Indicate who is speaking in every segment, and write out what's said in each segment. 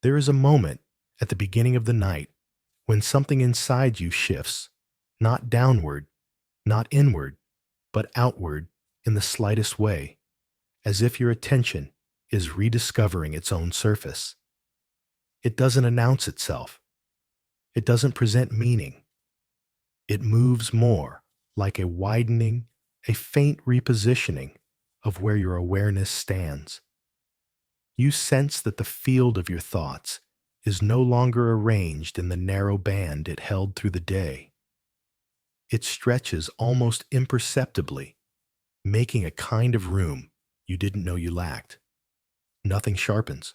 Speaker 1: There is a moment at the beginning of the night when something inside you shifts, not downward, not inward, but outward in the slightest way, as if your attention is rediscovering its own surface. It doesn't announce itself. It doesn't present meaning. It moves more like a widening, a faint repositioning of where your awareness stands. You sense that the field of your thoughts is no longer arranged in the narrow band it held through the day. It stretches almost imperceptibly, making a kind of room you didn't know you lacked. Nothing sharpens.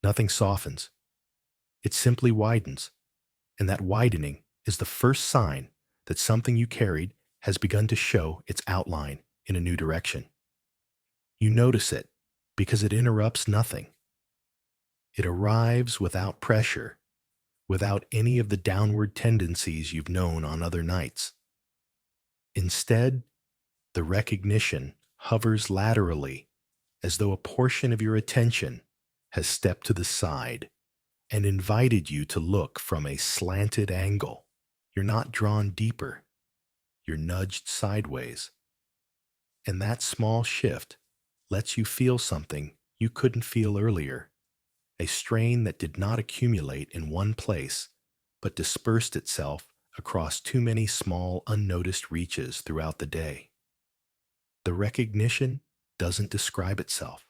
Speaker 1: Nothing softens. It simply widens, and that widening is the first sign that something you carried has begun to show its outline in a new direction. You notice it because it interrupts nothing. It arrives without pressure, without any of the downward tendencies you've known on other nights. Instead, the recognition hovers laterally, as though a portion of your attention has stepped to the side and invited you to look from a slanted angle. You're not drawn deeper, you're nudged sideways. And that small shift lets you feel something you couldn't feel earlier, a strain that did not accumulate in one place, but dispersed itself across too many small, unnoticed reaches throughout the day. The recognition doesn't describe itself.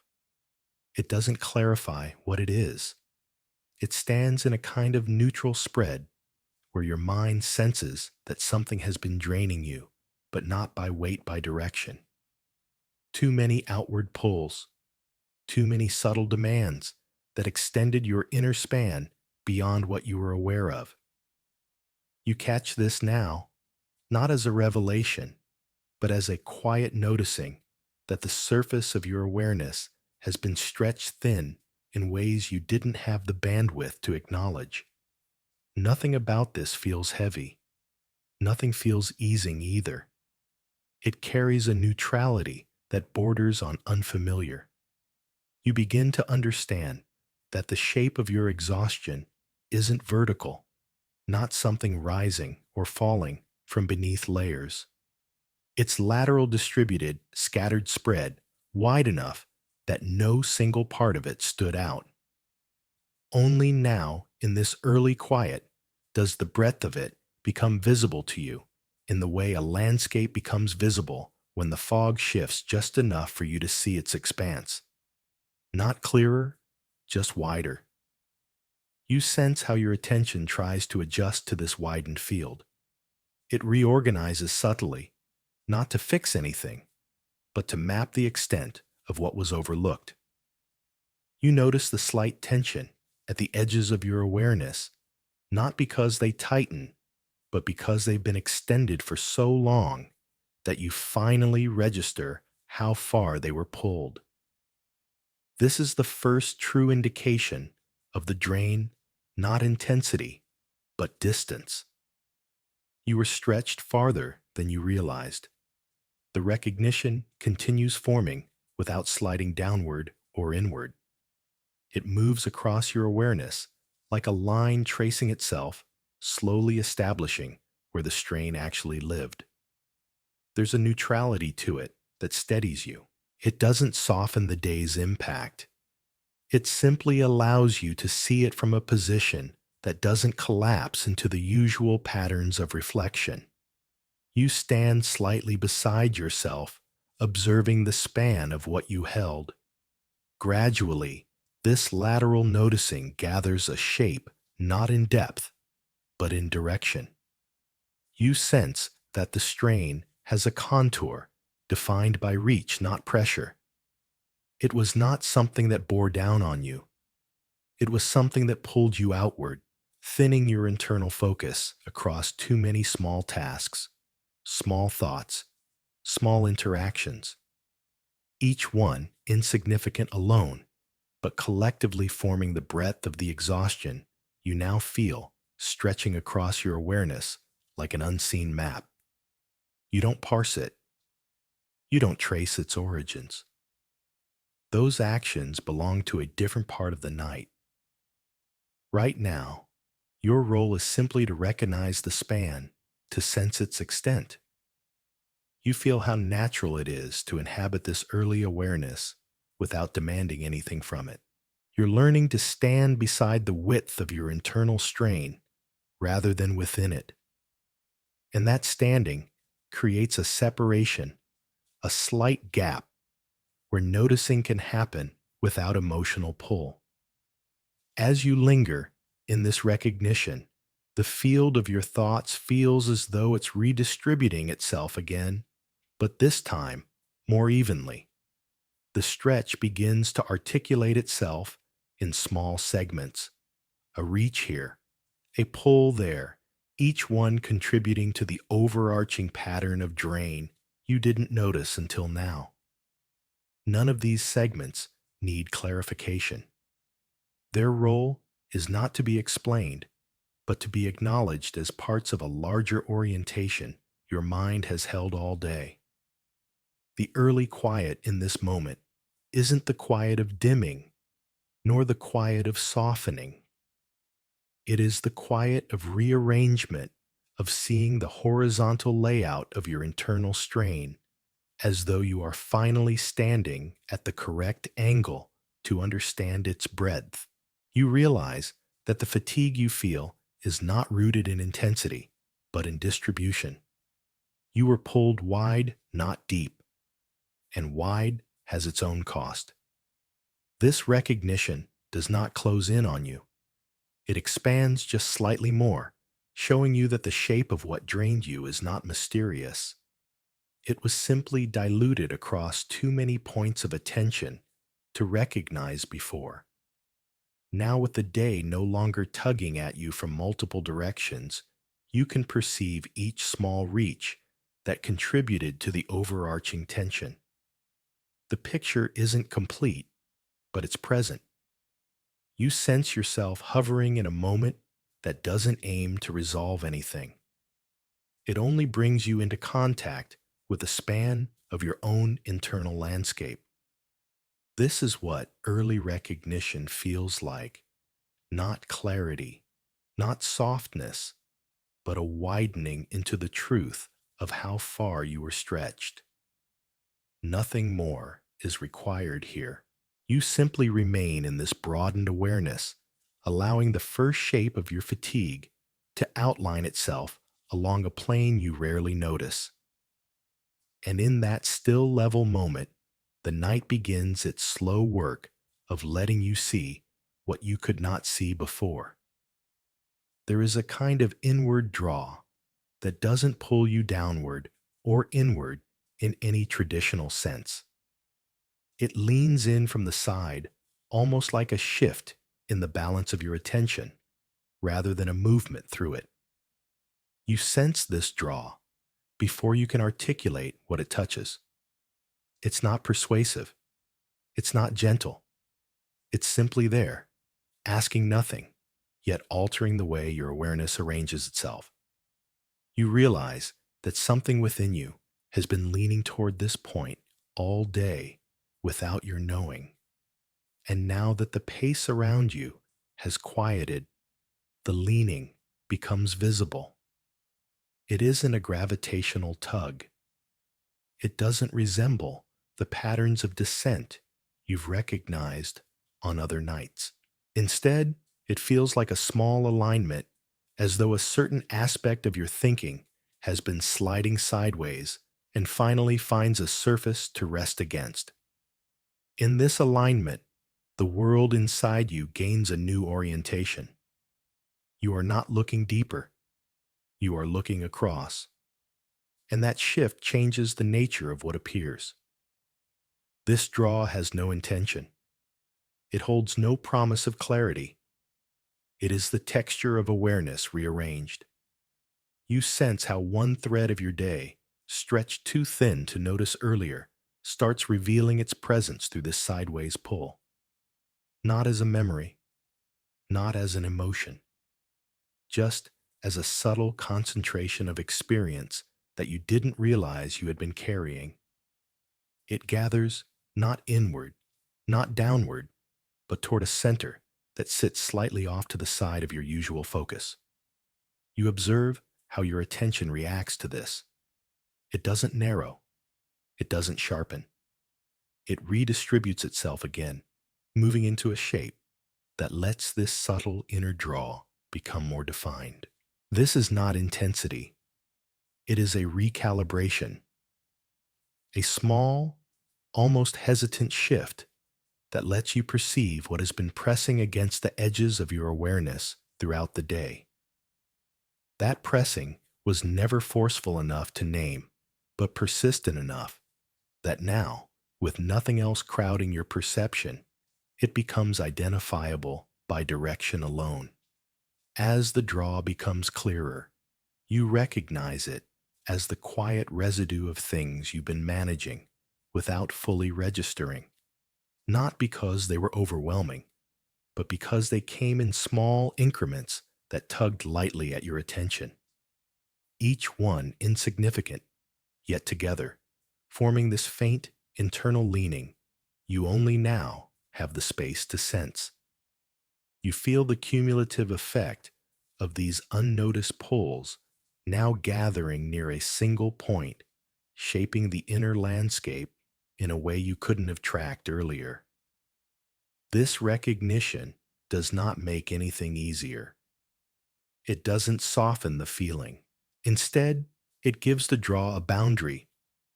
Speaker 1: It doesn't clarify what it is. It stands in a kind of neutral spread where your mind senses that something has been draining you, but not by weight, by direction. Too many outward pulls, too many subtle demands that extended your inner span beyond what you were aware of. You catch this now, not as a revelation, but as a quiet noticing that the surface of your awareness has been stretched thin in ways you didn't have the bandwidth to acknowledge. Nothing about this feels heavy. Nothing feels easing either. It carries a neutrality that borders on unfamiliar. You begin to understand that the shape of your exhaustion isn't vertical, not something rising or falling from beneath layers. It's lateral distributed, scattered spread, wide enough that no single part of it stood out. Only now, in this early quiet, does the breadth of it become visible to you in the way a landscape becomes visible when the fog shifts just enough for you to see its expanse. Not clearer, just wider. You sense how your attention tries to adjust to this widened field. It reorganizes subtly, not to fix anything, but to map the extent of what was overlooked. You notice the slight tension at the edges of your awareness, not because they tighten, but because they've been extended for so long that you finally register how far they were pulled. This is the first true indication of the drain, not intensity, but distance. You were stretched farther than you realized. The recognition continues forming without sliding downward or inward. It moves across your awareness like a line tracing itself, slowly establishing where the strain actually lived. There's a neutrality to it that steadies you. It doesn't soften the day's impact. It simply allows you to see it from a position that doesn't collapse into the usual patterns of reflection. You stand slightly beside yourself, observing the span of what you held. Gradually, this lateral noticing gathers a shape not in depth, but in direction. You sense that the strain has a contour defined by reach, not pressure. It was not something that bore down on you. It was something that pulled you outward, thinning your internal focus across too many small tasks, small thoughts, small interactions, each one insignificant alone, but collectively forming the breadth of the exhaustion you now feel stretching across your awareness like an unseen map. You don't parse it. You don't trace its origins. Those actions belong to a different part of the night, Right now, your role is simply to recognize the span, to sense its extent. You feel how natural it is to inhabit this early awareness without demanding anything from it. You're learning to stand beside the width of your internal strain rather than within it. And that standing creates a separation, a slight gap where noticing can happen without emotional pull. As you linger in this recognition, the field of your thoughts feels as though it's redistributing itself again, but this time more evenly. The stretch begins to articulate itself in small segments, a reach here, a pull there, each one contributing to the overarching pattern of drain you didn't notice until now. None of these segments need clarification. Their role is not to be explained, but to be acknowledged as parts of a larger orientation your mind has held all day. The early quiet in this moment isn't the quiet of dimming, nor the quiet of softening. It is the quiet of rearrangement, of seeing the horizontal layout of your internal strain as though you are finally standing at the correct angle to understand its breadth. You realize that the fatigue you feel is not rooted in intensity, but in distribution. You were pulled wide, not deep, and wide has its own cost. This recognition does not close in on you. It expands just slightly more, showing you that the shape of what drained you is not mysterious. It was simply diluted across too many points of attention to recognize before. Now, with the day no longer tugging at you from multiple directions, you can perceive each small reach that contributed to the overarching tension. The picture isn't complete, but it's present. You sense yourself hovering in a moment that doesn't aim to resolve anything. It only brings you into contact with the span of your own internal landscape. This is what early recognition feels like. Not clarity, not softness, but a widening into the truth of how far you were stretched. Nothing more is required here. You simply remain in this broadened awareness, allowing the first shape of your fatigue to outline itself along a plane you rarely notice. And in that still level moment, the night begins its slow work of letting you see what you could not see before. There is a kind of inward draw that doesn't pull you downward or inward in any traditional sense. It leans in from the side, almost like a shift in the balance of your attention, rather than a movement through it. You sense this draw before you can articulate what it touches. It's not persuasive. It's not gentle. It's simply there, asking nothing, yet altering the way your awareness arranges itself. You realize that something within you has been leaning toward this point all day without your knowing. And now that the pace around you has quieted, the leaning becomes visible. It isn't a gravitational tug. It doesn't resemble the patterns of descent you've recognized on other nights. Instead, it feels like a small alignment, as though a certain aspect of your thinking has been sliding sideways and finally finds a surface to rest against. In this alignment, the world inside you gains a new orientation. You are not looking deeper. You are looking across. And that shift changes the nature of what appears. This draw has no intention. It holds no promise of clarity. It is the texture of awareness rearranged. You sense how one thread of your day, stretched too thin to notice earlier, starts revealing its presence through this sideways pull. Not as a memory, not as an emotion, just as a subtle concentration of experience that you didn't realize you had been carrying. It gathers not inward, not downward, but toward a center that sits slightly off to the side of your usual focus. You observe how your attention reacts to this. It doesn't narrow. It doesn't sharpen. It redistributes itself again, moving into a shape that lets this subtle inner draw become more defined. This is not intensity. It is a recalibration, a small, almost hesitant shift that lets you perceive what has been pressing against the edges of your awareness throughout the day. That pressing was never forceful enough to name, but persistent enough that now, with nothing else crowding your perception, it becomes identifiable by direction alone. As the draw becomes clearer, you recognize it as the quiet residue of things you've been managing without fully registering, not because they were overwhelming, but because they came in small increments that tugged lightly at your attention. Each one insignificant, yet together, forming this faint internal leaning you only now have the space to sense. You feel the cumulative effect of these unnoticed pulls now gathering near a single point, shaping the inner landscape in a way you couldn't have tracked earlier. This recognition does not make anything easier. It doesn't soften the feeling. Instead, it gives the draw a boundary,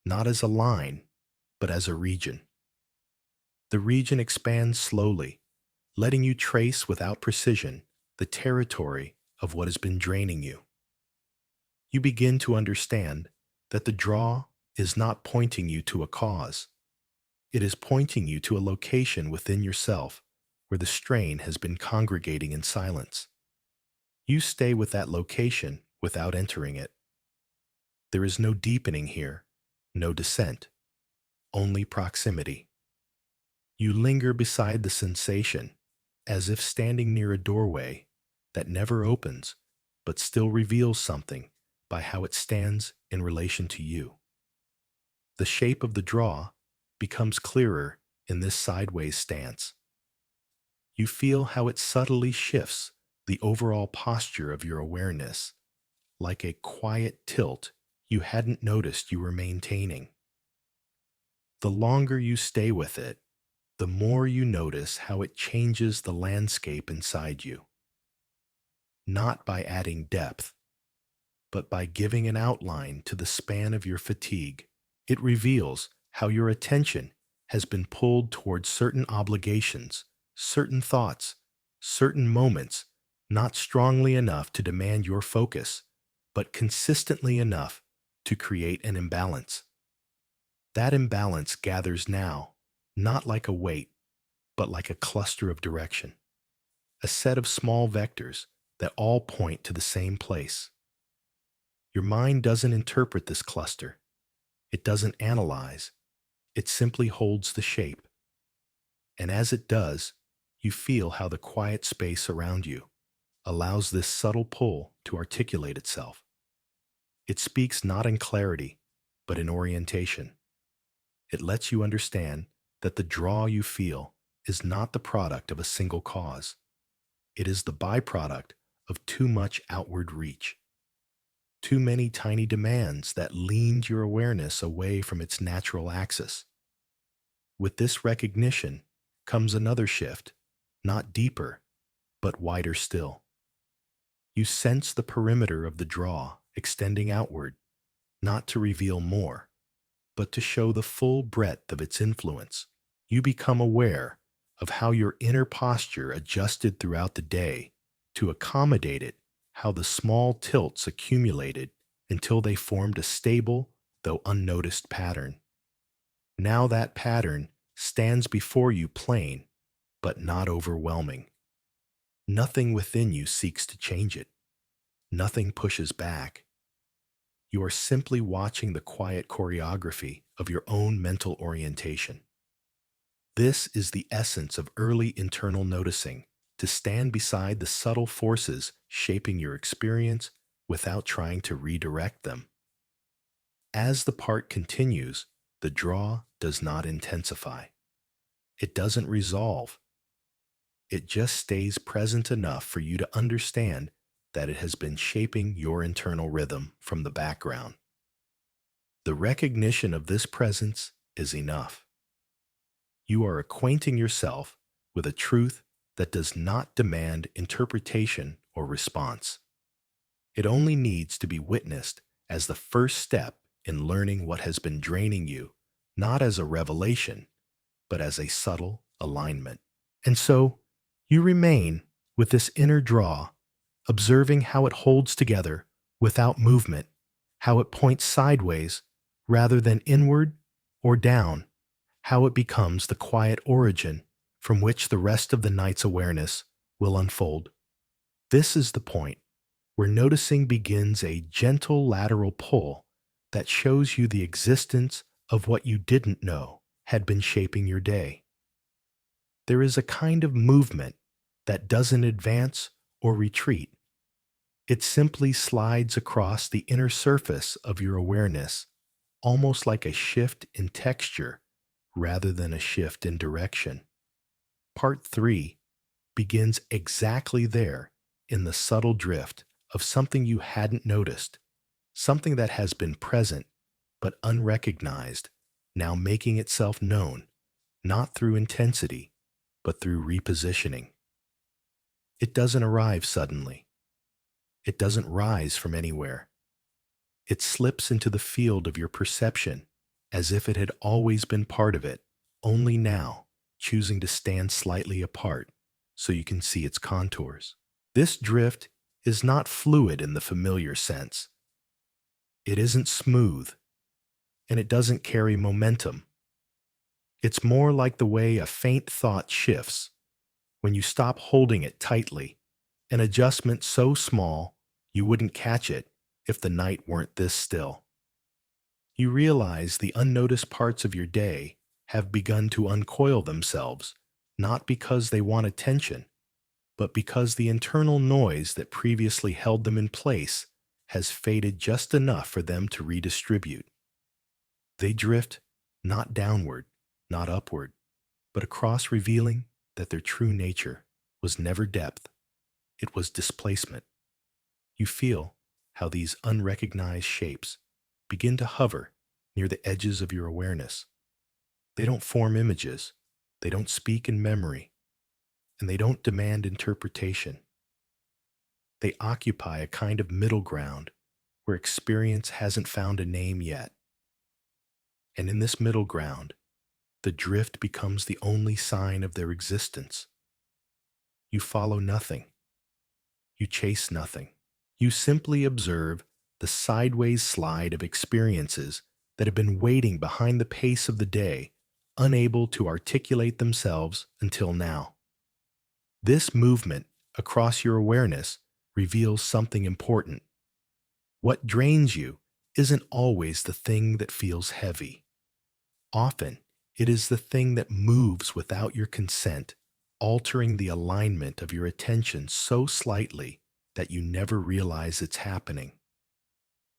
Speaker 1: not as a line, but as a region. The region expands slowly, letting you trace without precision the territory of what has been draining you. You begin to understand that the draw is not pointing you to a cause. It is pointing you to a location within yourself where the strain has been congregating in silence. You stay with that location without entering it. There is no deepening here, no descent, only proximity. You linger beside the sensation, as if standing near a doorway that never opens, but still reveals something by how it stands in relation to you. The shape of the draw becomes clearer in this sideways stance. You feel how it subtly shifts the overall posture of your awareness, like a quiet tilt you hadn't noticed you were maintaining. The longer you stay with it, the more you notice how it changes the landscape inside you. Not by adding depth, but by giving an outline to the span of your fatigue. It reveals how your attention has been pulled towards certain obligations, certain thoughts, certain moments, not strongly enough to demand your focus, but consistently enough to create an imbalance. That imbalance gathers now, not like a weight, but like a cluster of direction, a set of small vectors that all point to the same place. Your mind doesn't interpret this cluster. It doesn't analyze. It simply holds the shape. And as it does, you feel how the quiet space around you allows this subtle pull to articulate itself. It speaks not in clarity, but in orientation. It lets you understand that the draw you feel is not the product of a single cause. It is the byproduct of too much outward reach. Too many tiny demands that leaned your awareness away from its natural axis. With this recognition comes another shift, not deeper, but wider still. You sense the perimeter of the draw extending outward, not to reveal more, but to show the full breadth of its influence. You become aware of how your inner posture adjusted throughout the day to accommodate it, how the small tilts accumulated until they formed a stable, though unnoticed pattern. Now that pattern stands before you plain, but not overwhelming. Nothing within you seeks to change it. Nothing pushes back. You are simply watching the quiet choreography of your own mental orientation. This is the essence of early internal noticing, to stand beside the subtle forces shaping your experience without trying to redirect them. As the part continues, the draw does not intensify. It doesn't resolve. It just stays present enough for you to understand that it has been shaping your internal rhythm from the background. The recognition of this presence is enough. You are acquainting yourself with a truth that does not demand interpretation or response. It only needs to be witnessed as the first step in learning what has been draining you, not as a revelation, but as a subtle alignment. And so, you remain with this inner draw, observing how it holds together without movement, how it points sideways rather than inward or down, how it becomes the quiet origin from which the rest of the night's awareness will unfold. This is the point where noticing begins a gentle lateral pull that shows you the existence of what you didn't know had been shaping your day. There is a kind of movement that doesn't advance or retreat. It simply slides across the inner surface of your awareness, almost like a shift in texture rather than a shift in direction. Part 3 begins exactly there in the subtle drift of something you hadn't noticed, something that has been present but unrecognized, now making itself known, not through intensity, but through repositioning. It doesn't arrive suddenly. It doesn't rise from anywhere. It slips into the field of your perception as if it had always been part of it, only now choosing to stand slightly apart so you can see its contours. This drift is not fluid in the familiar sense. It isn't smooth, and it doesn't carry momentum. It's more like the way a faint thought shifts when you stop holding it tightly, an adjustment so small you wouldn't catch it if the night weren't this still. You realize the unnoticed parts of your day have begun to uncoil themselves, not because they want attention, but because the internal noise that previously held them in place has faded just enough for them to redistribute. They drift not downward, not upward, but across, revealing that their true nature was never depth, it was displacement. You feel how these unrecognized shapes begin to hover near the edges of your awareness. They don't form images, they don't speak in memory, and they don't demand interpretation. They occupy a kind of middle ground where experience hasn't found a name yet. And in this middle ground, the drift becomes the only sign of their existence. You follow nothing. You chase nothing. You simply observe the sideways slide of experiences that have been waiting behind the pace of the day, unable to articulate themselves until now. This movement across your awareness reveals something important. What drains you isn't always the thing that feels heavy. Often, it is the thing that moves without your consent, altering the alignment of your attention so slightly that you never realize it's happening.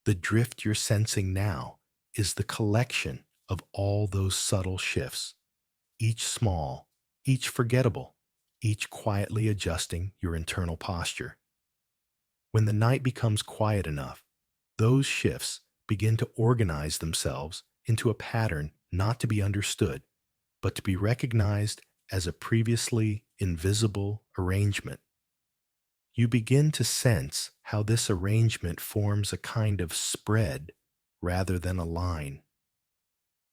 Speaker 1: The drift you're sensing now is the collection of all those subtle shifts, each small, each forgettable, each quietly adjusting your internal posture. When the night becomes quiet enough, those shifts begin to organize themselves into a pattern not to be understood, but to be recognized as a previously invisible arrangement. You begin to sense how this arrangement forms a kind of spread rather than a line.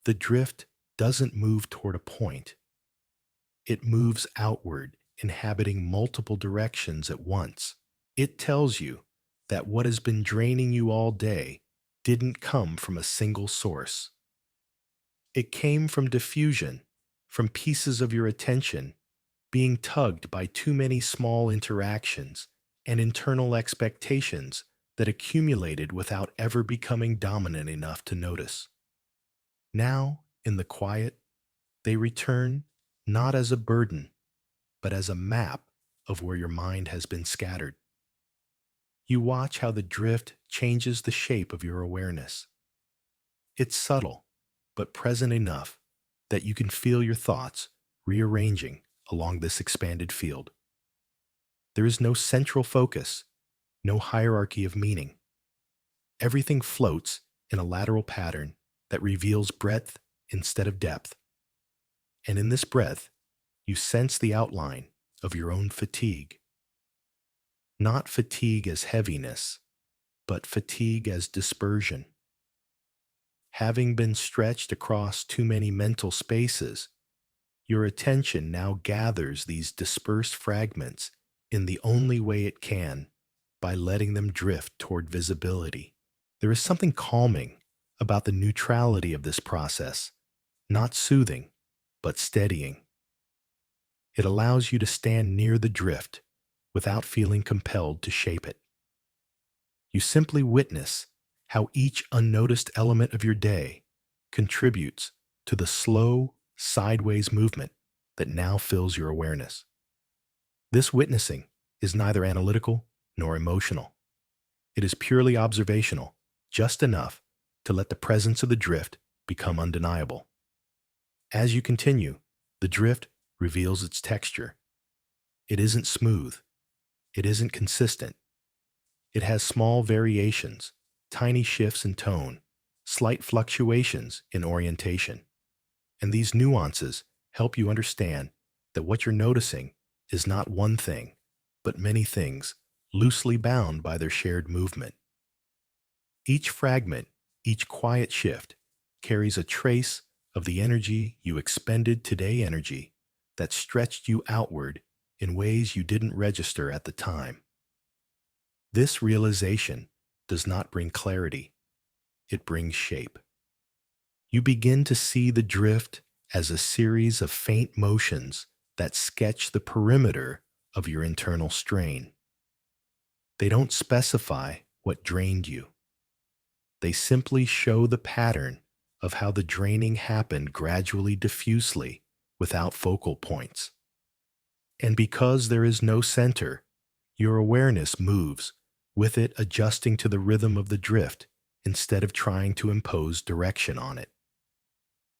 Speaker 1: The drift doesn't move toward a point. It moves outward, inhabiting multiple directions at once. It tells you that what has been draining you all day didn't come from a single source. It came from diffusion, from pieces of your attention being tugged by too many small interactions and internal expectations that accumulated without ever becoming dominant enough to notice. Now, in the quiet, they return not as a burden, but as a map of where your mind has been scattered. You watch how the drift changes the shape of your awareness. It's subtle, but present enough that you can feel your thoughts rearranging along this expanded field. There is no central focus, no hierarchy of meaning. Everything floats in a lateral pattern that reveals breadth instead of depth. And in this breadth, you sense the outline of your own fatigue. Not fatigue as heaviness, but fatigue as dispersion. Having been stretched across too many mental spaces, your attention now gathers these dispersed fragments in the only way it can, by letting them drift toward visibility. There is something calming about the neutrality of this process, not soothing, but steadying. It allows you to stand near the drift without feeling compelled to shape it. You simply witness how each unnoticed element of your day contributes to the slow, sideways movement that now fills your awareness. This witnessing is neither analytical nor emotional. It is purely observational, just enough to let the presence of the drift become undeniable. As you continue, the drift reveals its texture. It isn't smooth. It isn't consistent. It has small variations, tiny shifts in tone, slight fluctuations in orientation. And these nuances help you understand that what you're noticing is not one thing, but many things loosely bound by their shared movement. Each fragment, each quiet shift, carries a trace of the energy you expended today, energy that stretched you outward in ways you didn't register at the time. This realization does not bring clarity, it brings shape. You begin to see the drift as a series of faint motions that sketch the perimeter of your internal strain. They don't specify what drained you. They simply show the pattern of how the draining happened gradually, diffusely, without focal points. And because there is no center, your awareness moves, with it adjusting to the rhythm of the drift instead of trying to impose direction on it.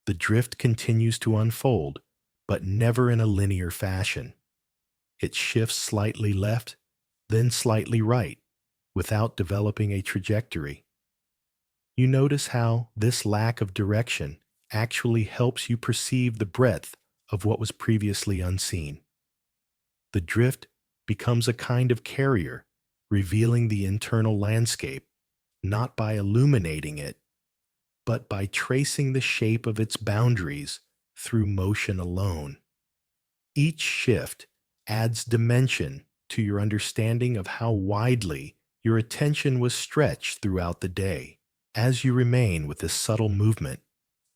Speaker 1: The drift continues to unfold, but never in a linear fashion. It shifts slightly left, then slightly right, without developing a trajectory. You notice how this lack of direction actually helps you perceive the breadth of what was previously unseen. The drift becomes a kind of carrier, revealing the internal landscape, not by illuminating it, but by tracing the shape of its boundaries through motion alone. Each shift adds dimension to your understanding of how widely your attention was stretched throughout the day. As you remain with this subtle movement,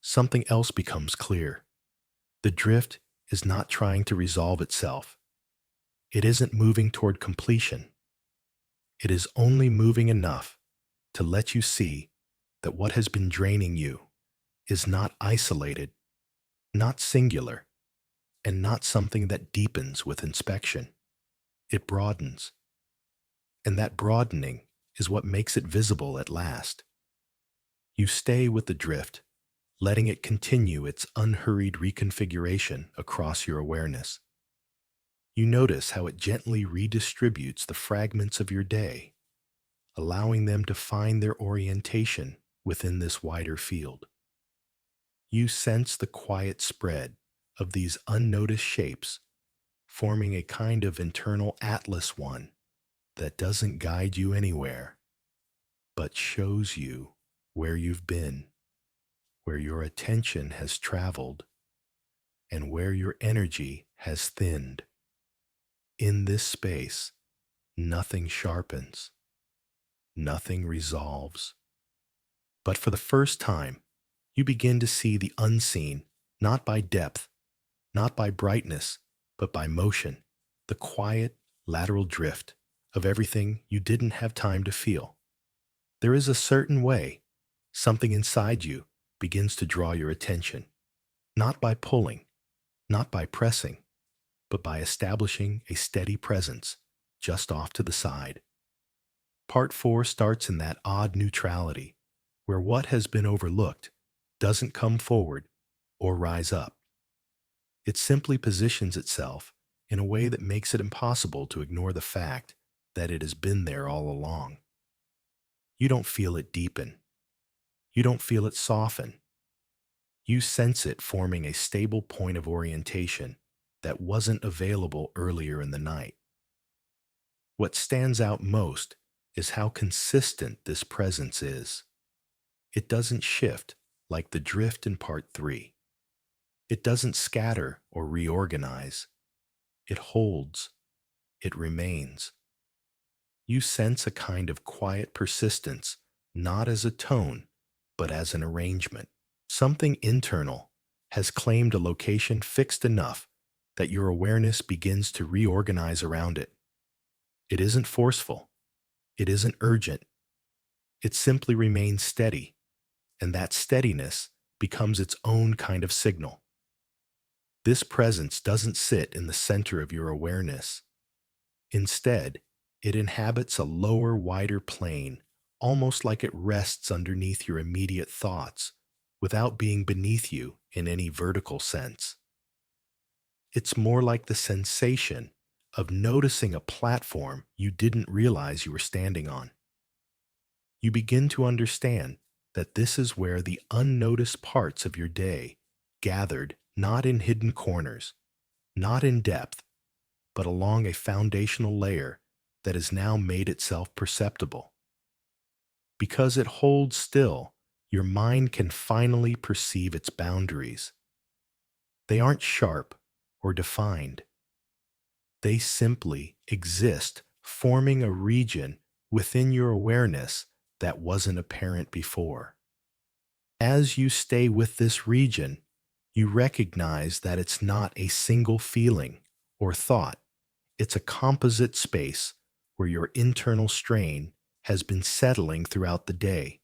Speaker 1: something else becomes clear. The drift is not trying to resolve itself. It isn't moving toward completion. It is only moving enough to let you see that what has been draining you is not isolated, not singular, and not something that deepens with inspection. It broadens. And that broadening is what makes it visible at last. You stay with the drift, letting it continue its unhurried reconfiguration across your awareness. You notice how it gently redistributes the fragments of your day, allowing them to find their orientation within this wider field. You sense the quiet spread of these unnoticed shapes, forming a kind of internal atlas one that doesn't guide you anywhere, but shows you where you've been, where your attention has traveled, and where your energy has thinned. In this space, nothing sharpens, nothing resolves. But for the first time, you begin to see the unseen, not by depth, not by brightness, but by motion, the quiet, lateral drift of everything you didn't have time to feel. There is a certain way something inside you begins to draw your attention, not by pulling, not by pressing, but by establishing a steady presence just off to the side. Part 4 starts in that odd neutrality, where what has been overlooked doesn't come forward or rise up. It simply positions itself in a way that makes it impossible to ignore the fact that it has been there all along. You don't feel it deepen. You don't feel it soften. You sense it forming a stable point of orientation that wasn't available earlier in the night. What stands out most is how consistent this presence is. It doesn't shift like the drift in part 3. It doesn't scatter or reorganize. It holds. It remains. You sense a kind of quiet persistence, not as a tone, but as an arrangement. Something internal has claimed a location fixed enough that your awareness begins to reorganize around it. It isn't forceful. It isn't urgent. It simply remains steady, and that steadiness becomes its own kind of signal. This presence doesn't sit in the center of your awareness. Instead, it inhabits a lower, wider plane, almost like it rests underneath your immediate thoughts, without being beneath you in any vertical sense. It's more like the sensation of noticing a platform you didn't realize you were standing on. You begin to understand that this is where the unnoticed parts of your day gathered, not in hidden corners, not in depth, but along a foundational layer that has now made itself perceptible. Because it holds still, your mind can finally perceive its boundaries. They aren't sharp or defined. They simply exist, forming a region within your awareness that wasn't apparent before. As you stay with this region, you recognize that it's not a single feeling or thought. It's a composite space where your internal strain has been settling throughout the day,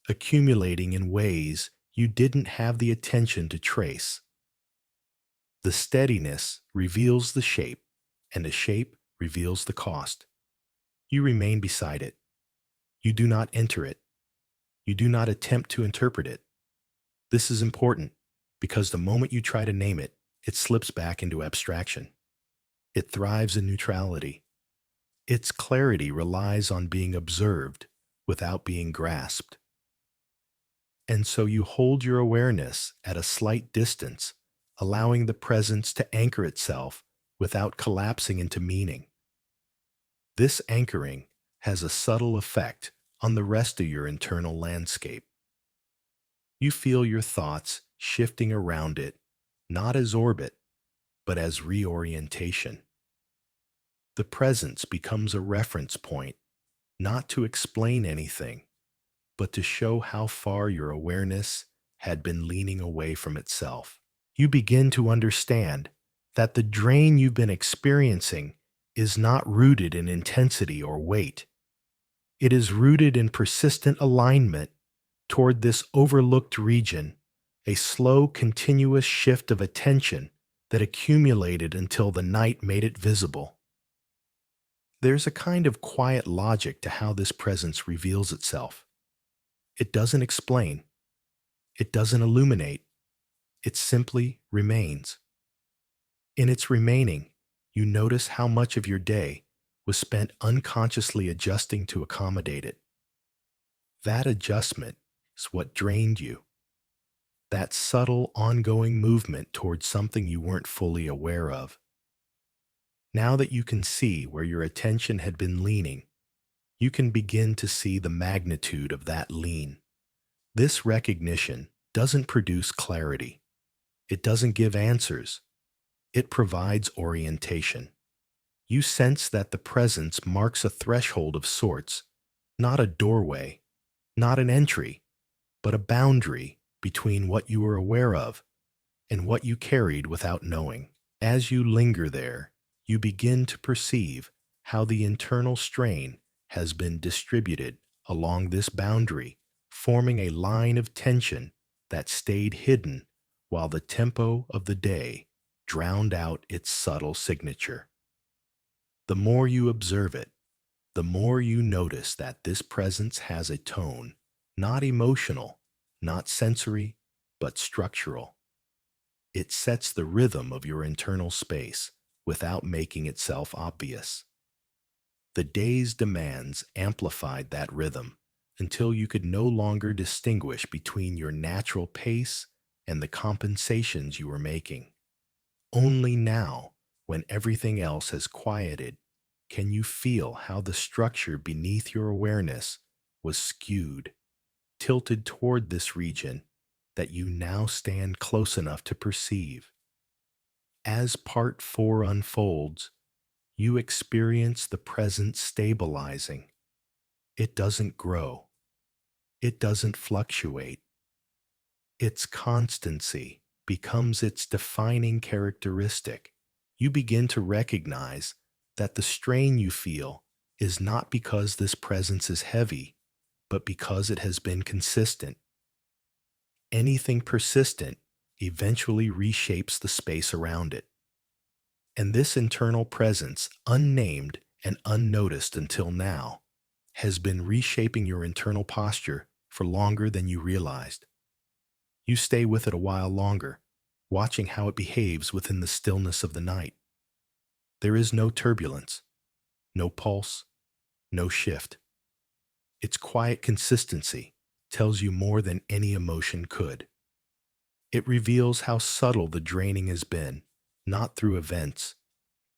Speaker 1: accumulating in ways you didn't have the attention to trace. The steadiness reveals the shape, and the shape reveals the cost. You remain beside it. You do not enter it. You do not attempt to interpret it. This is important because the moment you try to name it, it slips back into abstraction. It thrives in neutrality. Its clarity relies on being observed without being grasped. And so you hold your awareness at a slight distance, allowing the presence to anchor itself without collapsing into meaning. This anchoring has a subtle effect on the rest of your internal landscape. You feel your thoughts shifting around it, not as orbit, but as reorientation. The presence becomes a reference point, not to explain anything, but to show how far your awareness had been leaning away from itself. You begin to understand that the drain you've been experiencing is not rooted in intensity or weight. It is rooted in persistent alignment toward this overlooked region, a slow, continuous shift of attention that accumulated until the night made it visible. There's a kind of quiet logic to how this presence reveals itself. It doesn't explain. It doesn't illuminate. It simply remains. In its remaining, you notice how much of your day was spent unconsciously adjusting to accommodate it. That adjustment is what drained you. That subtle, ongoing movement towards something you weren't fully aware of. Now that you can see where your attention had been leaning, you can begin to see the magnitude of that lean. This recognition doesn't produce clarity. It doesn't give answers. It provides orientation. You sense that the presence marks a threshold of sorts, not a doorway, not an entry, but a boundary between what you were aware of and what you carried without knowing. As you linger there, you begin to perceive how the internal strain has been distributed along this boundary, forming a line of tension that stayed hidden while the tempo of the day drowned out its subtle signature. The more you observe it, the more you notice that this presence has a tone, not emotional, not sensory, but structural. It sets the rhythm of your internal space, without making itself obvious. The day's demands amplified that rhythm until you could no longer distinguish between your natural pace and the compensations you were making. Only now, when everything else has quieted, can you feel how the structure beneath your awareness was skewed, tilted toward this region that you now stand close enough to perceive. As part 4 unfolds, you experience the present stabilizing. It doesn't grow. It doesn't fluctuate. Its constancy becomes its defining characteristic. You begin to recognize that the strain you feel is not because this presence is heavy, but because it has been consistent. Anything persistent eventually reshapes the space around it. And this internal presence, unnamed and unnoticed until now, has been reshaping your internal posture for longer than you realized. You stay with it a while longer, watching how it behaves within the stillness of the night. There is no turbulence, no pulse, no shift. Its quiet consistency tells you more than any emotion could. It reveals how subtle the draining has been, not through events,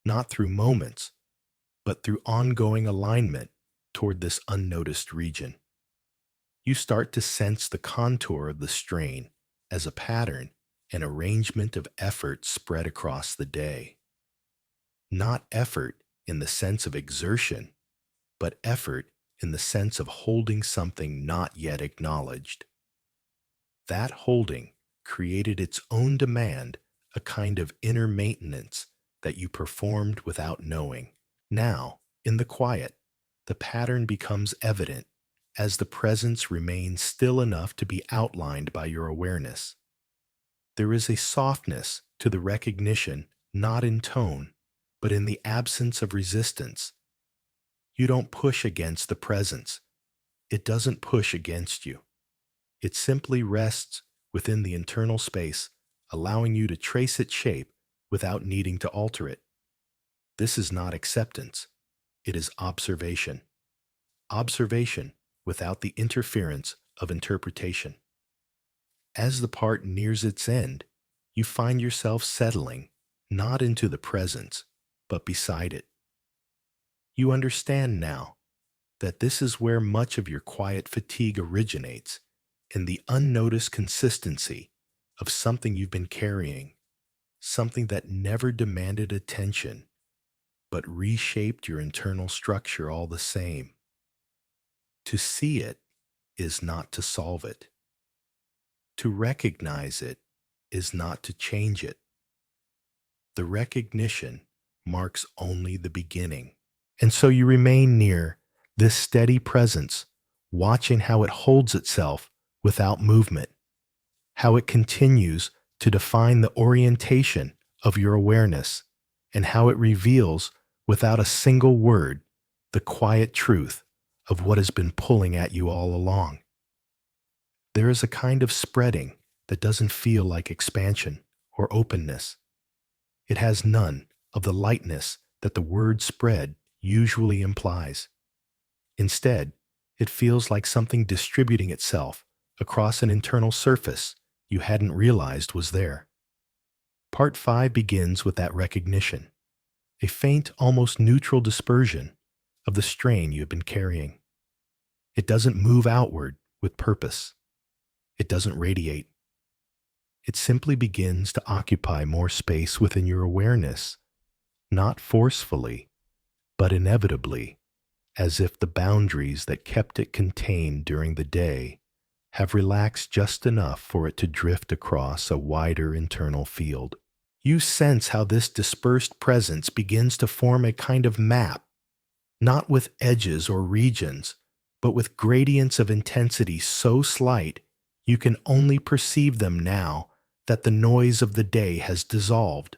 Speaker 1: not through moments, but through ongoing alignment toward this unnoticed region. You start to sense the contour of the strain as a pattern and arrangement of effort spread across the day. Not effort in the sense of exertion, but effort in the sense of holding something not yet acknowledged. That holding created its own demand, a kind of inner maintenance that you performed without knowing. Now, in the quiet, the pattern becomes evident as the presence remains still enough to be outlined by your awareness. There is a softness to the recognition, not in tone, but in the absence of resistance. You don't push against the presence. It doesn't push against you. It simply rests within the internal space, allowing you to trace its shape without needing to alter it. This is not acceptance. It is observation. Observation without the interference of interpretation. As the part nears its end, you find yourself settling not into the presence, but beside it. You understand now that this is where much of your quiet fatigue originates, in the unnoticed consistency of something you've been carrying, something that never demanded attention, but reshaped your internal structure all the same. To see it is not to solve it. To recognize it is not to change it. The recognition marks only the beginning. And so you remain near this steady presence, watching how it holds itself without movement, how it continues to define the orientation of your awareness, and how it reveals, without a single word, the quiet truth of what has been pulling at you all along. There is a kind of spreading that doesn't feel like expansion or openness. It has none of the lightness that the word spread usually implies. Instead, it feels like something distributing itself across an internal surface you hadn't realized was there. Part 5 begins with that recognition, a faint, almost neutral dispersion of the strain you have been carrying. It doesn't move outward with purpose. It doesn't radiate. It simply begins to occupy more space within your awareness, not forcefully, but inevitably, as if the boundaries that kept it contained during the day have relaxed just enough for it to drift across a wider internal field. You sense how this dispersed presence begins to form a kind of map, not with edges or regions, but with gradients of intensity so slight you can only perceive them now that the noise of the day has dissolved.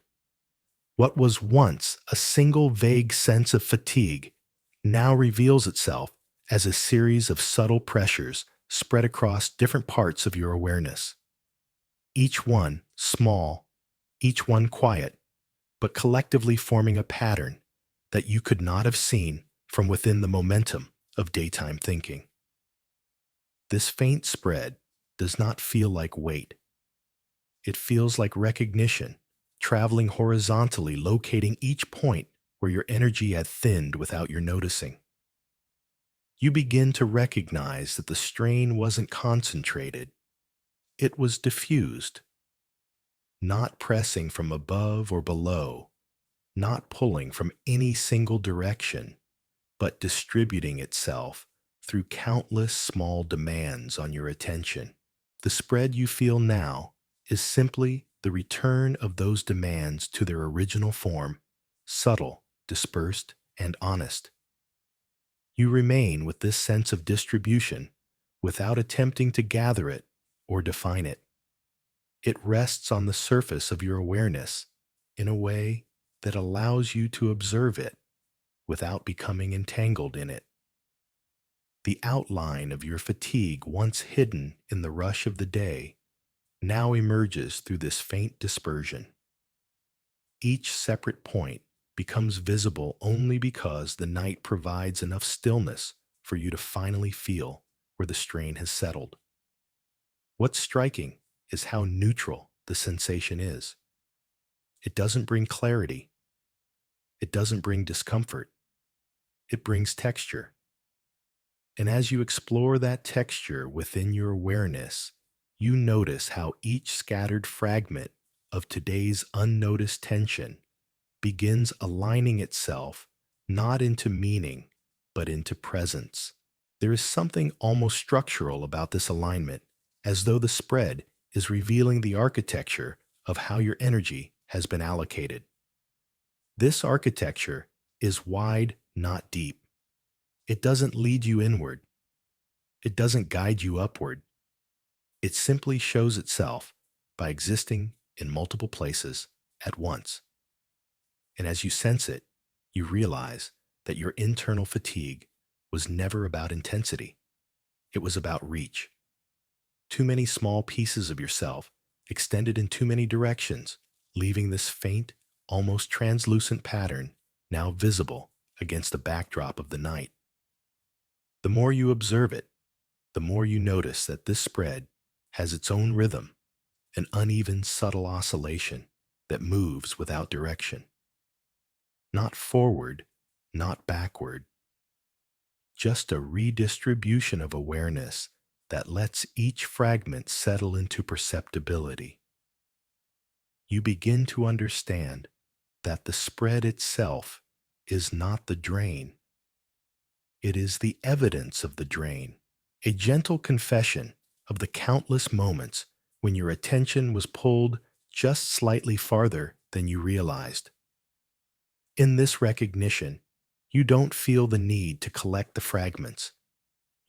Speaker 1: What was once a single vague sense of fatigue now reveals itself as a series of subtle pressures spread across different parts of your awareness. Each one small, each one quiet, but collectively forming a pattern that you could not have seen from within the momentum of daytime thinking. This faint spread does not feel like weight. It feels like recognition, traveling horizontally, locating each point where your energy had thinned without your noticing. You begin to recognize that the strain wasn't concentrated, it was diffused, not pressing from above or below, not pulling from any single direction, but distributing itself through countless small demands on your attention. The spread you feel now is simply the return of those demands to their original form, subtle, dispersed, and honest. You remain with this sense of distribution without attempting to gather it or define it. It rests on the surface of your awareness in a way that allows you to observe it without becoming entangled in it. The outline of your fatigue, once hidden in the rush of the day, now emerges through this faint dispersion. Each separate point becomes visible only because the night provides enough stillness for you to finally feel where the strain has settled. What's striking is how neutral the sensation is. It doesn't bring clarity. It doesn't bring discomfort. It brings texture. And as you explore that texture within your awareness, you notice how each scattered fragment of today's unnoticed tension begins aligning itself not into meaning, but into presence. There is something almost structural about this alignment, as though the spread is revealing the architecture of how your energy has been allocated. This architecture is wide, not deep. It doesn't lead you inward. It doesn't guide you upward. It simply shows itself by existing in multiple places at once. And as you sense it, you realize that your internal fatigue was never about intensity. It was about reach. Too many small pieces of yourself extended in too many directions, leaving this faint, almost translucent pattern now visible against the backdrop of the night. The more you observe it, the more you notice that this spread has its own rhythm, an uneven, subtle oscillation that moves without direction. Not forward, not backward. Just a redistribution of awareness that lets each fragment settle into perceptibility. You begin to understand that the spread itself is not the drain. It is the evidence of the drain, a gentle confession of the countless moments when your attention was pulled just slightly farther than you realized. In this recognition, you don't feel the need to collect the fragments.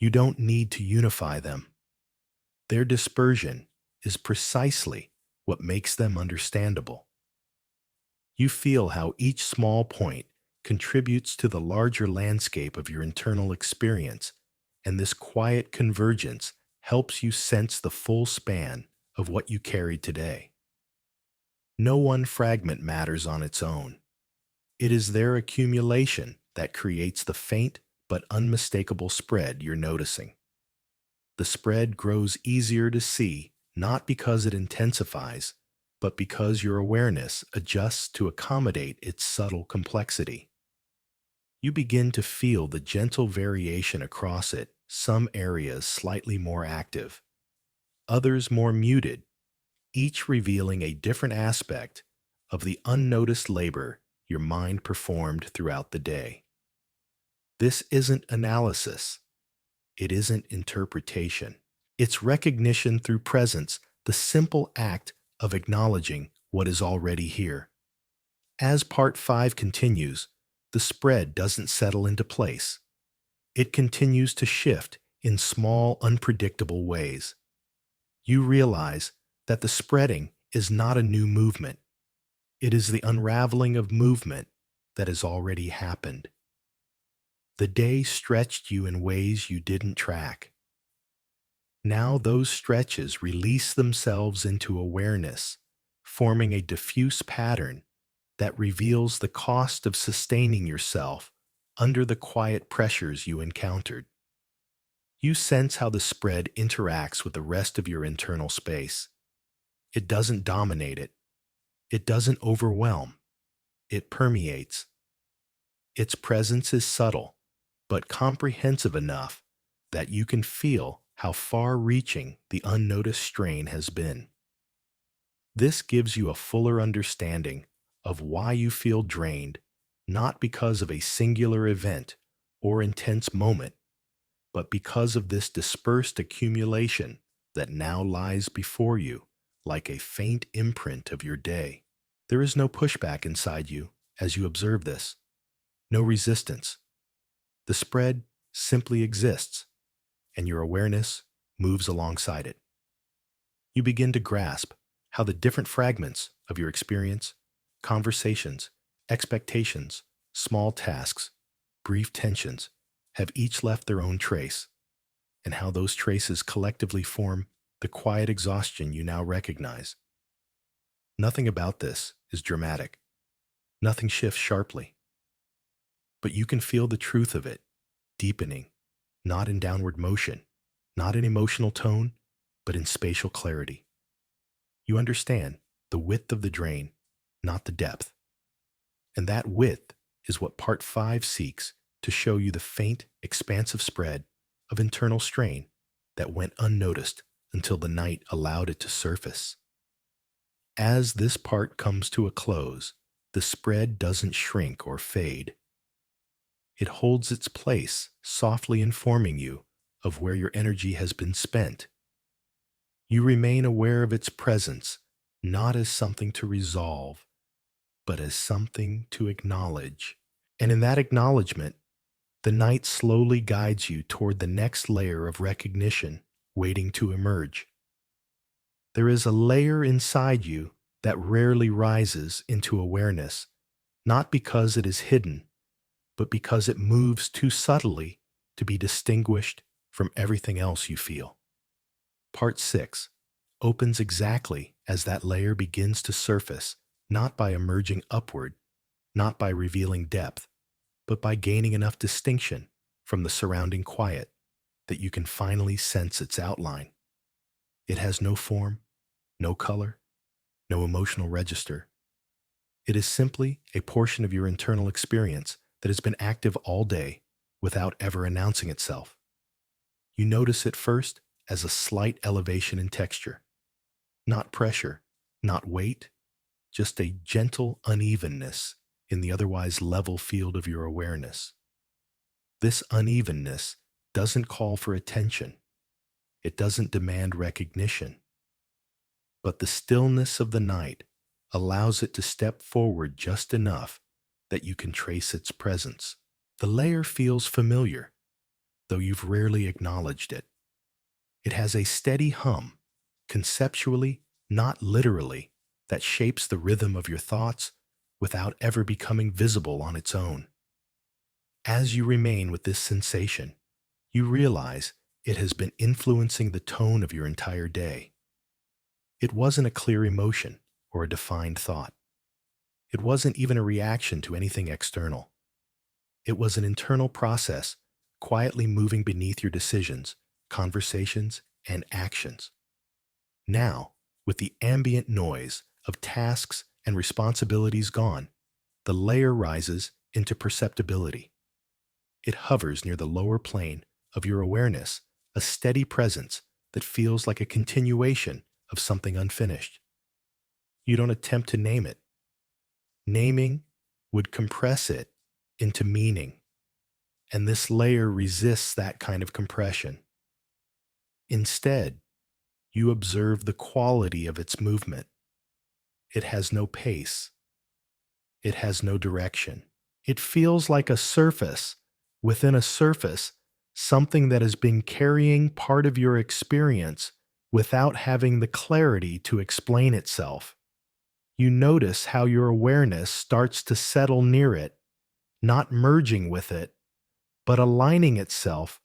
Speaker 1: You don't need to unify them. Their dispersion is precisely what makes them understandable. You feel how each small point contributes to the larger landscape of your internal experience, and this quiet convergence helps you sense the full span of what you carry today. No one fragment matters on its own. It is their accumulation that creates the faint but unmistakable spread you're noticing. The spread grows easier to see not because it intensifies, but because your awareness adjusts to accommodate its subtle complexity. You begin to feel the gentle variation across it, some areas slightly more active, others more muted, each revealing a different aspect of the unnoticed labor your mind performed throughout the day. This isn't analysis. It isn't interpretation. It's recognition through presence, the simple act of acknowledging what is already here. As Part 5 continues, the spread doesn't settle into place. It continues to shift in small, unpredictable ways. You realize that the spreading is not a new movement. It is the unraveling of movement that has already happened. The day stretched you in ways you didn't track. Now those stretches release themselves into awareness, forming a diffuse pattern that reveals the cost of sustaining yourself under the quiet pressures you encountered. You sense how the spread interacts with the rest of your internal space. It doesn't dominate it. It doesn't overwhelm. It permeates. Its presence is subtle, but comprehensive enough that you can feel how far-reaching the unnoticed strain has been. This gives you a fuller understanding of why you feel drained, not because of a singular event or intense moment, but because of this dispersed accumulation that now lies before you like a faint imprint of your day. There is no pushback inside you as you observe this, no resistance. The spread simply exists, and your awareness moves alongside it. You begin to grasp how the different fragments of your experience, conversations, expectations, small tasks, brief tensions, have each left their own trace, and how those traces collectively form the quiet exhaustion you now recognize. Nothing about this is dramatic. Nothing shifts sharply. But you can feel the truth of it, deepening, not in downward motion, not in emotional tone, but in spatial clarity. You understand the width of the drain, not the depth. And that width is what Part 5 seeks to show you, the faint, expansive spread of internal strain that went unnoticed until the night allowed it to surface. As this part comes to a close, the spread doesn't shrink or fade. It holds its place, softly informing you of where your energy has been spent. You remain aware of its presence, not as something to resolve, but as something to acknowledge. And in that acknowledgement, the night slowly guides you toward the next layer of recognition waiting to emerge. There is a layer inside you that rarely rises into awareness, not because it is hidden, but because it moves too subtly to be distinguished from everything else you feel. Part 6 opens exactly as that layer begins to surface, not by emerging upward, not by revealing depth, but by gaining enough distinction from the surrounding quiet that you can finally sense its outline. It has no form, no color, no emotional register. It is simply a portion of your internal experience that has been active all day without ever announcing itself. You notice it first as a slight elevation in texture. Not pressure, not weight, just a gentle unevenness in the otherwise level field of your awareness. This unevenness doesn't call for attention. It doesn't demand recognition. But the stillness of the night allows it to step forward just enough that you can trace its presence. The layer feels familiar, though you've rarely acknowledged it. It has a steady hum, conceptually, not literally, that shapes the rhythm of your thoughts without ever becoming visible on its own. As you remain with this sensation, you realize it has been influencing the tone of your entire day. It wasn't a clear emotion or a defined thought. It wasn't even a reaction to anything external. It was an internal process quietly moving beneath your decisions, conversations, and actions. Now, with the ambient noise of tasks and responsibilities gone, the layer rises into perceptibility. It hovers near the lower plane of your awareness, a steady presence that feels like a continuation of something unfinished. You don't attempt to name it. Naming would compress it into meaning, and this layer resists that kind of compression. Instead, you observe the quality of its movement. It has no pace. It has no direction. It feels like a surface within a surface, something that has been carrying part of your experience without having the clarity to explain itself. You notice how your awareness starts to settle near it, not merging with it, but aligning itself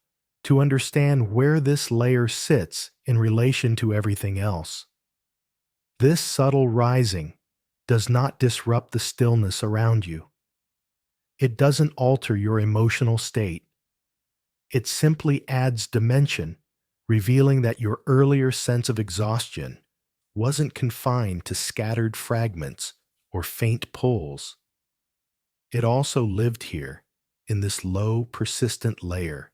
Speaker 1: to understand where this layer sits in relation to everything else. This subtle rising does not disrupt the stillness around you. It doesn't alter your emotional state. It simply adds dimension, revealing that your earlier sense of exhaustion wasn't confined to scattered fragments or faint pulls. It also lived here in this low, persistent layer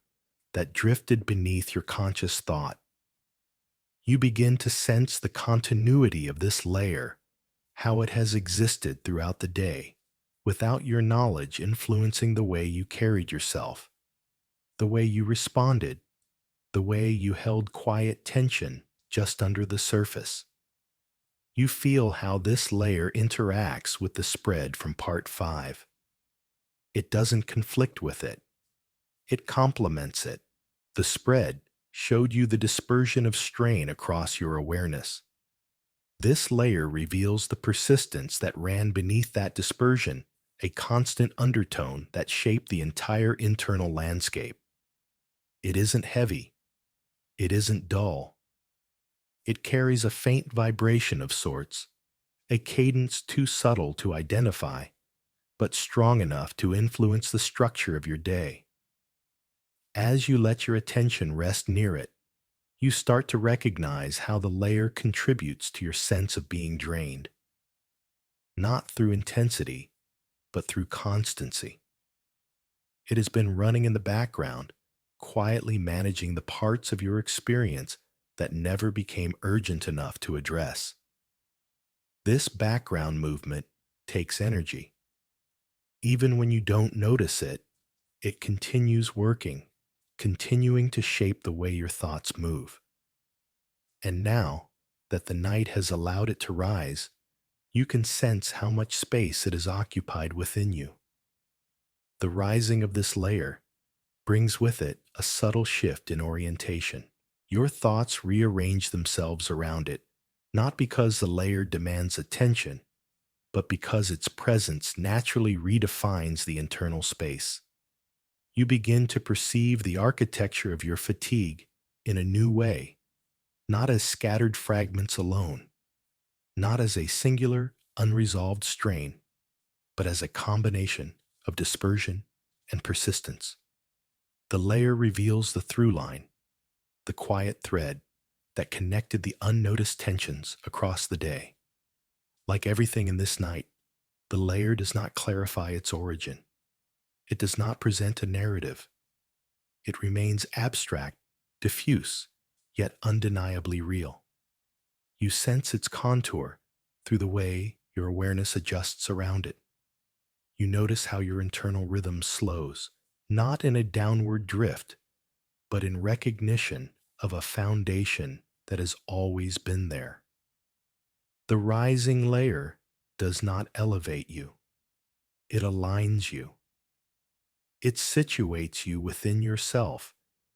Speaker 1: that drifted beneath your conscious thought. You begin to sense the continuity of this layer, how it has existed throughout the day, without your knowledge influencing the way you carried yourself, the way you responded, the way you held quiet tension just under the surface. You feel how this layer interacts with the spread from part 5. It doesn't conflict with it. It complements it. The spread showed you the dispersion of strain across your awareness. This layer reveals the persistence that ran beneath that dispersion, a constant undertone that shaped the entire internal landscape. It isn't heavy. It isn't dull. It carries a faint vibration of sorts, a cadence too subtle to identify, but strong enough to influence the structure of your day. As you let your attention rest near it, you start to recognize how the layer contributes to your sense of being drained. Not through intensity, but through constancy. It has been running in the background, quietly managing the parts of your experience that never became urgent enough to address. This background movement takes energy. Even when you don't notice it, it continues working, continuing to shape the way your thoughts move. And now that the night has allowed it to rise, you can sense how much space it has occupied within you. The rising of this layer brings with it a subtle shift in orientation. Your thoughts rearrange themselves around it, not because the layer demands attention, but because its presence naturally redefines the internal space. You begin to perceive the architecture of your fatigue in a new way, not as scattered fragments alone, not as a singular, unresolved strain, but as a combination of dispersion and persistence. The layer reveals the through line, the quiet thread that connected the unnoticed tensions across the day. Like everything in this night, the layer does not clarify its origin. It does not present a narrative. It remains abstract, diffuse, yet undeniably real. You sense its contour through the way your awareness adjusts around it. You notice how your internal rhythm slows, not in a downward drift, but in recognition of a foundation that has always been there. The rising layer does not elevate you. It aligns you. It situates you within yourself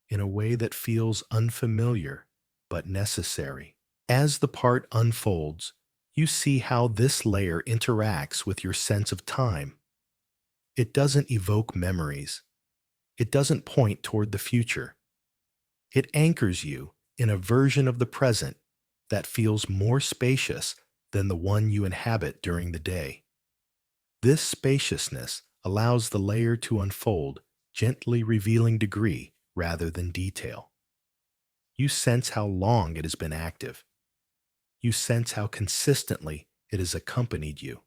Speaker 1: in a way that feels unfamiliar but necessary. As the part unfolds, you see how this layer interacts with your sense of time. It doesn't evoke memories. It doesn't point toward the future. It anchors you in a version of the present that feels more spacious than the one you inhabit during the day. This spaciousness allows the layer to unfold, gently revealing degree rather than detail. You sense how long it has been active. You sense how consistently it has accompanied you.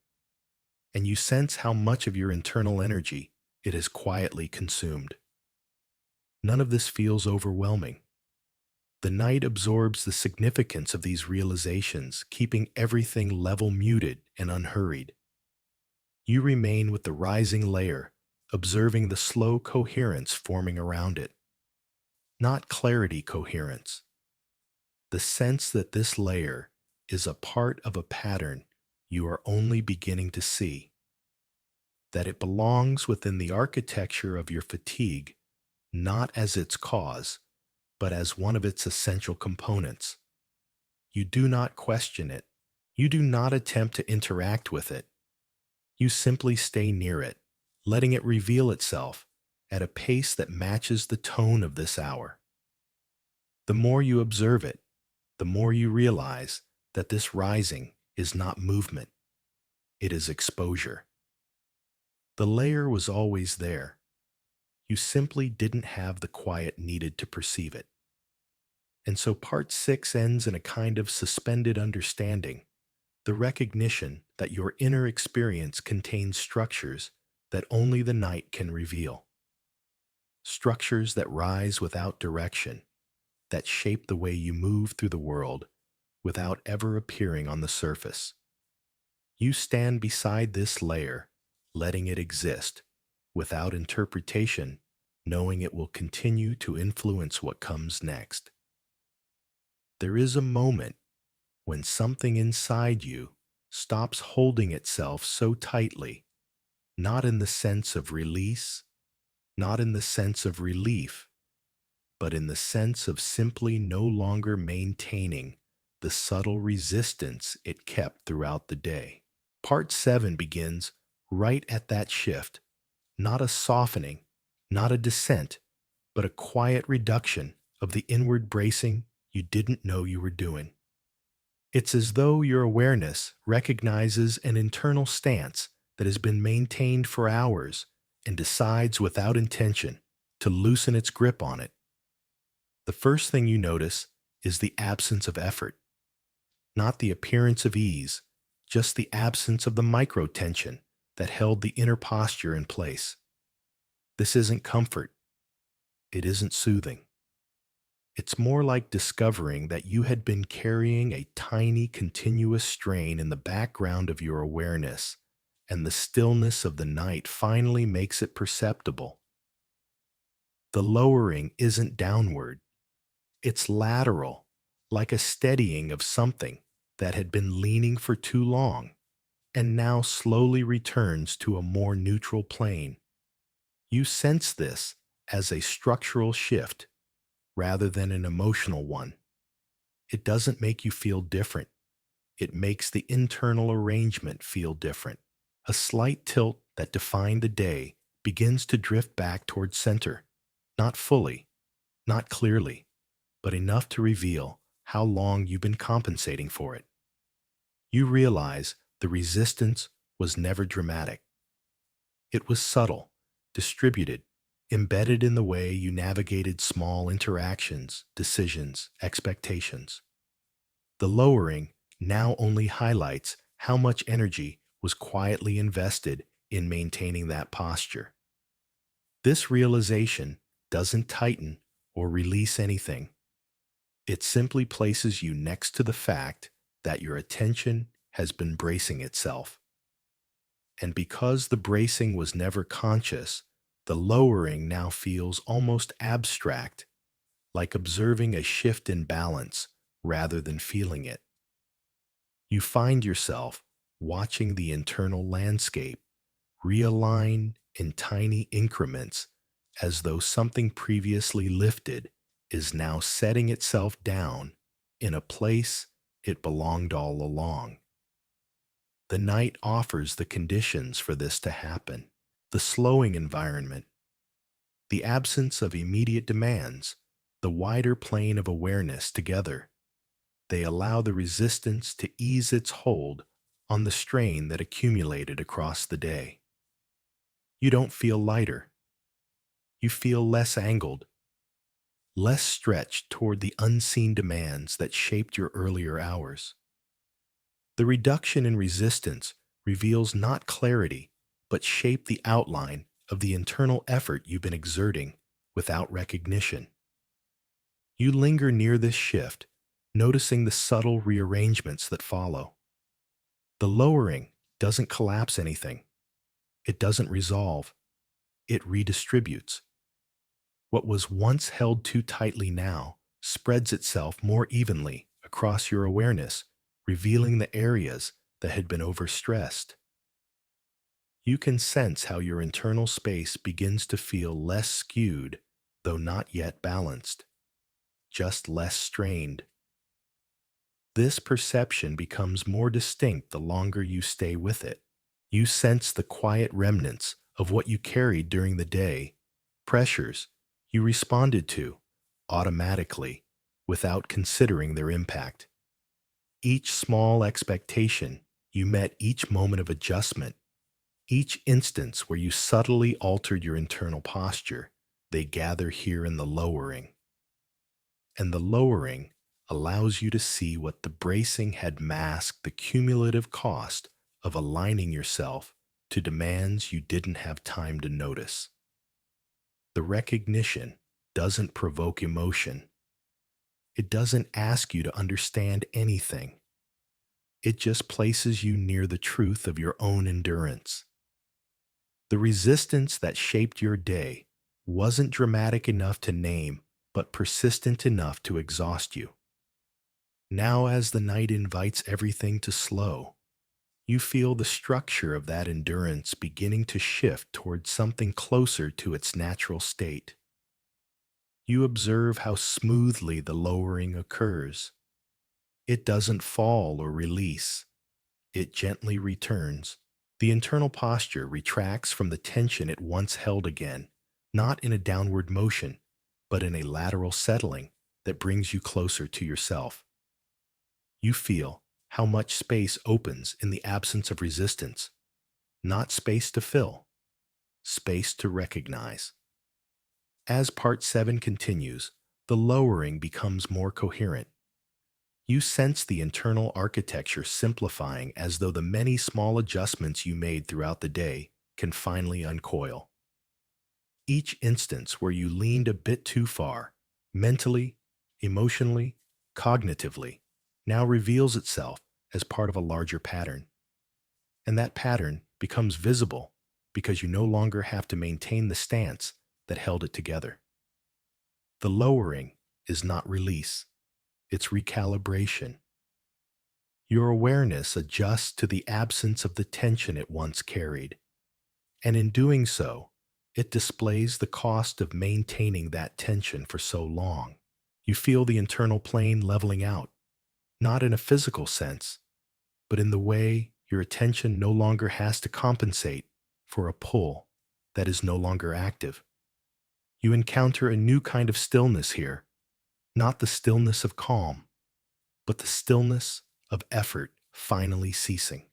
Speaker 1: And you sense how much of your internal energy it has quietly consumed. None of this feels overwhelming. The night absorbs the significance of these realizations, keeping everything level muted and unhurried. You remain with the rising layer, observing the slow coherence forming around it. Not clarity coherence. The sense that this layer is a part of a pattern you are only beginning to see. That it belongs within the architecture of your fatigue, not as its cause, but as one of its essential components. You do not question it. You do not attempt to interact with it. You simply stay near it, letting it reveal itself at a pace that matches the tone of this hour. The more you observe it, the more you realize that this rising is not movement. it is exposure. The layer was always there. You simply didn't have the quiet needed to perceive it. And so part 6 ends in a kind of suspended understanding, the recognition that your inner experience contains structures that only the night can reveal. Structures that rise without direction, that shape the way you move through the world without ever appearing on the surface. You stand beside this layer, letting it exist, without interpretation, knowing it will continue to influence what comes next. There is a moment when something inside you stops holding itself so tightly, not in the sense of release, not in the sense of relief, but in the sense of simply no longer maintaining the subtle resistance it kept throughout the day. Part 7 begins right at that shift, not a softening, not a descent, but a quiet reduction of the inward bracing you didn't know you were doing. It's as though your awareness recognizes an internal stance that has been maintained for hours and decides without intention to loosen its grip on it. The first thing you notice is the absence of effort, not the appearance of ease, just the absence of the micro-tension that held the inner posture in place. This isn't comfort. It isn't soothing. It's more like discovering that you had been carrying a tiny continuous strain in the background of your awareness, and the stillness of the night finally makes it perceptible. The lowering isn't downward. It's lateral, like a steadying of something that had been leaning for too long, and now slowly returns to a more neutral plane. You sense this as a structural shift rather than an emotional one. It doesn't make you feel different. It makes the internal arrangement feel different. A slight tilt that defined the day begins to drift back toward center, not fully, not clearly, but enough to reveal how long you've been compensating for it. You realize the resistance was never dramatic. It was subtle, distributed, embedded in the way you navigated small interactions, decisions, expectations. The lowering now only highlights how much energy was quietly invested in maintaining that posture. This realization doesn't tighten or release anything. It simply places you next to the fact that your attention has been bracing itself. And because the bracing was never conscious, the lowering now feels almost abstract, like observing a shift in balance rather than feeling it. You find yourself watching the internal landscape realign in tiny increments, as though something previously lifted is now setting itself down in a place it belonged all along. The night offers the conditions for this to happen. The slowing environment, the absence of immediate demands, the wider plane of awareness together. They allow the resistance to ease its hold on the strain that accumulated across the day. You don't feel lighter. You feel less angled, less stretched toward the unseen demands that shaped your earlier hours. The reduction in resistance reveals not clarity, but shape the outline of the internal effort you've been exerting without recognition. You linger near this shift, noticing the subtle rearrangements that follow. The lowering doesn't collapse anything. It doesn't resolve. It redistributes. What was once held too tightly now spreads itself more evenly across your awareness, revealing the areas that had been overstressed. You can sense how your internal space begins to feel less skewed, though not yet balanced, just less strained. This perception becomes more distinct the longer you stay with it. You sense the quiet remnants of what you carried during the day, pressures you responded to automatically without considering their impact. Each small expectation You met each moment of adjustment, each instance where you subtly altered your internal posture. They gather here in the lowering. And the lowering allows you to see what the bracing had masked: the cumulative cost of aligning yourself to demands you didn't have time to notice. The recognition doesn't provoke emotion. It doesn't ask you to understand anything. It just places you near the truth of your own endurance. The resistance that shaped your day wasn't dramatic enough to name, but persistent enough to exhaust you. Now, as the night invites everything to slow, you feel the structure of that endurance beginning to shift towards something closer to its natural state. You observe how smoothly the lowering occurs. It doesn't fall or release. It gently returns. The internal posture retracts from the tension it once held again, not in a downward motion, but in a lateral settling that brings you closer to yourself. You feel how much space opens in the absence of resistance, not space to fill, space to recognize. As part 7 continues, the lowering becomes more coherent. You sense the internal architecture simplifying, as though the many small adjustments you made throughout the day can finally uncoil. Each instance where you leaned a bit too far, mentally, emotionally, cognitively, now reveals itself as part of a larger pattern. And that pattern becomes visible because you no longer have to maintain the stance that held it together. The lowering is not release, it's recalibration. Your awareness adjusts to the absence of the tension it once carried, and in doing so, it displays the cost of maintaining that tension for so long. You feel the internal plane leveling out, not in a physical sense, but in the way your attention no longer has to compensate for a pull that is no longer active. You encounter a new kind of stillness here, not the stillness of calm, but the stillness of effort finally ceasing.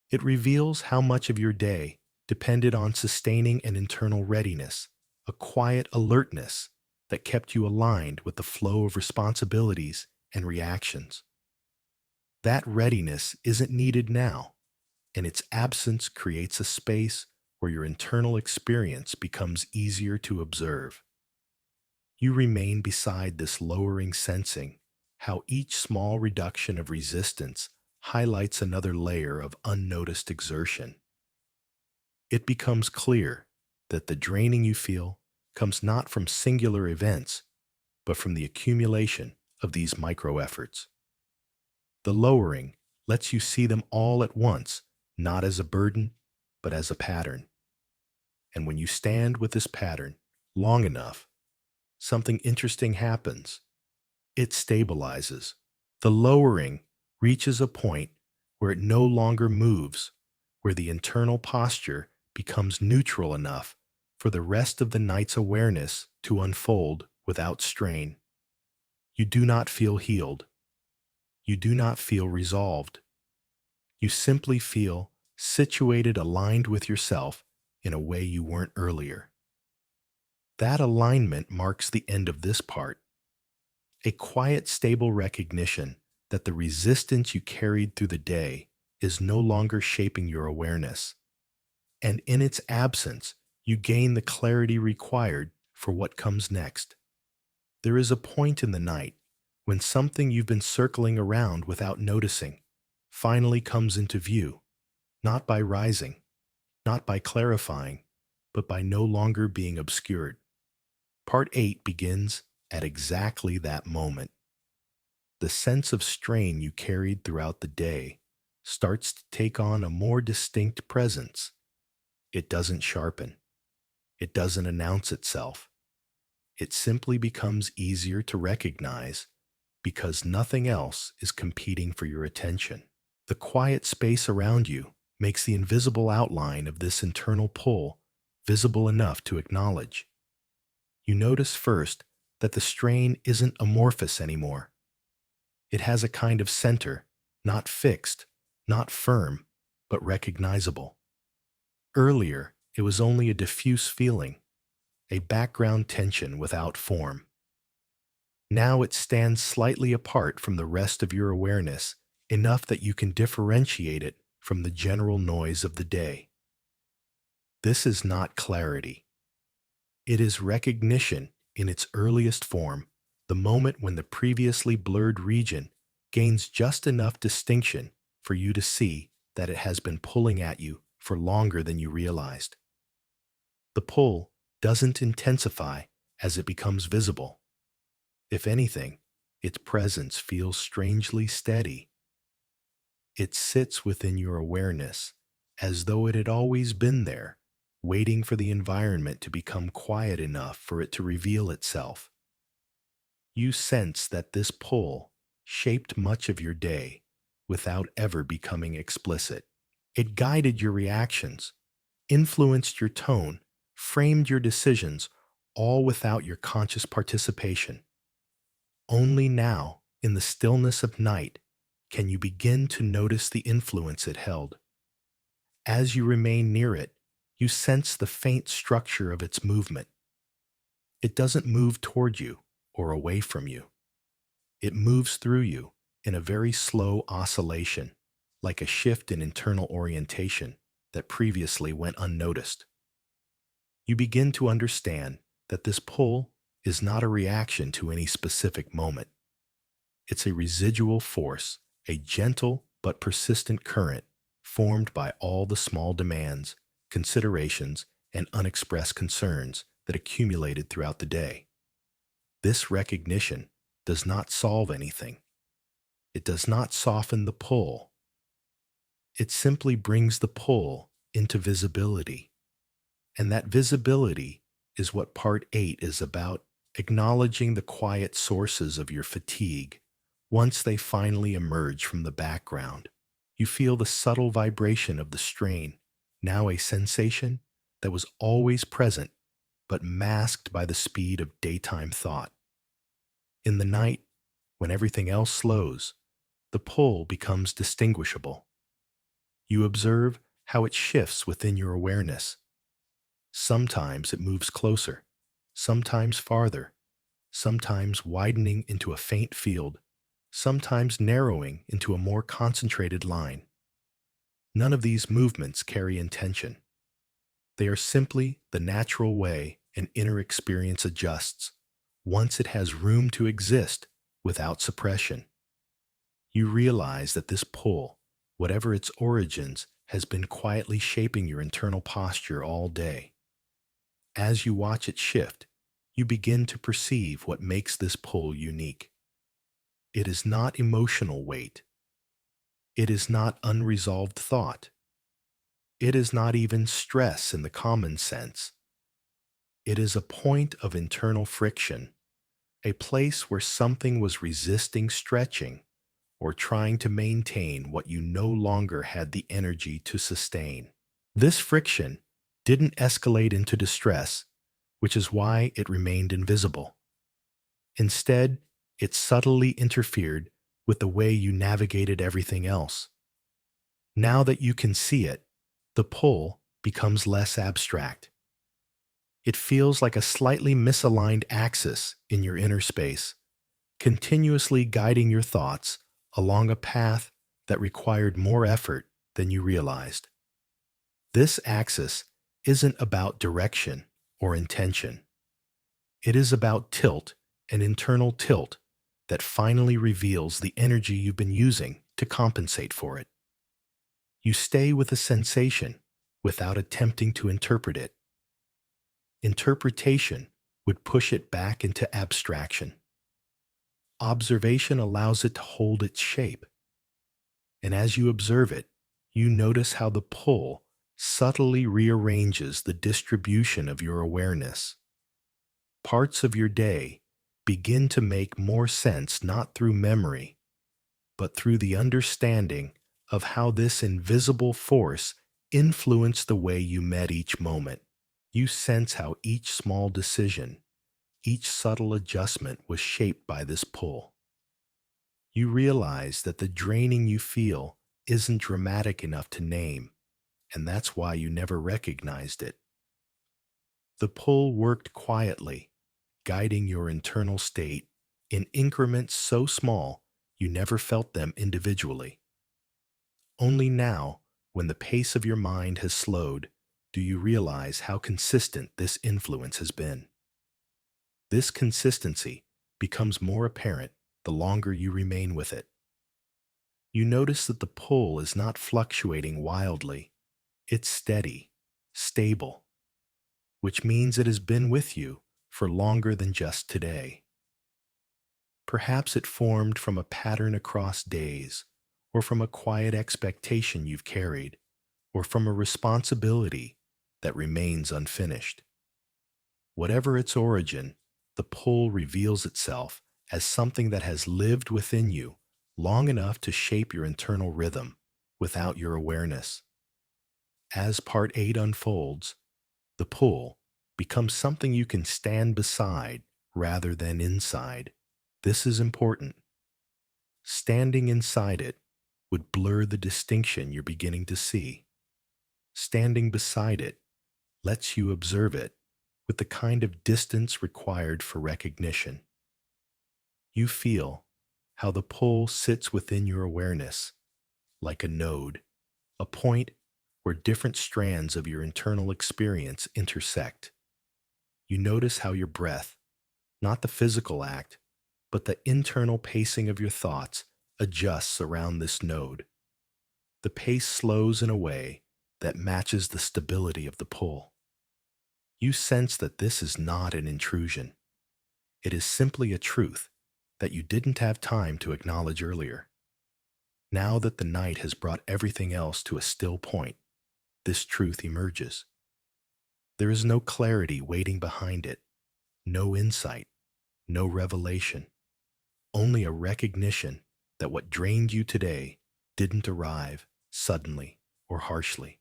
Speaker 1: It reveals how much of your day depended on sustaining an internal readiness, a quiet alertness that kept you aligned with the flow of responsibilities and reactions. That readiness isn't needed now, and its absence creates a space where your internal experience becomes easier to observe. You remain beside this lowering, sensing how each small reduction of resistance highlights another layer of unnoticed exertion. It becomes clear that the draining you feel comes not from singular events, but from the accumulation of these micro efforts. The lowering lets you see them all at once, not as a burden, but as a pattern. And when you stand with this pattern long enough, something interesting happens. It stabilizes. The lowering reaches a point where it no longer moves, where the internal posture becomes neutral enough for the rest of the night's awareness to unfold without strain. You do not feel healed. You do not feel resolved. You simply feel situated, aligned with yourself in a way you weren't earlier. That alignment marks the end of this part. A quiet, stable recognition that the resistance you carried through the day is no longer shaping your awareness. And in its absence, you gain the clarity required for what comes next. There is a point in the night when something you've been circling around without noticing finally comes into view, not by rising, not by clarifying, but by no longer being obscured. Part 8 begins at exactly that moment. The sense of strain you carried throughout the day starts to take on a more distinct presence. It doesn't sharpen. It doesn't announce itself. It simply becomes easier to recognize because nothing else is competing for your attention. The quiet space around you makes the invisible outline of this internal pull visible enough to acknowledge. You notice first that the strain isn't amorphous anymore. It has a kind of center, not fixed, not firm, but recognizable. Earlier, it was only a diffuse feeling, a background tension without form. Now it stands slightly apart from the rest of your awareness, enough that you can differentiate it from the general noise of the day. This is not clarity. It is recognition in its earliest form, the moment when the previously blurred region gains just enough distinction for you to see that it has been pulling at you for longer than you realized. The pull doesn't intensify as it becomes visible. If anything, its presence feels strangely steady. It sits within your awareness as though it had always been there, waiting for the environment to become quiet enough for it to reveal itself. You sense that this pull shaped much of your day without ever becoming explicit. It guided your reactions, influenced your tone, framed your decisions, all without your conscious participation. Only now, in the stillness of night, can you begin to notice the influence it held. As you remain near it, you sense the faint structure of its movement. It doesn't move toward you or away from you. It moves through you in a very slow oscillation, like a shift in internal orientation that previously went unnoticed. You begin to understand that this pull is not a reaction to any specific moment. It's a residual force, a gentle but persistent current formed by all the small demands, considerations, and unexpressed concerns that accumulated throughout the day. This recognition does not solve anything. It does not soften the pull. It simply brings the pull into visibility. And that visibility is what Part 8 is about, acknowledging the quiet sources of your fatigue. Once they finally emerge from the background, you feel the subtle vibration of the strain, now a sensation that was always present but masked by the speed of daytime thought. In the night, when everything else slows, the pull becomes distinguishable. You observe how it shifts within your awareness. Sometimes it moves closer, sometimes farther, sometimes widening into a faint field, sometimes narrowing into a more concentrated line. None of these movements carry intention. They are simply the natural way an inner experience adjusts, once it has room to exist without suppression. You realize that this pull, whatever its origins, has been quietly shaping your internal posture all day. As you watch it shift, you begin to perceive what makes this pull unique. It is not emotional weight. It is not unresolved thought. It is not even stress in the common sense. It is a point of internal friction, a place where something was resisting stretching or trying to maintain what you no longer had the energy to sustain. This friction didn't escalate into distress, which is why it remained invisible. Instead, it subtly interfered with the way you navigated everything else. Now that you can see it, the pull becomes less abstract. It feels like a slightly misaligned axis in your inner space, continuously guiding your thoughts along a path that required more effort than you realized. This axis isn't about direction or intention. It is about tilt, an internal tilt that finally reveals the energy you've been using to compensate for it. You stay with a sensation without attempting to interpret it. Interpretation would push it back into abstraction. Observation allows it to hold its shape. And as you observe it, you notice how the pull subtly rearranges the distribution of your awareness. Parts of your day begin to make more sense not through memory, but through the understanding of how this invisible force influenced the way you met each moment. You sense how each small decision, each subtle adjustment was shaped by this pull. You realize that the draining you feel isn't dramatic enough to name, and that's why you never recognized it. The pull worked quietly, guiding your internal state in increments so small you never felt them individually. Only now, when the pace of your mind has slowed, do you realize how consistent this influence has been. This consistency becomes more apparent the longer you remain with it. You notice that the pull is not fluctuating wildly. It's steady, stable, which means it has been with you for longer than just today. Perhaps it formed from a pattern across days, or from a quiet expectation you've carried, or from a responsibility that remains unfinished. Whatever its origin, the pull reveals itself as something that has lived within you long enough to shape your internal rhythm without your awareness. As part 8 unfolds, the pull becomes something you can stand beside rather than inside. This is important. Standing inside it would blur the distinction you're beginning to see. Standing beside it lets you observe it with the kind of distance required for recognition. You feel how the pull sits within your awareness, like a node, a point where different strands of your internal experience intersect. You notice how your breath, not the physical act, but the internal pacing of your thoughts, adjusts around this node. The pace slows in a way that matches the stability of the pull. You sense that this is not an intrusion. It is simply a truth that you didn't have time to acknowledge earlier. Now that the night has brought everything else to a still point, this truth emerges. There is no clarity waiting behind it, no insight, no revelation, only a recognition that what drained you today didn't arrive suddenly or harshly.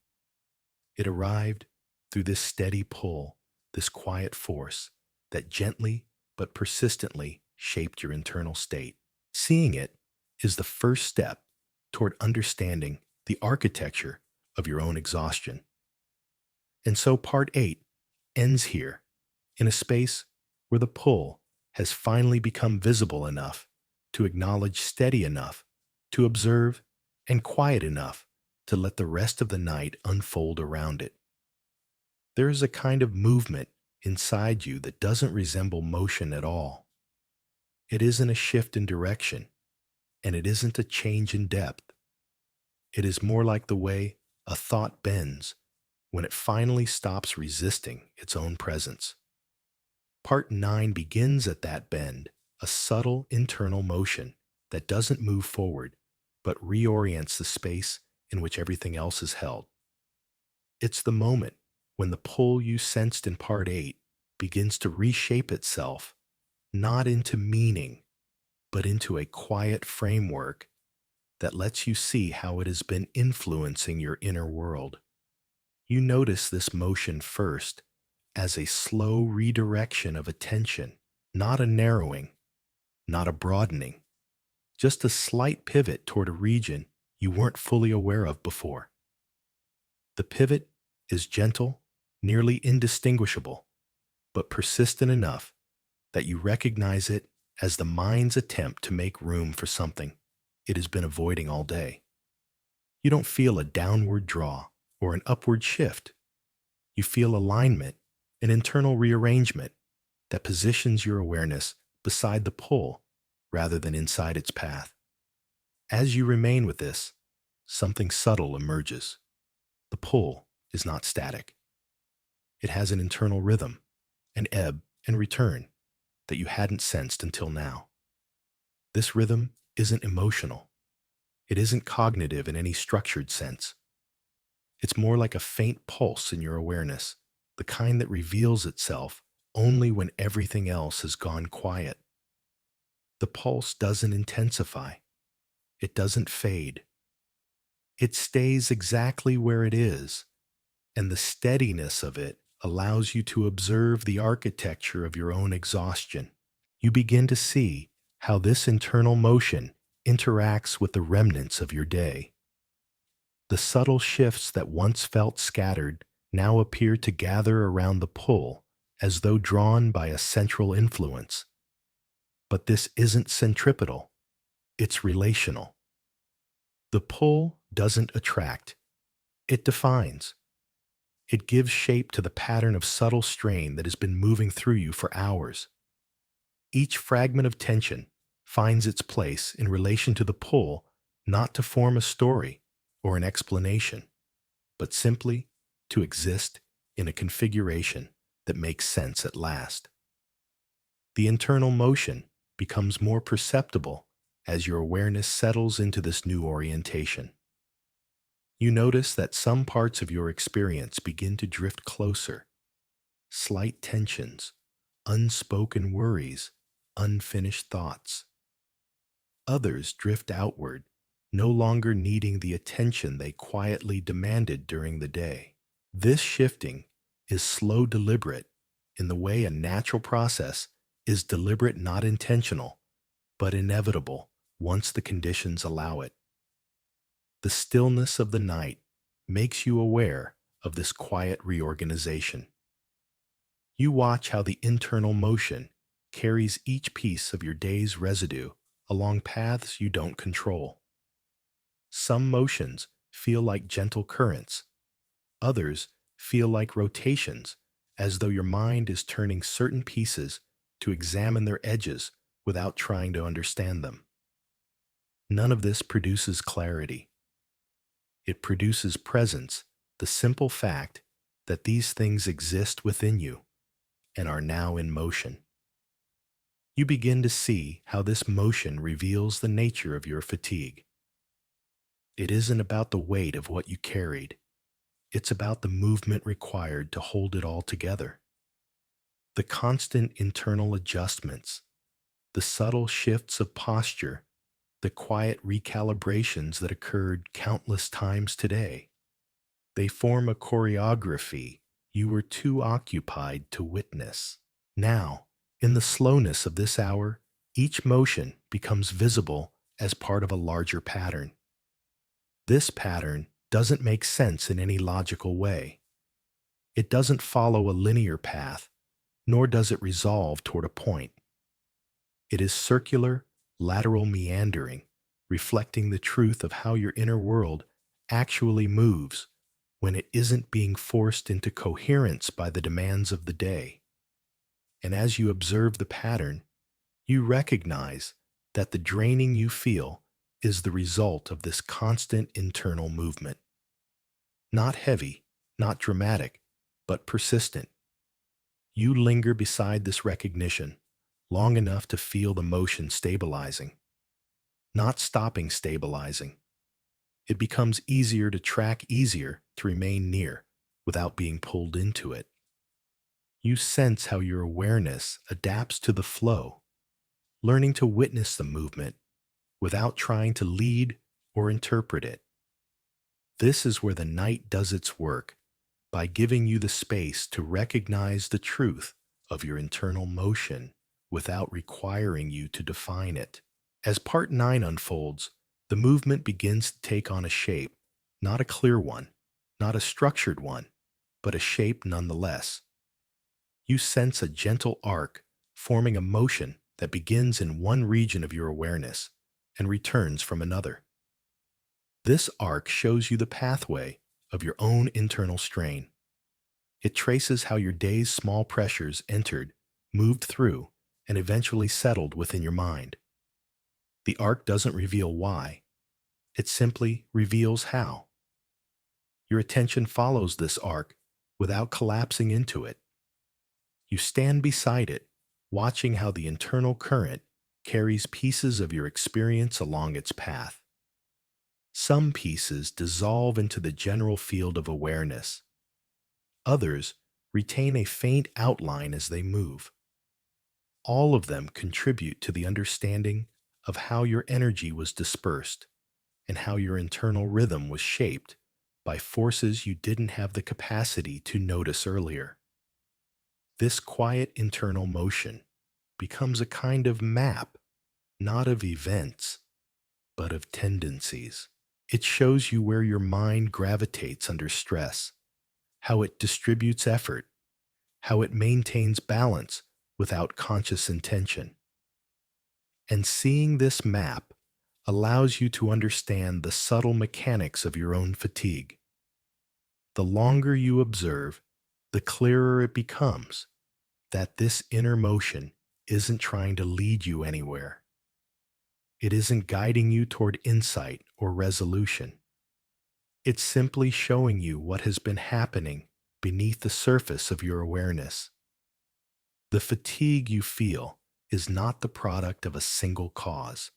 Speaker 1: It arrived through this steady pull, this quiet force that gently but persistently shaped your internal state. Seeing it is the first step toward understanding the architecture of your own exhaustion. And so part 8 ends here, in a space where the pull has finally become visible enough to acknowledge, steady enough to observe, and quiet enough to let the rest of the night unfold around it. There is a kind of movement inside you that doesn't resemble motion at all. It isn't a shift in direction, and it isn't a change in depth. It is more like the way a thought bends when it finally stops resisting its own presence. Part 9 begins at that bend, a subtle internal motion that doesn't move forward, but reorients the space in which everything else is held. It's the moment when the pull you sensed in part 8 begins to reshape itself, not into meaning, but into a quiet framework that lets you see how it has been influencing your inner world. You notice this motion first as a slow redirection of attention, not a narrowing, not a broadening, just a slight pivot toward a region you weren't fully aware of before. The pivot is gentle, nearly indistinguishable, but persistent enough that you recognize it as the mind's attempt to make room for something it has been avoiding all day. You don't feel a downward draw or an upward shift. You feel alignment, an internal rearrangement that positions your awareness beside the pull rather than inside its path. As you remain with this, something subtle emerges. The pull is not static. It has an internal rhythm, an ebb and return that you hadn't sensed until now. This rhythm isn't emotional. It isn't cognitive in any structured sense. It's more like a faint pulse in your awareness, the kind that reveals itself only when everything else has gone quiet. The pulse doesn't intensify. It doesn't fade. It stays exactly where it is, and the steadiness of it allows you to observe the architecture of your own exhaustion. You begin to see how this internal motion interacts with the remnants of your day. The subtle shifts that once felt scattered now appear to gather around the pull as though drawn by a central influence. But this isn't centripetal, it's relational. The pull doesn't attract, it defines. It gives shape to the pattern of subtle strain that has been moving through you for hours. Each fragment of tension finds its place in relation to the pull, not to form a story or an explanation, but simply to exist in a configuration that makes sense at last. The internal motion becomes more perceptible as your awareness settles into this new orientation. You notice that some parts of your experience begin to drift closer. Slight tensions, unspoken worries, unfinished thoughts. Others drift outward, no longer needing the attention they quietly demanded during the day. This shifting is slow, deliberate, in the way a natural process is deliberate, not intentional, but inevitable once the conditions allow it. The stillness of the night makes you aware of this quiet reorganization. You watch how the internal motion carries each piece of your day's residue along paths you don't control. Some motions feel like gentle currents. Others feel like rotations, as though your mind is turning certain pieces to examine their edges without trying to understand them. None of this produces clarity. It produces presence, the simple fact that these things exist within you and are now in motion. You begin to see how this motion reveals the nature of your fatigue. It isn't about the weight of what you carried. It's about the movement required to hold it all together. The constant internal adjustments, the subtle shifts of posture, the quiet recalibrations that occurred countless times today. They form a choreography you were too occupied to witness. Now, in the slowness of this hour, each motion becomes visible as part of a larger pattern. This pattern doesn't make sense in any logical way. It doesn't follow a linear path, nor does it resolve toward a point. It is circular, lateral meandering, reflecting the truth of how your inner world actually moves when it isn't being forced into coherence by the demands of the day. And as you observe the pattern, you recognize that the draining you feel is the result of this constant internal movement. Not heavy, not dramatic, but persistent. You linger beside this recognition long enough to feel the motion stabilizing, not stopping stabilizing. It becomes easier to track, easier to remain near without being pulled into it. You sense how your awareness adapts to the flow, learning to witness the movement without trying to lead or interpret it. This is where the night does its work, by giving you the space to recognize the truth of your internal motion without requiring you to define it. As part 9 unfolds, the movement begins to take on a shape, not a clear one, not a structured one, but a shape nonetheless. You sense a gentle arc forming a motion that begins in one region of your awareness and returns from another. This arc shows you the pathway of your own internal strain. It traces how your day's small pressures entered, moved through, and eventually settled within your mind. The arc doesn't reveal why. It simply reveals how. Your attention follows this arc without collapsing into it. You stand beside it, watching how the internal current carries pieces of your experience along its path. Some pieces dissolve into the general field of awareness. Others retain a faint outline as they move. All of them contribute to the understanding of how your energy was dispersed and how your internal rhythm was shaped by forces you didn't have the capacity to notice earlier. This quiet internal motion becomes a kind of map, not of events, but of tendencies. It shows you where your mind gravitates under stress, how it distributes effort, how it maintains balance without conscious intention. And seeing this map allows you to understand the subtle mechanics of your own fatigue. The longer you observe, the clearer it becomes that this inner motion isn't trying to lead you anywhere. It isn't guiding you toward insight or resolution. It's simply showing you what has been happening beneath the surface of your awareness. The fatigue you feel is not the product of a single cause.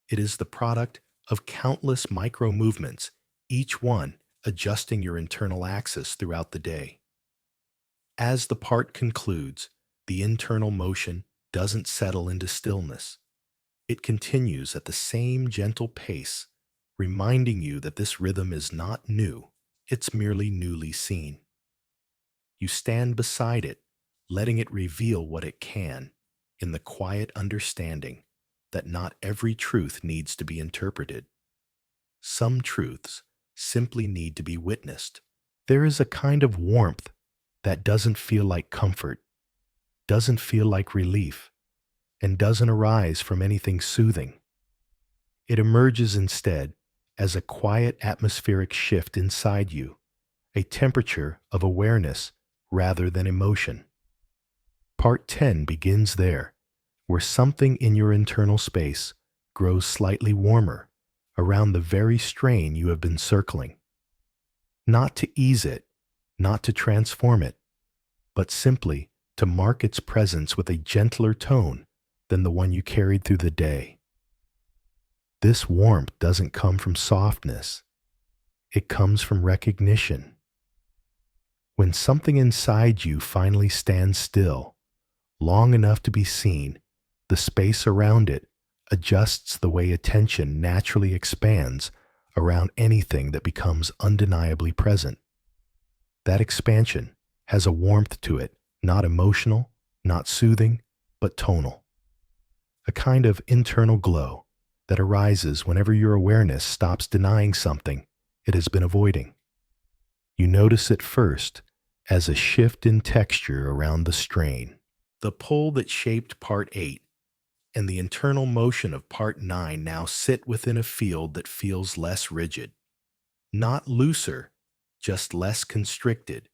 Speaker 1: It is the product of countless micro movements, each one adjusting your internal axis throughout the day. As the part concludes, the internal motion doesn't settle into stillness. It continues at the same gentle pace, reminding you that this rhythm is not new, it's merely newly seen. You stand beside it, letting it reveal what it can, in the quiet understanding that not every truth needs to be interpreted. Some truths simply need to be witnessed. There is a kind of warmth that doesn't feel like comfort, doesn't feel like relief, and doesn't arise from anything soothing. It emerges instead as a quiet atmospheric shift inside you, a temperature of awareness rather than emotion. Part 10 begins there, where something in your internal space grows slightly warmer around the very strain you have been circling. Not to ease it, not to transform it, but simply to mark its presence with a gentler tone than the one you carried through the day. This warmth doesn't come from softness. It comes from recognition. When something inside you finally stands still, long enough to be seen, the space around it adjusts the way attention naturally expands around anything that becomes undeniably present. That expansion has a warmth to it, not emotional, not soothing, but tonal. A kind of internal glow that arises whenever your awareness stops denying something it has been avoiding. You notice it first as a shift in texture around the strain. The pull that shaped Part 8 and the internal motion of Part 9 now sit within a field that feels less rigid. Not looser, just less constricted.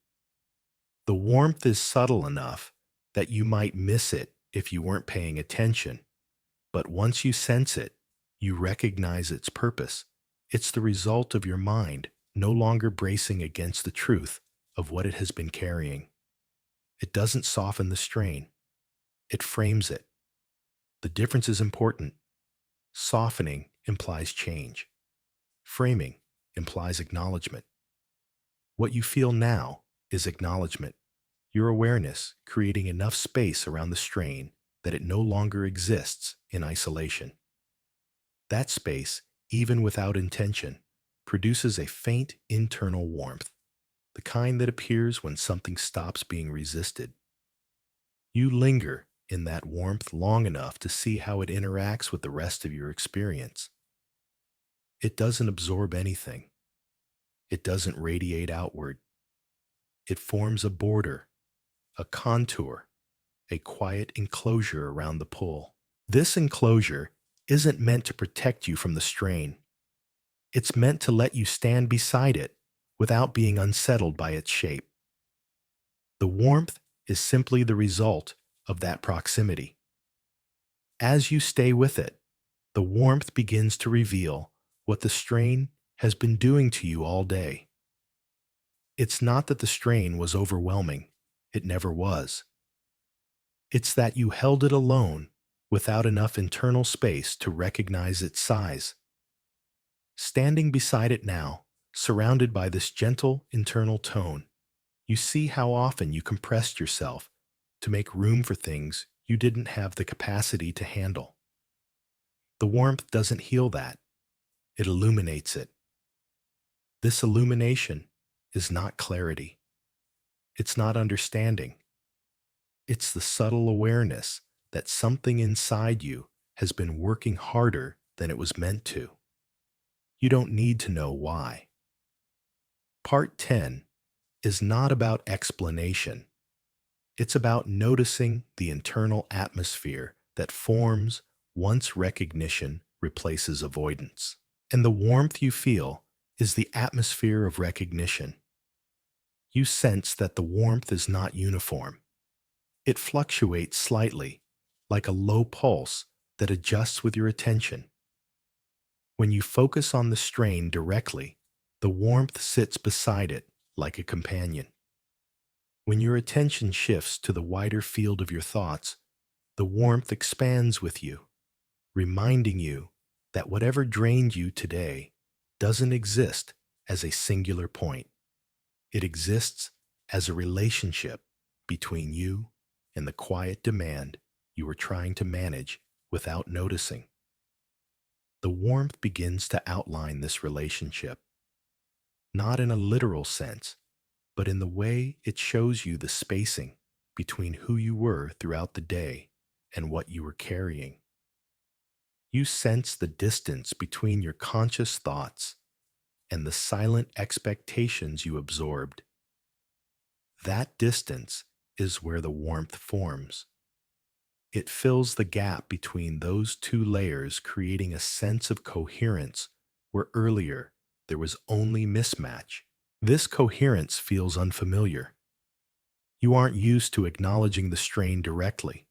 Speaker 1: The warmth is subtle enough that you might miss it if you weren't paying attention, but once you sense it, you recognize its purpose. It's the result of your mind no longer bracing against the truth of what it has been carrying. It doesn't soften the strain. It frames it. The difference is important. Softening implies change. Framing implies acknowledgement. What you feel now is acknowledgement, your awareness creating enough space around the strain that it no longer exists in isolation. That space, even without intention, produces a faint internal warmth, the kind that appears when something stops being resisted. You linger in that warmth long enough to see how it interacts with the rest of your experience. It doesn't absorb anything. It doesn't radiate outward. It forms a border, a contour, a quiet enclosure around the pull. This enclosure isn't meant to protect you from the strain. It's meant to let you stand beside it without being unsettled by its shape. The warmth is simply the result of that proximity. As you stay with it, the warmth begins to reveal what the strain has been doing to you all day. It's not that the strain was overwhelming. It never was. It's that you held it alone without enough internal space to recognize its size. Standing beside it now, surrounded by this gentle internal tone, you see how often you compressed yourself to make room for things you didn't have the capacity to handle. The warmth doesn't heal that. It illuminates it. This illumination is not clarity. It's not understanding. It's the subtle awareness that something inside you has been working harder than it was meant to. You don't need to know why. Part 10 is not about explanation. It's about noticing the internal atmosphere that forms once recognition replaces avoidance. And the warmth you feel is the atmosphere of recognition. You sense that the warmth is not uniform. It fluctuates slightly, like a low pulse that adjusts with your attention. When you focus on the strain directly, the warmth sits beside it like a companion. When your attention shifts to the wider field of your thoughts, the warmth expands with you, reminding you that whatever drained you today doesn't exist as a singular point. It exists as a relationship between you and the quiet demand you were trying to manage without noticing. The warmth begins to outline this relationship, not in a literal sense, but in the way it shows you the spacing between who you were throughout the day and what you were carrying. You sense the distance between your conscious thoughts and the silent expectations you absorbed. That distance is where the warmth forms. It fills the gap between those two layers, creating a sense of coherence where earlier there was only mismatch. This coherence feels unfamiliar. You aren't used to acknowledging the strain directly.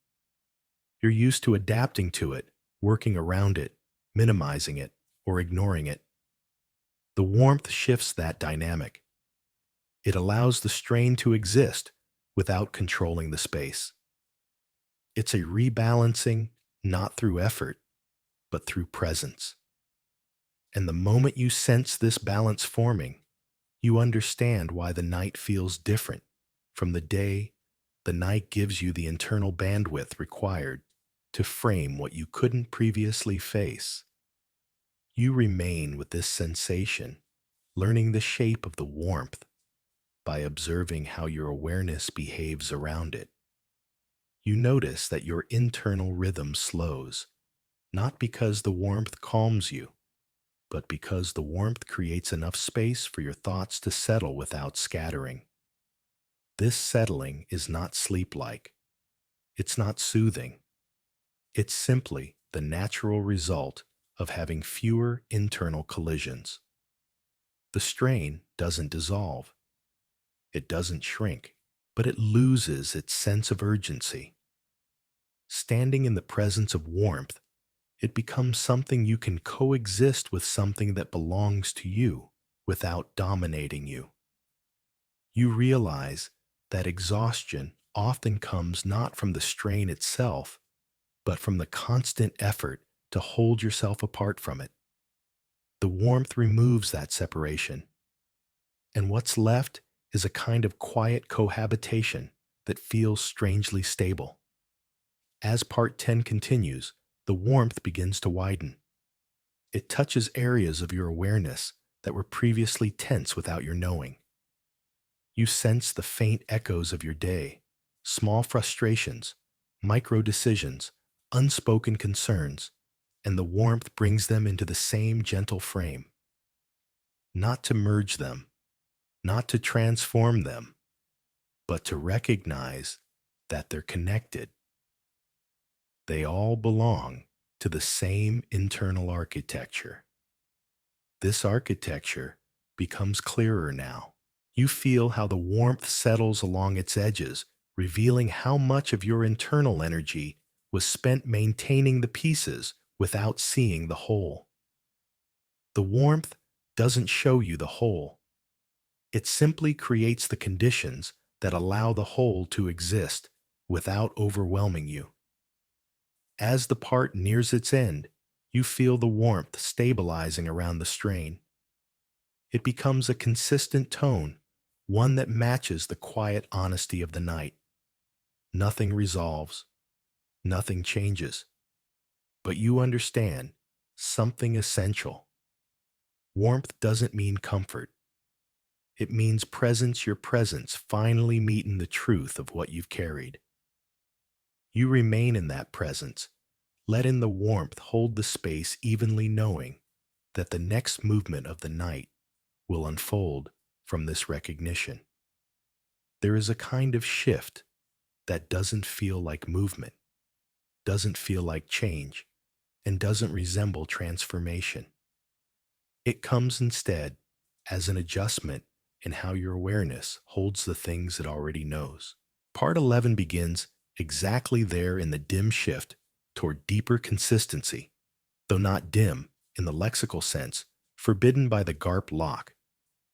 Speaker 1: You're used to adapting to it, working around it, minimizing it, or ignoring it. The warmth shifts that dynamic. It allows the strain to exist without controlling the space. It's a rebalancing, not through effort, but through presence. And the moment you sense this balance forming, you understand why the night feels different from the day. The night gives you the internal bandwidth required to frame what you couldn't previously face. You remain with this sensation, learning the shape of the warmth by observing how your awareness behaves around it. You notice that your internal rhythm slows, not because the warmth calms you, but because the warmth creates enough space for your thoughts to settle without scattering. This settling is not sleep-like. It's not soothing. It's simply the natural result of having fewer internal collisions. The strain doesn't dissolve. It doesn't shrink, but it loses its sense of urgency. Standing in the presence of warmth, it becomes something you can coexist with, something that belongs to you without dominating you. You realize that exhaustion often comes not from the strain itself, but from the constant effort to hold yourself apart from it. The warmth removes that separation, and what's left is a kind of quiet cohabitation that feels strangely stable. As Part 10 continues, the warmth begins to widen. It touches areas of your awareness that were previously tense without your knowing. You sense the faint echoes of your day, small frustrations, micro decisions, unspoken concerns, and the warmth brings them into the same gentle frame. Not to merge them, not to transform them, but to recognize that they're connected. They all belong to the same internal architecture. This architecture becomes clearer now. You feel how the warmth settles along its edges, revealing how much of your internal energy was spent maintaining the pieces without seeing the whole. The warmth doesn't show you the whole. It simply creates the conditions that allow the whole to exist without overwhelming you. As the part nears its end, you feel the warmth stabilizing around the strain. It becomes a consistent tone, one that matches the quiet honesty of the night. Nothing resolves, nothing changes, but you understand something essential. Warmth doesn't mean comfort. It means presence, your presence finally meeting the truth of what you've carried. You remain in that presence, letting the warmth hold the space evenly, knowing that the next movement of the night will unfold from this recognition. There is a kind of shift that doesn't feel like movement, doesn't feel like change, and doesn't resemble transformation. It comes instead as an adjustment in how your awareness holds the things it already knows. Part 11 begins exactly there in the dim shift toward deeper consistency, though not dim in the lexical sense forbidden by the GARP lock,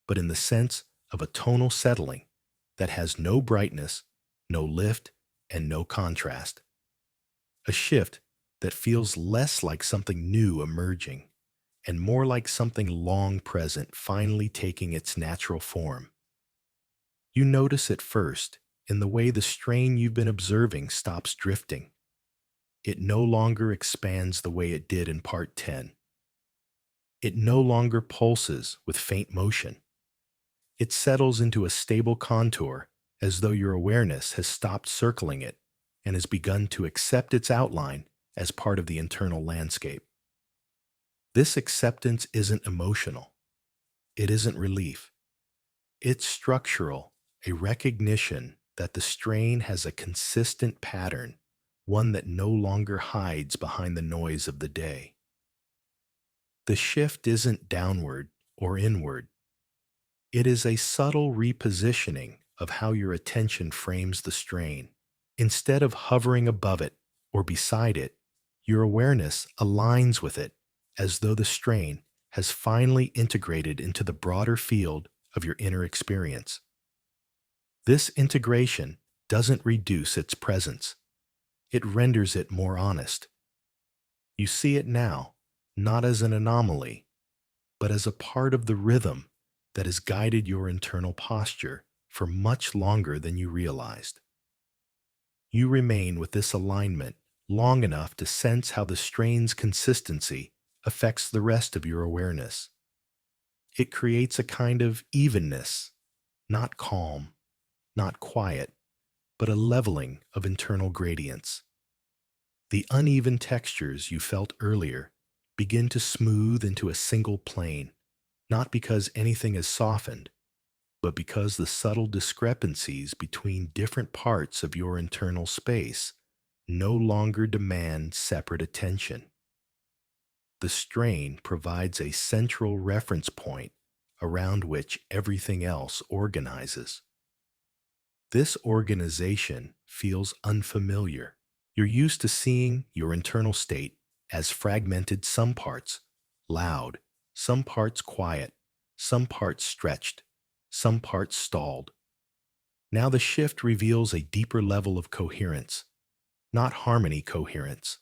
Speaker 1: but in the sense of a tonal settling that has no brightness, no lift, and no contrast. A shift that feels less like something new emerging and more like something long present finally taking its natural form. You notice it first in the way the strain you've been observing stops drifting. It no longer expands the way it did in part 10. It no longer pulses with faint motion. It settles into a stable contour as though your awareness has stopped circling it and has begun to accept its outline as part of the internal landscape. This acceptance isn't emotional. It isn't relief. It's structural, a recognition that the strain has a consistent pattern, one that no longer hides behind the noise of the day. The shift isn't downward or inward. It is a subtle repositioning of how your attention frames the strain. Instead of hovering above it or beside it, your awareness aligns with it as though the strain has finally integrated into the broader field of your inner experience. This integration doesn't reduce its presence. It renders it more honest. You see it now, not as an anomaly, but as a part of the rhythm that has guided your internal posture for much longer than you realized. You remain with this alignment long enough to sense how the strain's consistency affects the rest of your awareness. It creates a kind of evenness, not calm, not quiet, but a leveling of internal gradients. The uneven textures you felt earlier begin to smooth into a single plane, not because anything has softened, but because the subtle discrepancies between different parts of your internal space no longer demand separate attention. The strain provides a central reference point around which everything else organizes. This organization feels unfamiliar. You're used to seeing your internal state as fragmented, some parts loud, some parts quiet, some parts stretched, some parts stalled. Now the shift reveals a deeper level of coherence, not harmony coherence,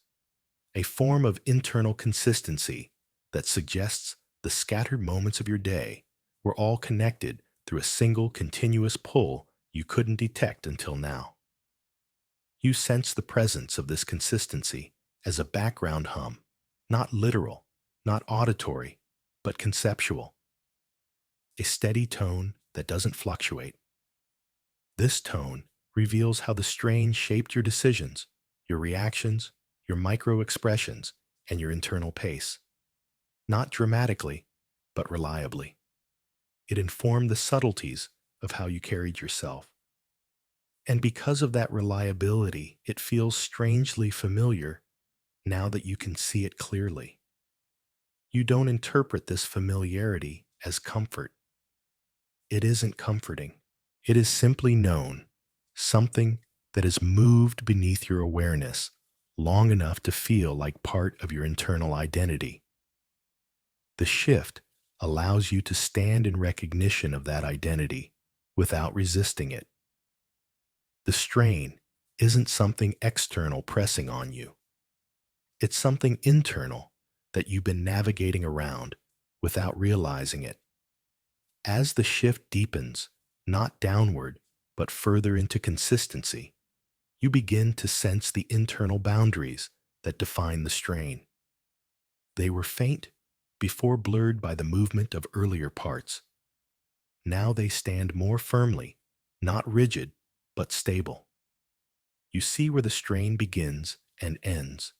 Speaker 1: a form of internal consistency that suggests the scattered moments of your day were all connected through a single continuous pull you couldn't detect until now. You sense the presence of this consistency as a background hum, not literal, not auditory, but conceptual. A steady tone that doesn't fluctuate. This tone reveals how the strain shaped your decisions, your reactions, your micro-expressions, and your internal pace. Not dramatically, but reliably. It informed the subtleties of how you carried yourself. And because of that reliability, it feels strangely familiar now that you can see it clearly. You don't interpret this familiarity as comfort. It isn't comforting. It is simply known, something that has moved beneath your awareness long enough to feel like part of your internal identity. The shift allows you to stand in recognition of that identity without resisting it. The strain isn't something external pressing on you. It's something internal that you've been navigating around without realizing it. As the shift deepens, not downward, but further into consistency, you begin to sense the internal boundaries that define the strain. They were faint before blurred by the movement of earlier parts. Now they stand more firmly, not rigid, but stable. You see where the strain begins and ends.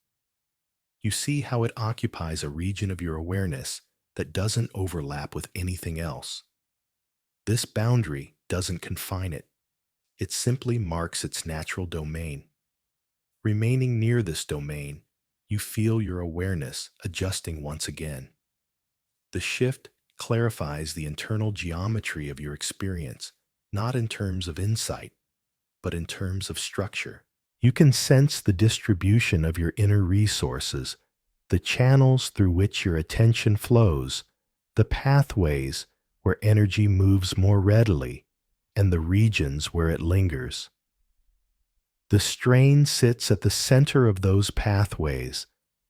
Speaker 1: You see how it occupies a region of your awareness that doesn't overlap with anything else. This boundary doesn't confine it. It simply marks its natural domain. Remaining near this domain, you feel your awareness adjusting once again. The shift clarifies the internal geometry of your experience, not in terms of insight, but in terms of structure. You can sense the distribution of your inner resources, the channels through which your attention flows, the pathways where energy moves more readily, and the regions where it lingers. The strain sits at the center of those pathways,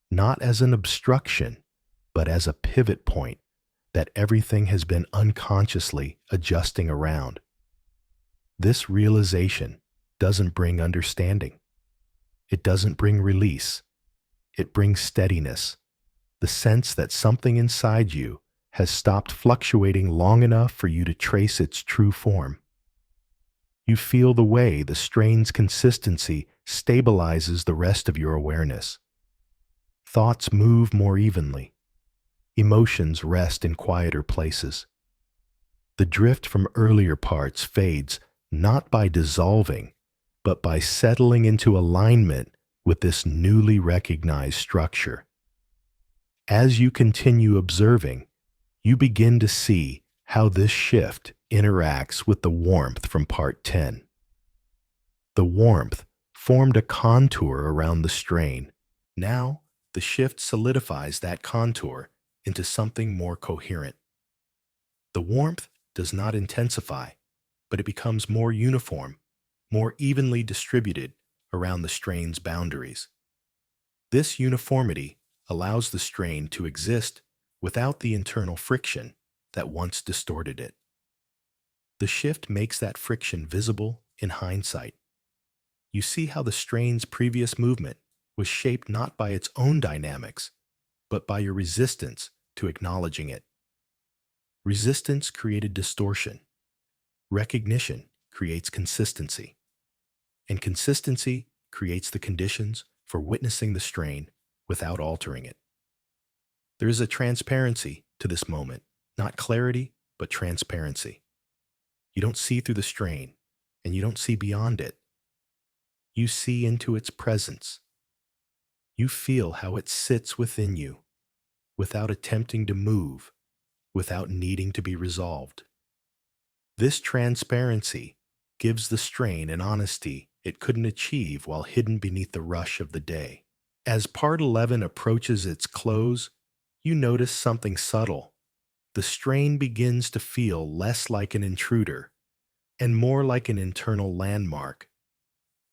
Speaker 1: not as an obstruction, but as a pivot point that everything has been unconsciously adjusting around. This realization doesn't bring understanding. It doesn't bring release. It brings steadiness, the sense that something inside you has stopped fluctuating long enough for you to trace its true form. You feel the way the strain's consistency stabilizes the rest of your awareness. Thoughts move more evenly. Emotions rest in quieter places. The drift from earlier parts fades not by dissolving, but by settling into alignment with this newly recognized structure. As you continue observing, you begin to see how this shift interacts with the warmth from part 10. The warmth formed a contour around the strain. Now, the shift solidifies that contour into something more coherent. The warmth does not intensify, but it becomes more uniform, more evenly distributed around the strain's boundaries. This uniformity allows the strain to exist without the internal friction that once distorted it. The shift makes that friction visible in hindsight. You see how the strain's previous movement was shaped not by its own dynamics, but by your resistance to acknowledging it. Resistance created distortion. Recognition creates consistency. And consistency creates the conditions for witnessing the strain without altering it. There is a transparency to this moment, not clarity, but transparency. You don't see through the strain, and you don't see beyond it. You see into its presence. You feel how it sits within you, without attempting to move, without needing to be resolved. This transparency gives the strain an honesty it couldn't achieve while hidden beneath the rush of the day. As part 11 approaches its close, you notice something subtle. The strain begins to feel less like an intruder and more like an internal landmark,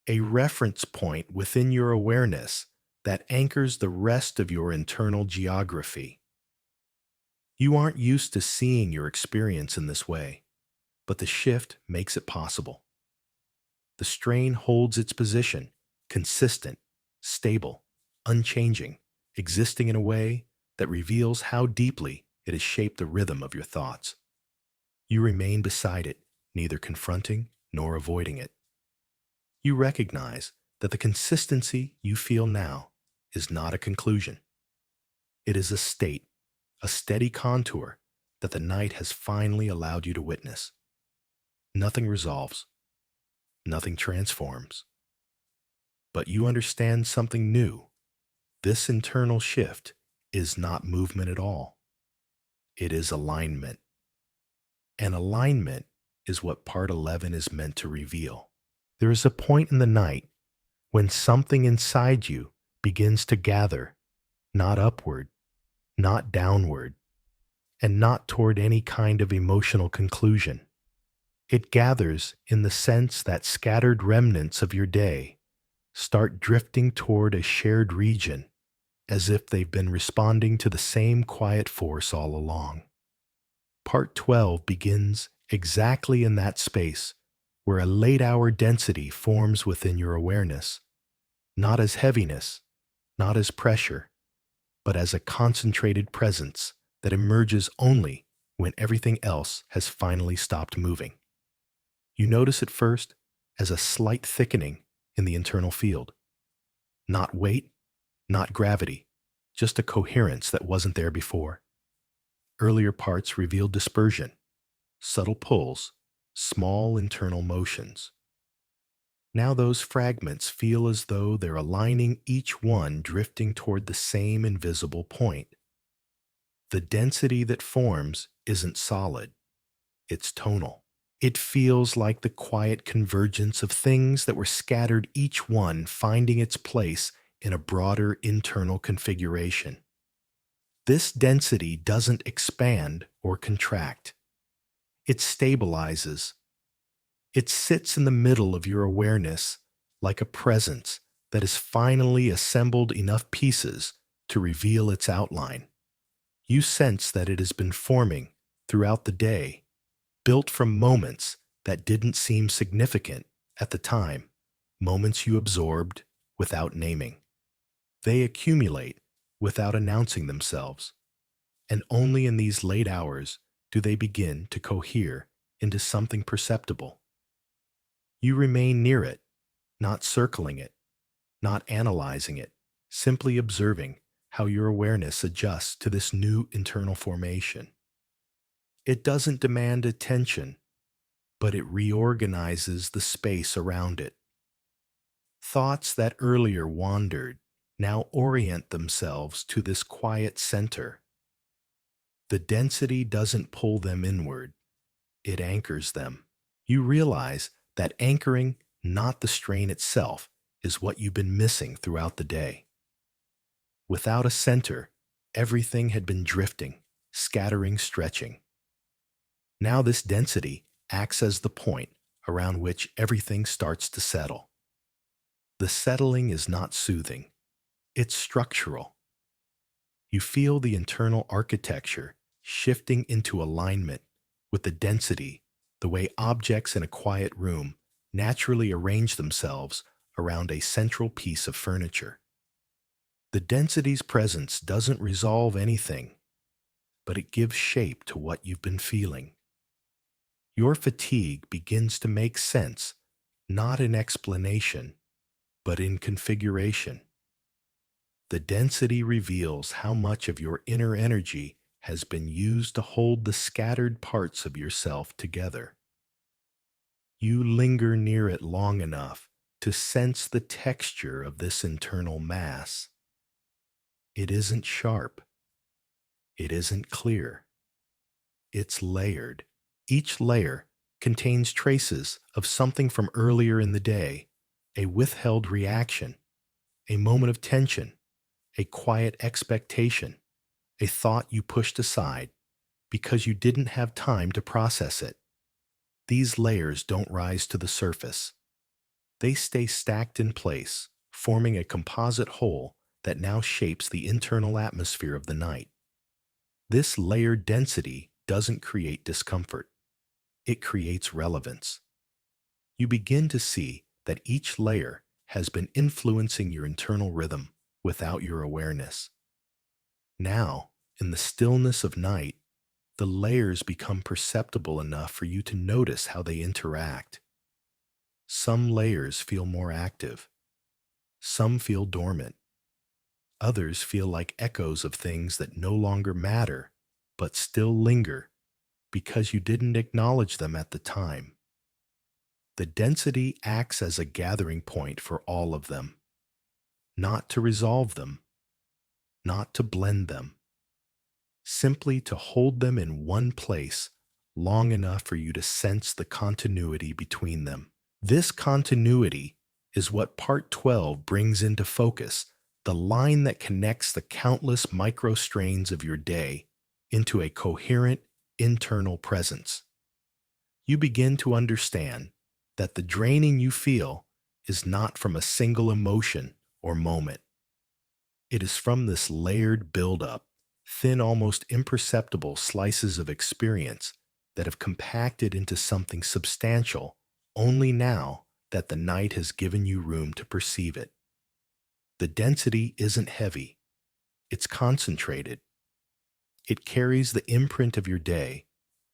Speaker 1: a reference point within your awareness that anchors the rest of your internal geography. You aren't used to seeing your experience in this way, but the shift makes it possible. The strain holds its position, consistent, stable, unchanging, existing in a way that reveals how deeply it has shaped the rhythm of your thoughts. You remain beside it, neither confronting nor avoiding it. You recognize that the consistency you feel now is not a conclusion. It is a state, a steady contour that the night has finally allowed you to witness. Nothing resolves, nothing transforms. But you understand something new. This internal shift is not movement at all. It is alignment. And alignment is what part 11 is meant to reveal. There is a point in the night when something inside you begins to gather, not upward, not downward, and not toward any kind of emotional conclusion. It gathers in the sense that scattered remnants of your day start drifting toward a shared region, as if they've been responding to the same quiet force all along. Part 12 begins exactly in that space where a late-hour density forms within your awareness, not as heaviness, not as pressure, but as a concentrated presence that emerges only when everything else has finally stopped moving. You notice it first as a slight thickening in the internal field. Not weight, not gravity, just a coherence that wasn't there before. Earlier parts reveal dispersion, subtle pulls, small internal motions. Now those fragments feel as though they're aligning, each one drifting toward the same invisible point. The density that forms isn't solid, it's tonal. It feels like the quiet convergence of things that were scattered, each one finding its place in a broader internal configuration. This density doesn't expand or contract. It stabilizes. It sits in the middle of your awareness like a presence that has finally assembled enough pieces to reveal its outline. You sense that it has been forming throughout the day, built from moments that didn't seem significant at the time, moments you absorbed without naming. They accumulate without announcing themselves, and only in these late hours do they begin to cohere into something perceptible. You remain near it, not circling it, not analyzing it, simply observing how your awareness adjusts to this new internal formation. It doesn't demand attention, but it reorganizes the space around it. Thoughts that earlier wandered now orient themselves to this quiet center. The density doesn't pull them inward, it anchors them. You realize that anchoring, not the strain itself, is what you've been missing throughout the day. Without a center, everything had been drifting, scattering, stretching. Now this density acts as the point around which everything starts to settle. The settling is not soothing, it's structural. You feel the internal architecture shifting into alignment with the density, the way objects in a quiet room naturally arrange themselves around a central piece of furniture. The density's presence doesn't resolve anything, but it gives shape to what you've been feeling. Your fatigue begins to make sense, not in explanation, but in configuration. The density reveals how much of your inner energy has been used to hold the scattered parts of yourself together. You linger near it long enough to sense the texture of this internal mass. It isn't sharp. It isn't clear. It's layered. Each layer contains traces of something from earlier in the day, a withheld reaction, a moment of tension, a quiet expectation, a thought you pushed aside because you didn't have time to process it. These layers don't rise to the surface. They stay stacked in place, forming a composite whole that now shapes the internal atmosphere of the night. This layered density doesn't create discomfort. It creates relevance. You begin to see that each layer has been influencing your internal rhythm without your awareness. Now, in the stillness of night, the layers become perceptible enough for you to notice how they interact. Some layers feel more active. Some feel dormant. Others feel like echoes of things that no longer matter, but still linger because you didn't acknowledge them at the time. The density acts as a gathering point for all of them, not to resolve them, not to blend them, simply to hold them in one place long enough for you to sense the continuity between them. This continuity is what Part 12 brings into focus, the line that connects the countless micro-strains of your day into a coherent internal presence. You begin to understand that the draining you feel is not from a single emotion or moment. It is from this layered buildup, thin, almost imperceptible slices of experience that have compacted into something substantial only now that the night has given you room to perceive it. The density isn't heavy, it's concentrated. It carries the imprint of your day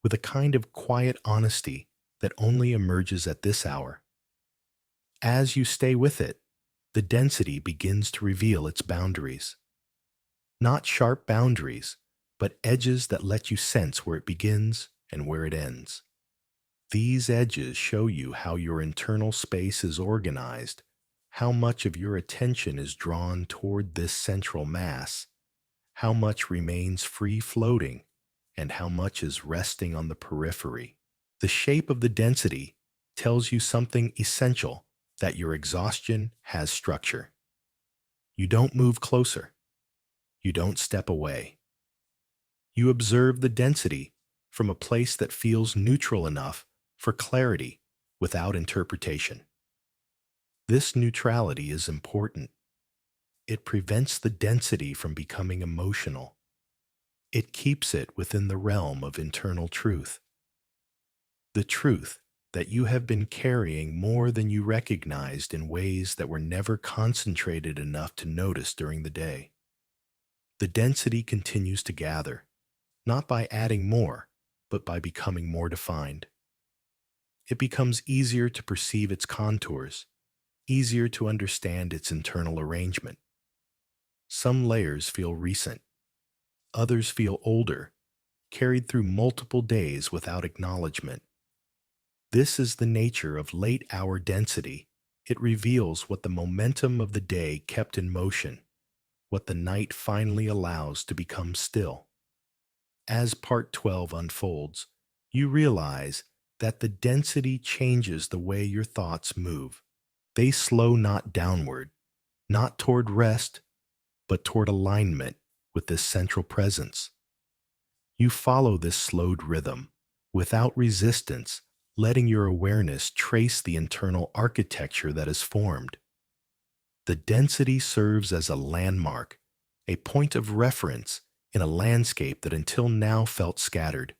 Speaker 1: with a kind of quiet honesty that only emerges at this hour. As you stay with it, the density begins to reveal its boundaries. Not sharp boundaries, but edges that let you sense where it begins and where it ends. These edges show you how your internal space is organized, how much of your attention is drawn toward this central mass, how much remains free floating, and how much is resting on the periphery. The shape of the density tells you something essential, that your exhaustion has structure. You don't move closer. You don't step away. You observe the density from a place that feels neutral enough for clarity without interpretation. This neutrality is important. It prevents the density from becoming emotional. It keeps it within the realm of internal truth. The truth that you have been carrying more than you recognized in ways that were never concentrated enough to notice during the day. The density continues to gather, not by adding more, but by becoming more defined. It becomes easier to perceive its contours, easier to understand its internal arrangement. Some layers feel recent, others feel older, carried through multiple days without acknowledgement. This is the nature of late-hour density. It reveals what the momentum of the day kept in motion, what the night finally allows to become still. As Part 12 unfolds, you realize that the density changes the way your thoughts move. They slow not downward, not toward rest, but toward alignment with this central presence. You follow this slowed rhythm, without resistance, letting your awareness trace the internal architecture that is formed. The density serves as a landmark, a point of reference in a landscape that until now felt scattered.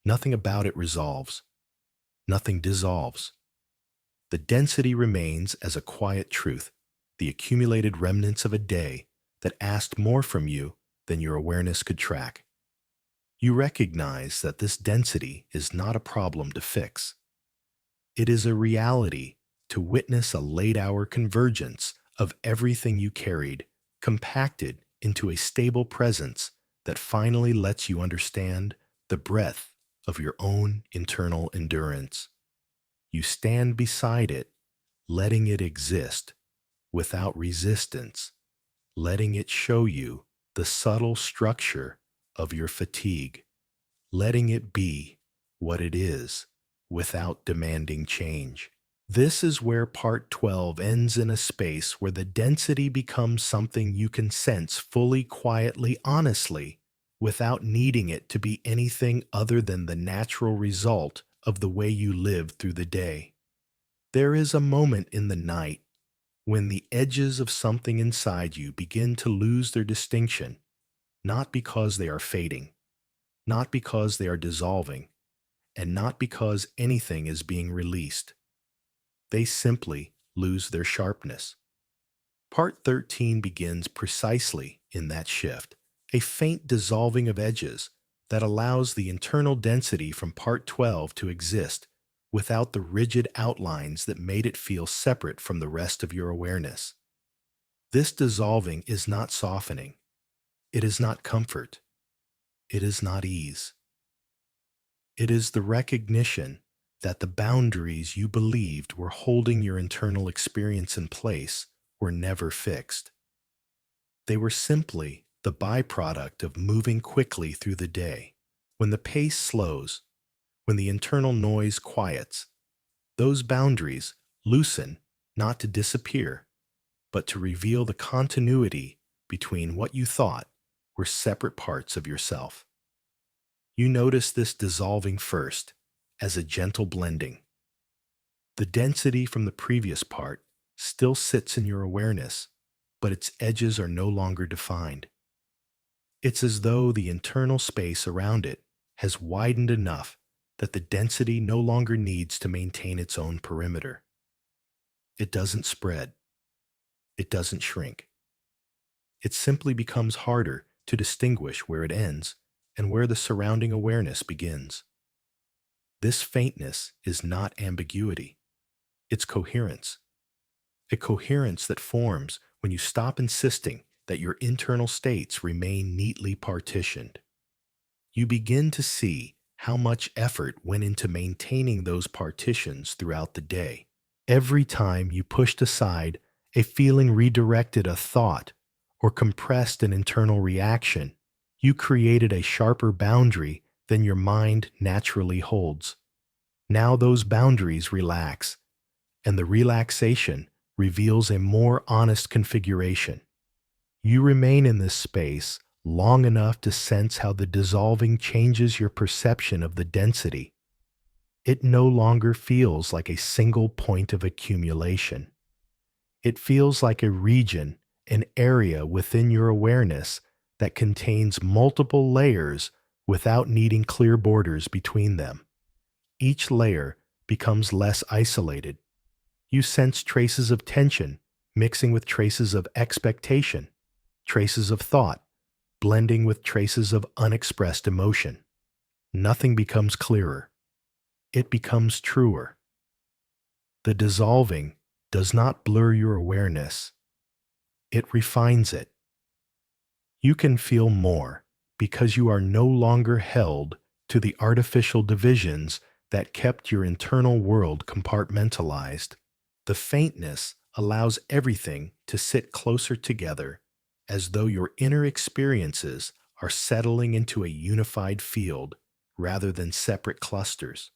Speaker 1: Nothing about it resolves. Nothing dissolves. The density remains as a quiet truth, the accumulated remnants of a day that asked more from you than your awareness could track. You recognize that this density is not a problem to fix. It is a reality to witness a late-hour convergence of everything you carried, compacted into a stable presence that finally lets you understand the breadth of your own internal endurance. You stand beside it, letting it exist, without resistance, letting it show you the subtle structure of your fatigue, letting it be what it is without demanding change. This is where Part 12 ends, in a space where the density becomes something you can sense fully, quietly, honestly, without needing it to be anything other than the natural result of the way you live through the day. There is a moment in the night when the edges of something inside you begin to lose their distinction, not because they are fading, not because they are dissolving, and not because anything is being released. They simply lose their sharpness. Part 13 begins precisely in that shift, a faint dissolving of edges that allows the internal density from Part 12 to exist without the rigid outlines that made it feel separate from the rest of your awareness. This dissolving is not softening. It is not comfort. It is not ease. It is the recognition that the boundaries you believed were holding your internal experience in place were never fixed. They were simply the byproduct of moving quickly through the day. When the pace slows, when the internal noise quiets, those boundaries loosen, not to disappear, but to reveal the continuity between what you thought were separate parts of yourself. You notice this dissolving first, as a gentle blending. The density from the previous part still sits in your awareness, but its edges are no longer defined. It's as though the internal space around it has widened enough that the density no longer needs to maintain its own perimeter. It doesn't spread. It doesn't shrink. It simply becomes harder to distinguish where it ends and where the surrounding awareness begins. This faintness is not ambiguity. It's coherence. A coherence that forms when you stop insisting that your internal states remain neatly partitioned. You begin to see how much effort went into maintaining those partitions throughout the day. Every time you pushed aside a feeling, redirected a thought, or compressed an internal reaction, you created a sharper boundary than your mind naturally holds. Now those boundaries relax, and the relaxation reveals a more honest configuration. You remain in this space long enough to sense how the dissolving changes your perception of the density. It no longer feels like a single point of accumulation. It feels like a region, an area within your awareness that contains multiple layers without needing clear borders between them. Each layer becomes less isolated. You sense traces of tension mixing with traces of expectation, traces of thought blending with traces of unexpressed emotion. Nothing becomes clearer. It becomes truer. The dissolving does not blur your awareness. It refines it. You can feel more because you are no longer held to the artificial divisions that kept your internal world compartmentalized. The faintness allows everything to sit closer together, as though your inner experiences are settling into a unified field rather than separate clusters.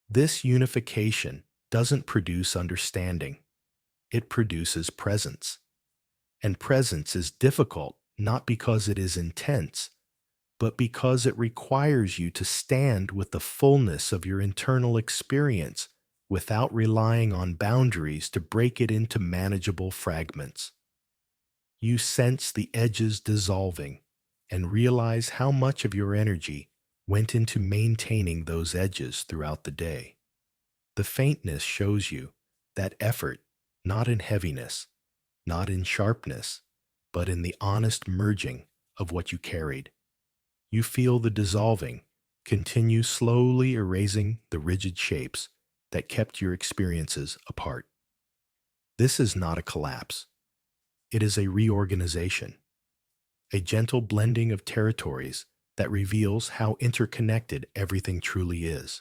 Speaker 1: This unification doesn't produce understanding. It produces presence. And presence is difficult not because it is intense, but because it requires you to stand with the fullness of your internal experience without relying on boundaries to break it into manageable fragments. You sense the edges dissolving and realize how much of your energy went into maintaining those edges throughout the day. The faintness shows you that effort, not in heaviness, not in sharpness, but in the honest merging of what you carried. You feel the dissolving continue slowly erasing the rigid shapes that kept your experiences apart. This is not a collapse. It is a reorganization, a gentle blending of territories that reveals how interconnected everything truly is.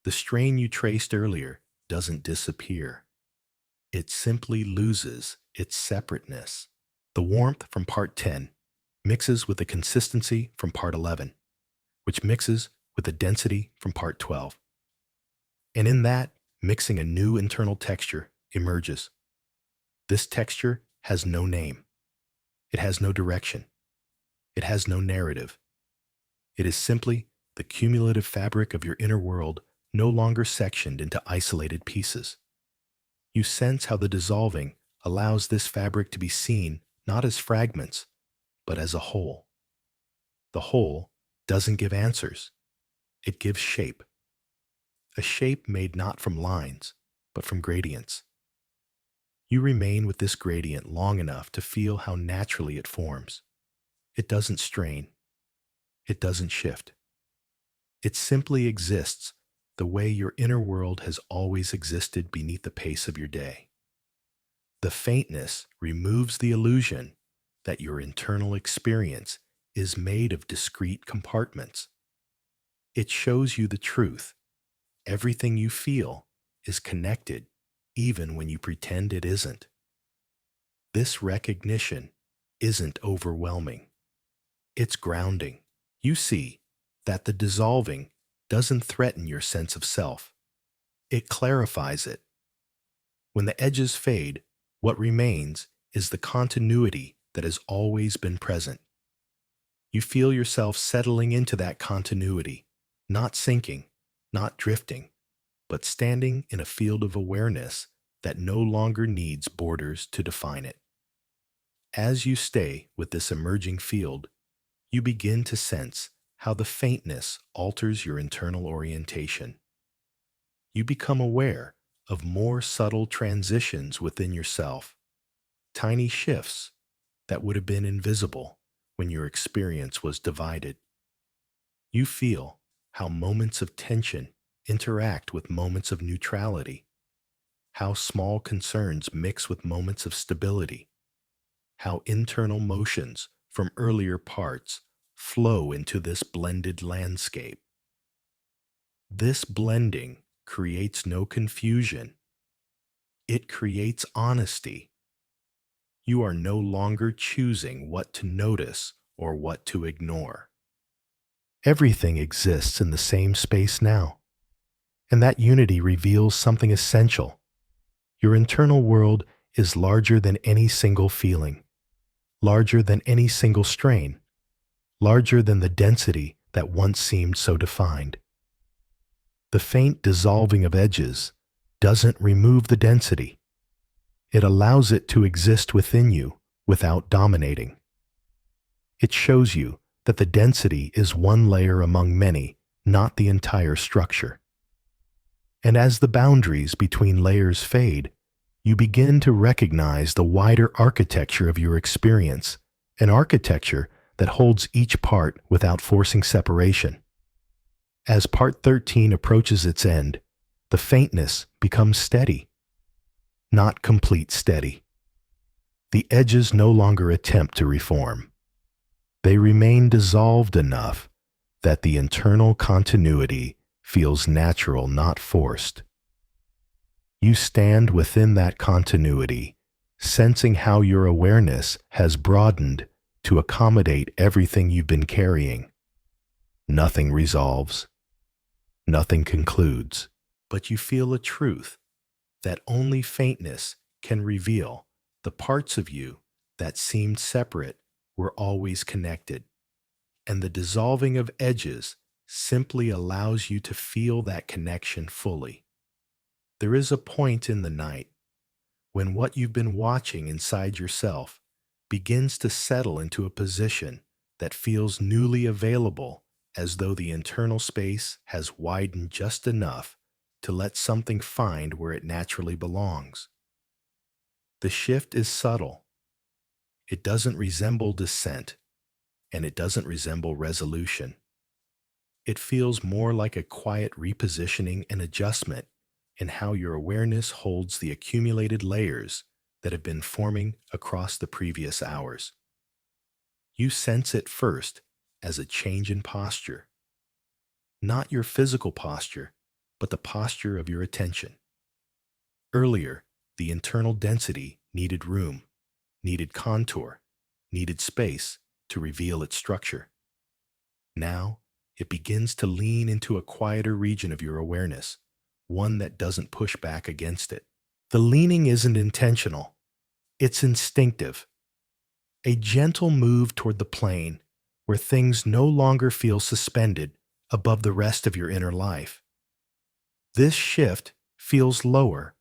Speaker 1: The strain you traced earlier doesn't disappear. It simply loses its separateness. The warmth from part 10 mixes with the consistency from part 11, which mixes with the density from part 12. And in that, mixing a new internal texture emerges. This texture has no name. It has no direction. It has no narrative. It is simply the cumulative fabric of your inner world, no longer sectioned into isolated pieces. You sense how the dissolving allows this fabric to be seen not as fragments, but as a whole. The whole doesn't give answers. It gives shape. A shape made not from lines, but from gradients. You remain with this gradient long enough to feel how naturally it forms. It doesn't strain. It doesn't shift. It simply exists the way your inner world has always existed beneath the pace of your day. The faintness removes the illusion that your internal experience is made of discrete compartments. It shows you the truth. Everything you feel is connected, even when you pretend it isn't. This recognition isn't overwhelming. It's grounding. You see that the dissolving doesn't threaten your sense of self. It clarifies it. When the edges fade, what remains is the continuity that has always been present. You feel yourself settling into that continuity, not sinking, not drifting, but standing in a field of awareness that no longer needs borders to define it. As you stay with this emerging field, you begin to sense how the faintness alters your internal orientation. You become aware of more subtle transitions within yourself, tiny shifts that would have been invisible when your experience was divided. You feel how moments of tension interact with moments of neutrality, how small concerns mix with moments of stability, how internal motions from earlier parts flow into this blended landscape. This blending creates no confusion. It creates honesty. You are no longer choosing what to notice or what to ignore. Everything exists in the same space now, and that unity reveals something essential. Your internal world is larger than any single feeling, larger than any single strain, larger than the density that once seemed so defined. The faint dissolving of edges doesn't remove the density. It allows it to exist within you without dominating. It shows you that the density is one layer among many, not the entire structure. And as the boundaries between layers fade, you begin to recognize the wider architecture of your experience, an architecture that holds each part without forcing separation. As part 13 approaches its end, the faintness becomes steady, not complete steady. The edges no longer attempt to reform. They remain dissolved enough that the internal continuity feels natural, not forced. You stand within that continuity, sensing how your awareness has broadened to accommodate everything you've been carrying. Nothing resolves. Nothing concludes. But you feel a truth that only faintness can reveal. The parts of you that seemed separate were always connected, and the dissolving of edges simply allows you to feel that connection fully. There is a point in the night when what you've been watching inside yourself begins to settle into a position that feels newly available, as though the internal space has widened just enough to let something find where it naturally belongs. The shift is subtle. It doesn't resemble descent, and it doesn't resemble resolution. It feels more like a quiet repositioning and adjustment in how your awareness holds the accumulated layers that have been forming across the previous hours. You sense it first as a change in posture, not your physical posture, but the posture of your attention. Earlier, the internal density needed room, needed contour, needed space to reveal its structure. Now, it begins to lean into a quieter region of your awareness, one that doesn't push back against it. The leaning isn't intentional, it's instinctive. A gentle move toward the plane where things no longer feel suspended above the rest of your inner life. This shift feels lower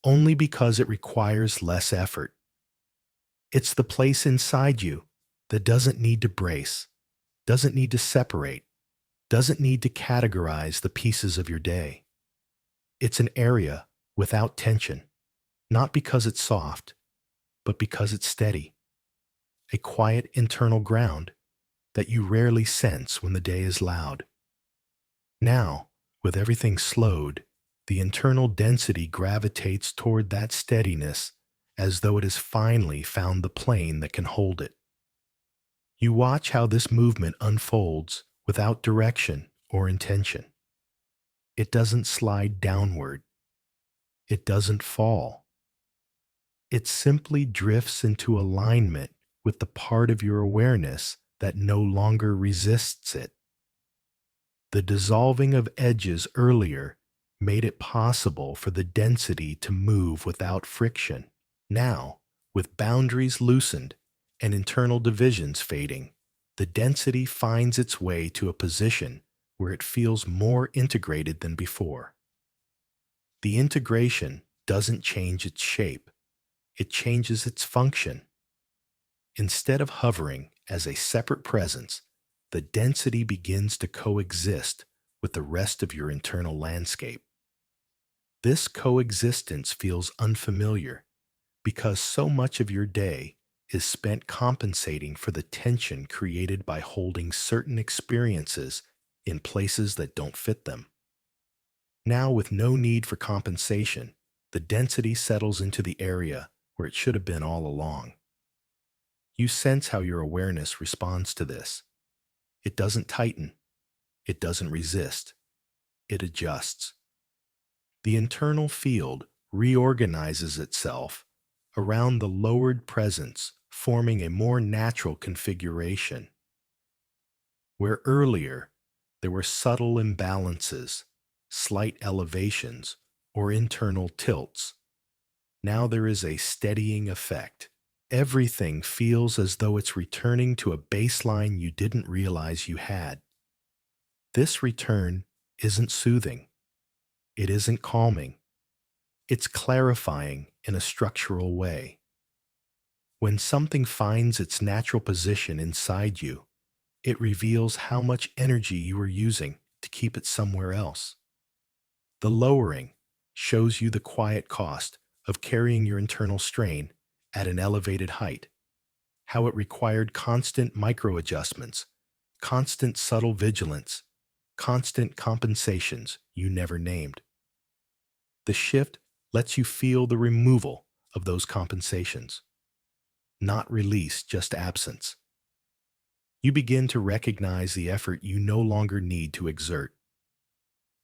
Speaker 1: only because it requires less effort. It's the place inside you that doesn't need to brace, doesn't need to separate, doesn't need to categorize the pieces of your day. It's an area without tension, not because it's soft, but because it's steady. A quiet internal ground that you rarely sense when the day is loud. Now, with everything slowed, the internal density gravitates toward that steadiness as though it has finally found the plane that can hold it. You watch how this movement unfolds without direction or intention. It doesn't slide downward. It doesn't fall. It simply drifts into alignment with the part of your awareness that no longer resists it. The dissolving of edges earlier made it possible for the density to move without friction. Now, with boundaries loosened and internal divisions fading, the density finds its way to a position where it feels more integrated than before. The integration doesn't change its shape, it changes its function. Instead of hovering as a separate presence, the density begins to coexist with the rest of your internal landscape. This coexistence feels unfamiliar because so much of your day is spent compensating for the tension created by holding certain experiences in places that don't fit them. Now, with no need for compensation, the density settles into the area where it should have been all along. You sense how your awareness responds to this. It doesn't tighten. It doesn't resist. It adjusts. The internal field reorganizes itself around the lowered presence, forming a more natural configuration. Where earlier there were subtle imbalances, slight elevations, or internal tilts, now there is a steadying effect. Everything feels as though it's returning to a baseline you didn't realize you had. This return isn't soothing. It isn't calming. It's clarifying in a structural way. When something finds its natural position inside you, it reveals how much energy you are using to keep it somewhere else. The lowering shows you the quiet cost of carrying your internal strain at an elevated height, how it required constant micro-adjustments, constant subtle vigilance, constant compensations you never named. The shift lets you feel the removal of those compensations, not release, just absence. You begin to recognize the effort you no longer need to exert.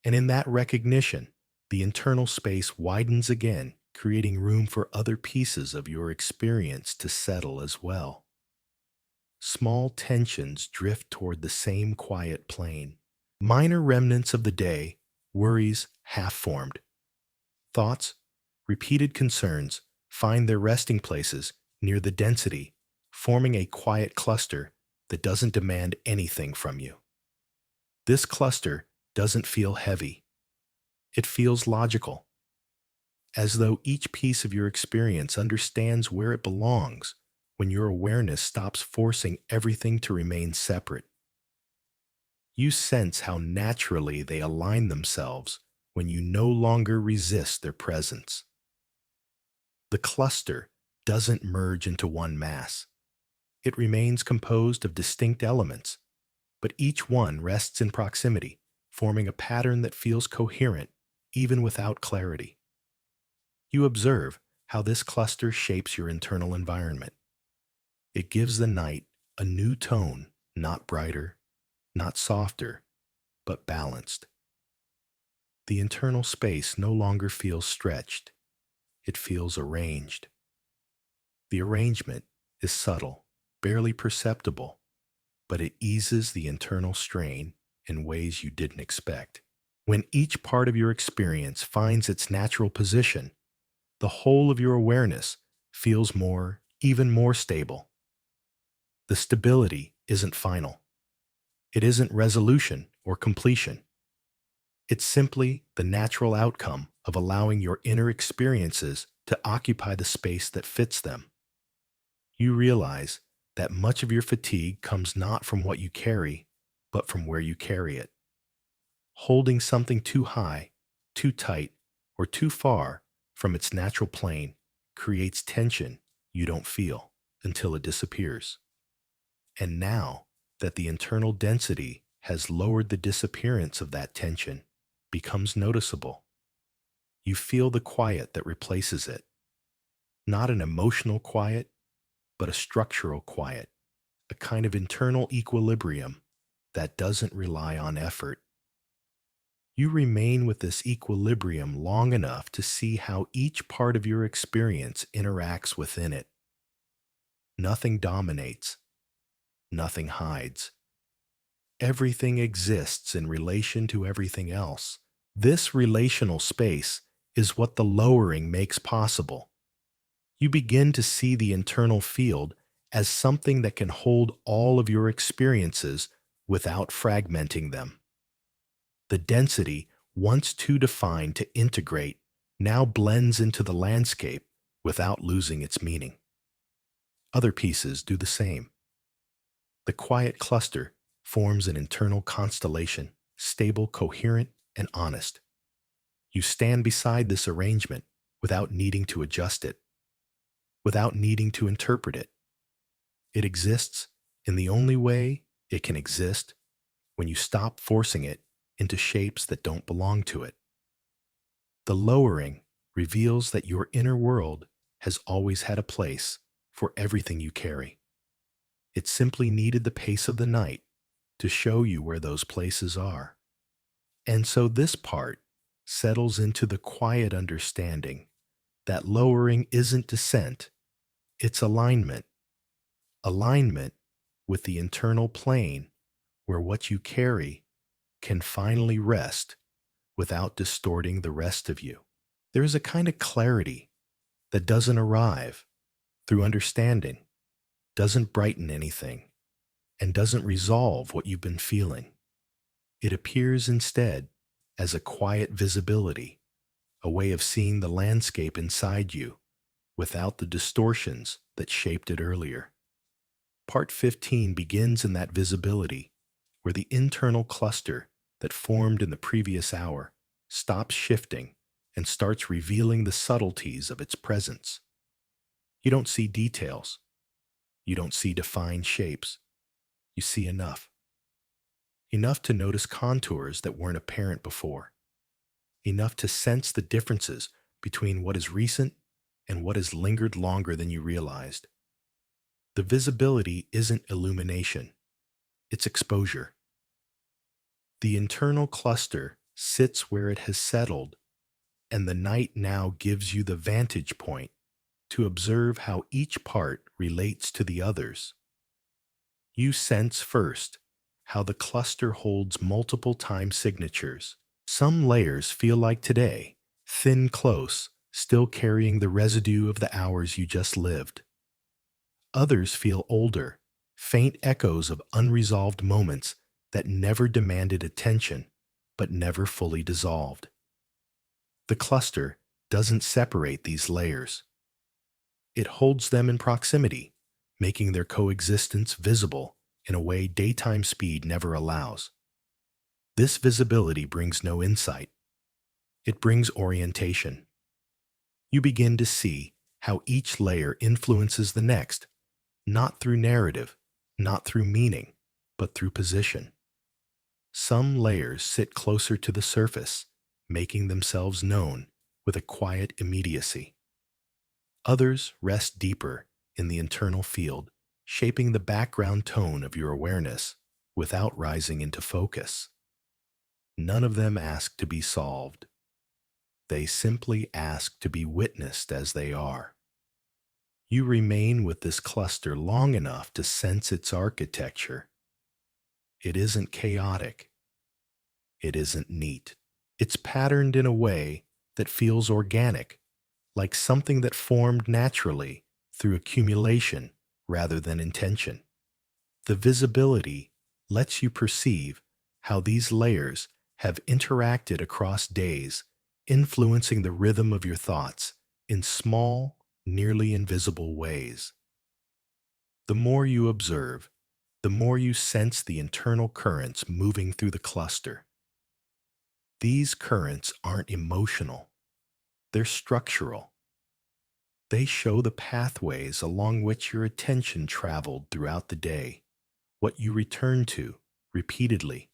Speaker 1: And in that recognition, the internal space widens again, creating room for other pieces of your experience to settle as well. Small tensions drift toward the same quiet plane. Minor remnants of the day, worries half-formed. Thoughts, repeated concerns, find their resting places near the density, forming a quiet cluster that doesn't demand anything from you. This cluster doesn't feel heavy. It feels logical, as though each piece of your experience understands where it belongs when your awareness stops forcing everything to remain separate. You sense how naturally they align themselves when you no longer resist their presence. The cluster doesn't merge into one mass. It remains composed of distinct elements, but each one rests in proximity, forming a pattern that feels coherent even without clarity. You observe how this cluster shapes your internal environment. It gives the night a new tone, not brighter, not softer, but balanced. The internal space no longer feels stretched. It feels arranged. The arrangement is subtle, barely perceptible, but it eases the internal strain in ways you didn't expect. When each part of your experience finds its natural position, the whole of your awareness feels even more stable. The stability isn't final. It isn't resolution or completion. It's simply the natural outcome of allowing your inner experiences to occupy the space that fits them. You realize that much of your fatigue comes not from what you carry, but from where you carry it. Holding something too high, too tight, or too far from its natural plane creates tension you don't feel until it disappears. And now that the internal density has lowered, the disappearance of that tension becomes noticeable. You feel the quiet that replaces it. Not an emotional quiet, but a structural quiet, a kind of internal equilibrium that doesn't rely on effort. You remain with this equilibrium long enough to see how each part of your experience interacts within it. Nothing dominates. Nothing hides. Everything exists in relation to everything else. This relational space is what the lowering makes possible. You begin to see the internal field as something that can hold all of your experiences without fragmenting them. The density, once too defined to integrate, now blends into the landscape without losing its meaning. Other pieces do the same. The quiet cluster forms an internal constellation, stable, coherent, and honest. You stand beside this arrangement without needing to adjust it, without needing to interpret it. It exists in the only way it can exist, when you stop forcing it into shapes that don't belong to it. The lowering reveals that your inner world has always had a place for everything you carry. It simply needed the pace of the night to show you where those places are. And so this part settles into the quiet understanding that lowering isn't descent, it's alignment. Alignment with the internal plane where what you carry can finally rest without distorting the rest of you. There is a kind of clarity that doesn't arrive through understanding, doesn't brighten anything, and doesn't resolve what you've been feeling. It appears instead as a quiet visibility, a way of seeing the landscape inside you without the distortions that shaped it earlier. Part 15 begins in that visibility, where the internal cluster that formed in the previous hour stops shifting and starts revealing the subtleties of its presence. You don't see details. You don't see defined shapes. You see enough. Enough to notice contours that weren't apparent before. Enough to sense the differences between what is recent and what has lingered longer than you realized. The visibility isn't illumination. It's exposure. The internal cluster sits where it has settled, and the night now gives you the vantage point to observe how each part relates to the others. You sense first how the cluster holds multiple time signatures. Some layers feel like today, thin close, still carrying the residue of the hours you just lived. Others feel older, faint echoes of unresolved moments that never demanded attention, but never fully dissolved. The cluster doesn't separate these layers. It holds them in proximity, making their coexistence visible in a way daytime speed never allows. This visibility brings no insight. It brings orientation. You begin to see how each layer influences the next, not through narrative, not through meaning, but through position. Some layers sit closer to the surface, making themselves known with a quiet immediacy. Others rest deeper in the internal field, shaping the background tone of your awareness without rising into focus. None of them ask to be solved. They simply ask to be witnessed as they are. You remain with this cluster long enough to sense its architecture. It isn't chaotic. It isn't neat. It's patterned in a way that feels organic, like something that formed naturally through accumulation rather than intention. The visibility lets you perceive how these layers have interacted across days, influencing the rhythm of your thoughts in small, nearly invisible ways. The more you observe, the more you sense the internal currents moving through the cluster. These currents aren't emotional. They're structural. They show the pathways along which your attention traveled throughout the day, what you returned to repeatedly,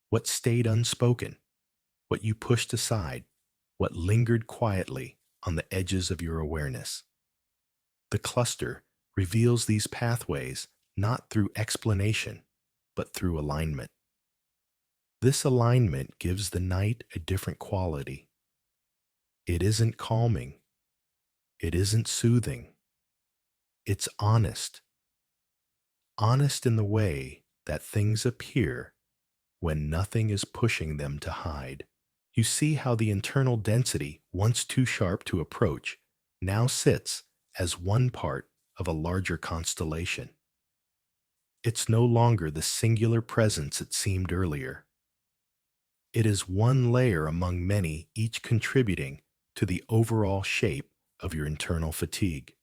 Speaker 1: what stayed unspoken, what you pushed aside, what lingered quietly on the edges of your awareness. The cluster reveals these pathways not through explanation, but through alignment. This alignment gives the night a different quality. It isn't calming. It isn't soothing. It's honest. Honest in the way that things appear when nothing is pushing them to hide. You see how the internal density, once too sharp to approach, now sits as one part of a larger constellation. It's no longer the singular presence it seemed earlier. It is one layer among many, each contributing to the overall shape of your internal fatigue.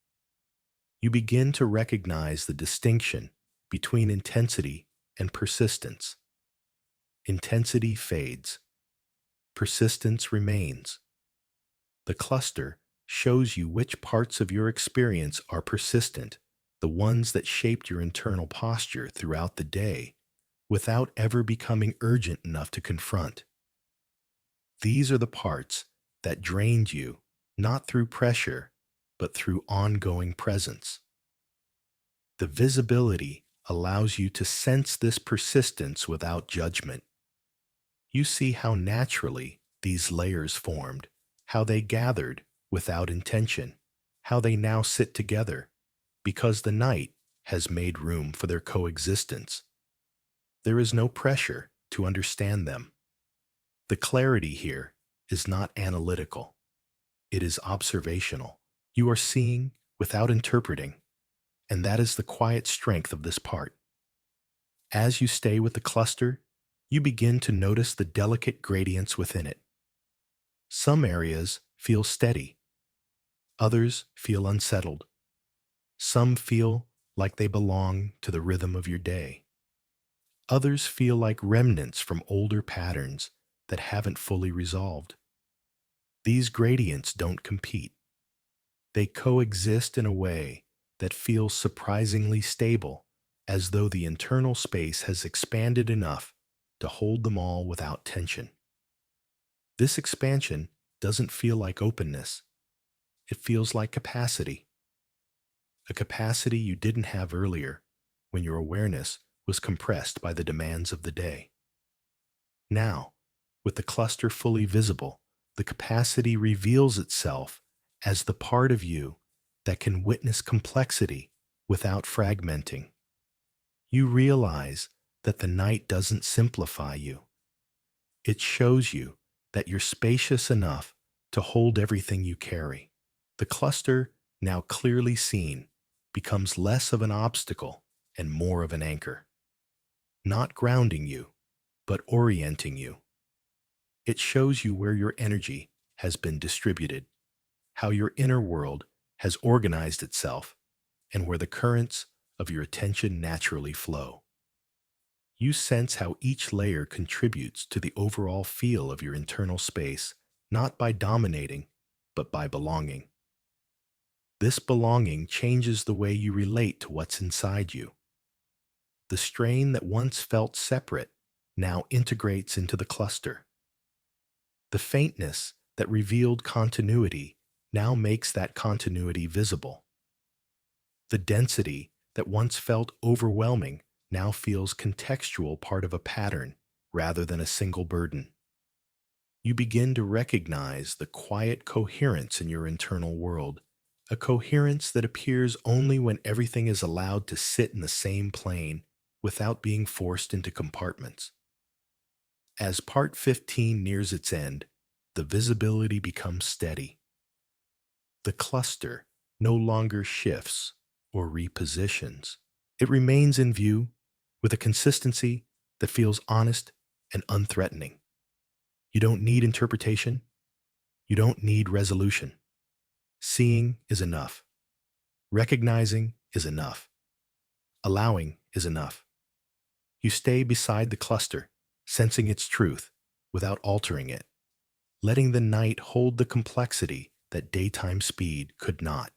Speaker 1: You begin to recognize the distinction between intensity and persistence. Intensity fades. Persistence remains. The cluster shows you which parts of your experience are persistent, the ones that shaped your internal posture throughout the day, without ever becoming urgent enough to confront. These are the parts that drained you, not through pressure, but through ongoing presence. The visibility allows you to sense this persistence without judgment. You see how naturally these layers formed, how they gathered without intention, how they now sit together because the night has made room for their coexistence. There is no pressure to understand them. The clarity here is not analytical, it is observational. You are seeing without interpreting, and that is the quiet strength of this part. As you stay with the cluster, you begin to notice the delicate gradients within it. Some areas feel steady, others feel unsettled. Some feel like they belong to the rhythm of your day. Others feel like remnants from older patterns that haven't fully resolved. These gradients don't compete. They coexist in a way that feels surprisingly stable, as though the internal space has expanded enough to hold them all without tension. This expansion doesn't feel like openness. It feels like capacity. A capacity you didn't have earlier when your awareness was compressed by the demands of the day. Now, with the cluster fully visible, the capacity reveals itself as the part of you that can witness complexity without fragmenting. You realize that the night doesn't simplify you. It shows you that you're spacious enough to hold everything you carry. The cluster, now clearly seen, becomes less of an obstacle and more of an anchor, not grounding you, but orienting you. It shows you where your energy has been distributed, how your inner world has organized itself, and where the currents of your attention naturally flow. You sense how each layer contributes to the overall feel of your internal space, not by dominating, but by belonging. This belonging changes the way you relate to what's inside you. The strain that once felt separate now integrates into the cluster. The faintness that revealed continuity now makes that continuity visible. The density that once felt overwhelming now feels contextual, part of a pattern rather than a single burden. You begin to recognize the quiet coherence in your internal world, a coherence that appears only when everything is allowed to sit in the same plane without being forced into compartments. As part 15 nears its end, the visibility becomes steady. The cluster no longer shifts or repositions. It remains in view with a consistency that feels honest and unthreatening. You don't need interpretation. You don't need resolution. Seeing is enough. Recognizing is enough. Allowing is enough. You stay beside the cluster, sensing its truth without altering it, letting the night hold the complexity that daytime speed could not.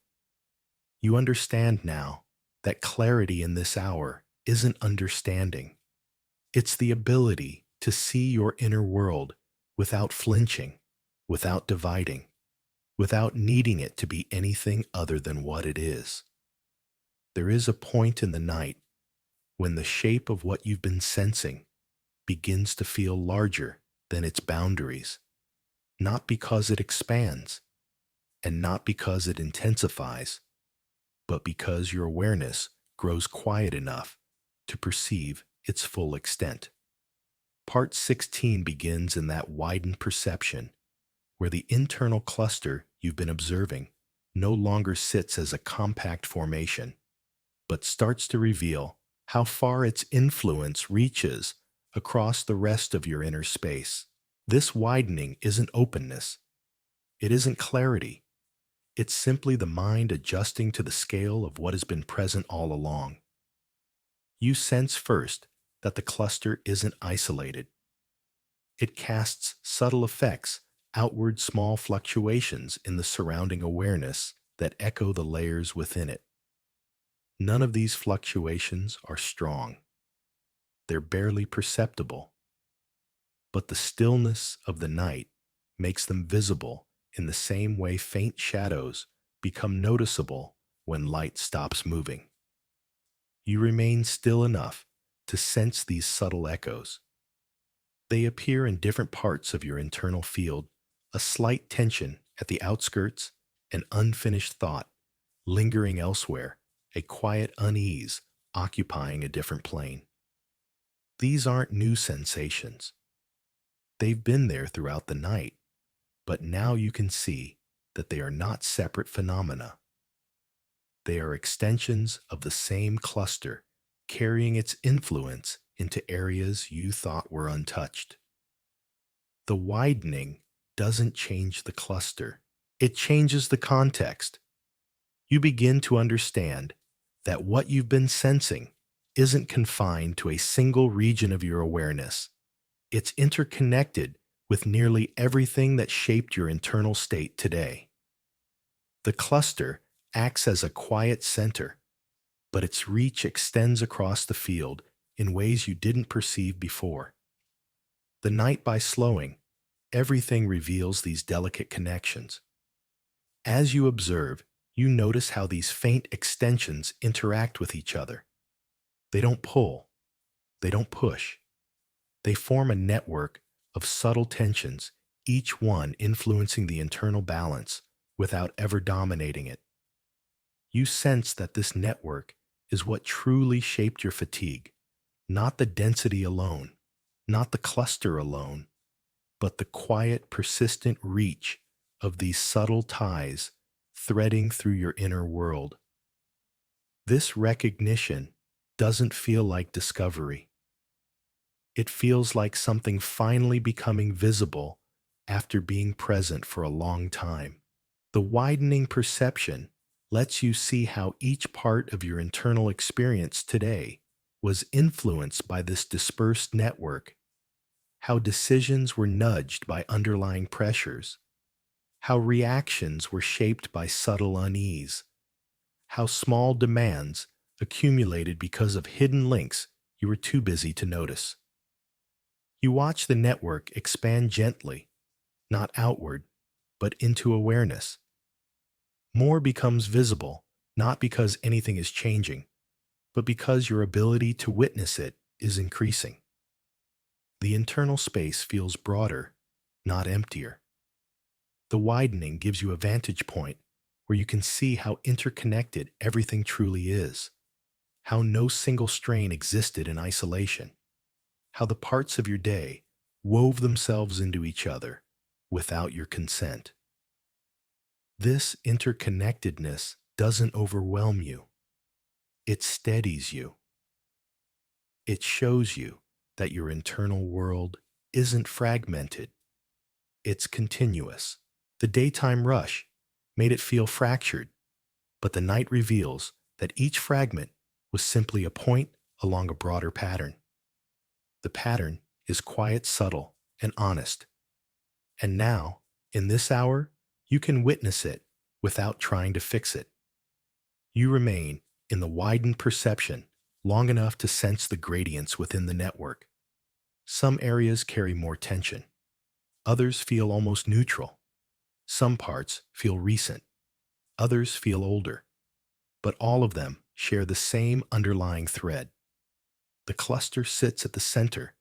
Speaker 1: You understand now that clarity in this hour isn't understanding. It's the ability to see your inner world without flinching, without dividing, without needing it to be anything other than what it is. There is a point in the night when the shape of what you've been sensing begins to feel larger than its boundaries, not because it expands, and not because it intensifies, but because your awareness grows quiet enough to perceive its full extent. Part 16 begins in that widened perception, where the internal cluster you've been observing no longer sits as a compact formation, but starts to reveal how far its influence reaches across the rest of your inner space. This widening isn't openness. It isn't clarity. It's simply the mind adjusting to the scale of what has been present all along. You sense first that the cluster isn't isolated. It casts subtle effects, outward small fluctuations in the surrounding awareness that echo the layers within it. None of these fluctuations are strong. They're barely perceptible. But the stillness of the night makes them visible in the same way faint shadows become noticeable when light stops moving. You remain still enough to sense these subtle echoes. They appear in different parts of your internal field, a slight tension at the outskirts, an unfinished thought lingering elsewhere, a quiet unease occupying a different plane. These aren't new sensations. They've been there throughout the night, but now you can see that they are not separate phenomena. They are extensions of the same cluster, carrying its influence into areas you thought were untouched. The widening doesn't change the cluster, it changes the context. You begin to understand that what you've been sensing isn't confined to a single region of your awareness. It's interconnected with nearly everything that shaped your internal state today. The cluster acts as a quiet center, but its reach extends across the field in ways you didn't perceive before. The night, by slowing, everything reveals these delicate connections. As you observe, you notice how these faint extensions interact with each other. They don't pull, they don't push. They form a network of subtle tensions, each one influencing the internal balance without ever dominating it. You sense that this network is what truly shaped your fatigue, not the density alone, not the cluster alone, but the quiet, persistent reach of these subtle ties threading through your inner world. This recognition doesn't feel like discovery. It feels like something finally becoming visible after being present for a long time. The widening perception lets you see how each part of your internal experience today was influenced by this dispersed network, how decisions were nudged by underlying pressures, how reactions were shaped by subtle unease, how small demands accumulated because of hidden links you were too busy to notice. You watch the network expand gently, not outward, but into awareness. More becomes visible, not because anything is changing, but because your ability to witness it is increasing. The internal space feels broader, not emptier. The widening gives you a vantage point where you can see how interconnected everything truly is, how no single strain existed in isolation, how the parts of your day wove themselves into each other without your consent. This interconnectedness doesn't overwhelm you. It steadies you. It shows you that your internal world isn't fragmented. It's continuous. The daytime rush made it feel fractured, but the night reveals that each fragment was simply a point along a broader pattern. The pattern is quiet, subtle, and honest. And now, in this hour, you can witness it without trying to fix it. You remain in the widened perception long enough to sense the gradients within the network. Some areas carry more tension. Others feel almost neutral. Some parts feel recent. Others feel older. But all of them share the same underlying thread. The cluster sits at the center,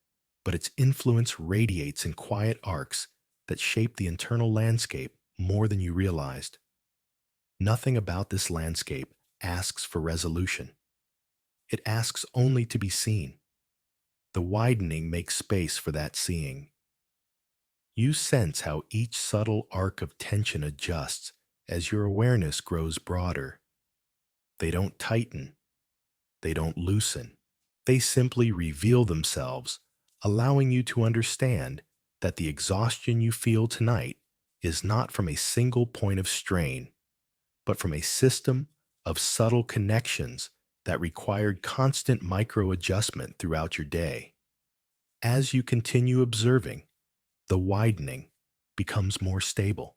Speaker 1: but its influence radiates in quiet arcs that shape the internal landscape more than you realized. Nothing about this landscape asks for resolution. It asks only to be seen. The widening makes space for that seeing. You sense how each subtle arc of tension adjusts as your awareness grows broader. They don't tighten. They don't loosen. They simply reveal themselves, allowing you to understand that the exhaustion you feel tonight is not from a single point of strain, but from a system of subtle connections that required constant micro-adjustment throughout your day. As you continue observing, the widening becomes more stable.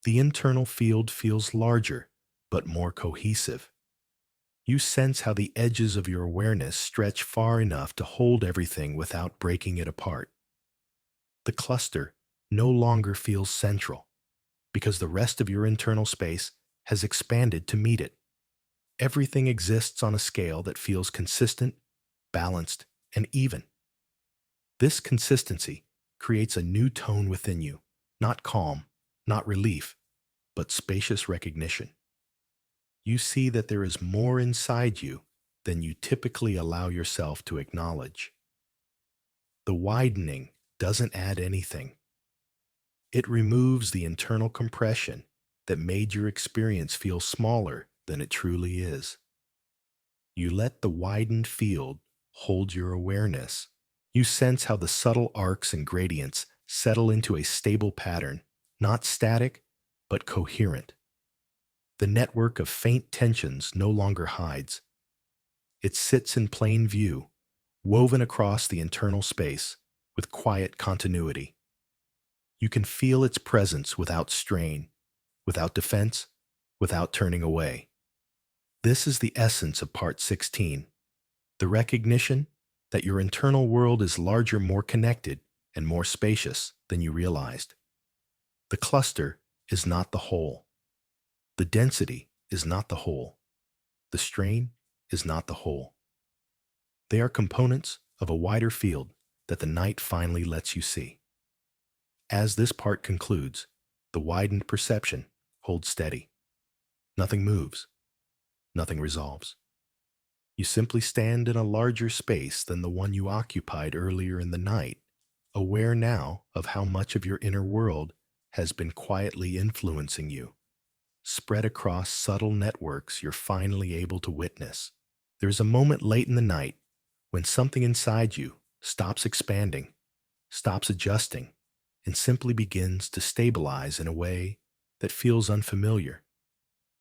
Speaker 1: The internal field feels larger, but more cohesive. You sense how the edges of your awareness stretch far enough to hold everything without breaking it apart. The cluster no longer feels central, because the rest of your internal space has expanded to meet it. Everything exists on a scale that feels consistent, balanced, and even. This consistency creates a new tone within you, not calm, not relief, but spacious recognition. You see that there is more inside you than you typically allow yourself to acknowledge. The widening doesn't add anything. It removes the internal compression that made your experience feel smaller than it truly is. You let the widened field hold your awareness. You sense how the subtle arcs and gradients settle into a stable pattern, not static, but coherent. The network of faint tensions no longer hides. It sits in plain view, woven across the internal space with quiet continuity. You can feel its presence without strain, without defense, without turning away. This is the essence of Part 16, the recognition that your internal world is larger, more connected, and more spacious than you realized. The cluster is not the whole. The density is not the whole. The strain is not the whole. They are components of a wider field that the night finally lets you see. As this part concludes, the widened perception holds steady. Nothing moves. Nothing resolves. You simply stand in a larger space than the one you occupied earlier in the night, aware now of how much of your inner world has been quietly influencing you, spread across subtle networks you're finally able to witness. There's a moment late in the night when something inside you stops expanding, stops adjusting, and simply begins to stabilize in a way that feels unfamiliar.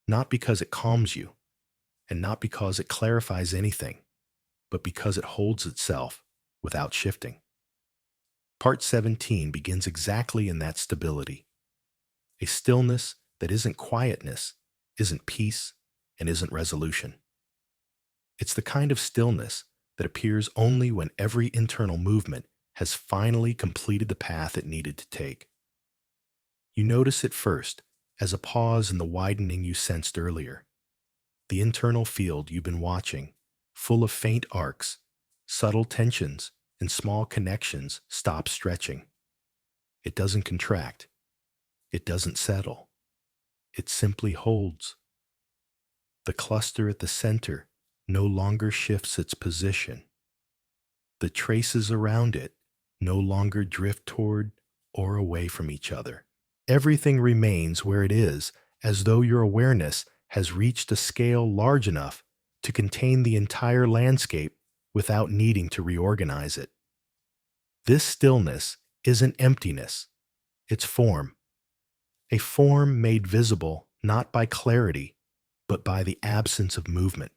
Speaker 1: Not because it calms you, and not because it clarifies anything, but because it holds itself without shifting. Part 17 begins exactly in that stability. A stillness that isn't quietness, isn't peace, and isn't resolution. It's the kind of stillness that appears only when every internal movement has finally completed the path it needed to take. You notice it first as a pause in the widening you sensed earlier. The internal field you've been watching, full of faint arcs, subtle tensions, and small connections, stops stretching. It doesn't contract. It doesn't settle. It simply holds. The cluster at the center no longer shifts its position. The traces around it no longer drift toward or away from each other. Everything remains where it is, as though your awareness has reached a scale large enough to contain the entire landscape without needing to reorganize it. This stillness isn't emptiness, it's form. A form made visible not by clarity, but by the absence of movement.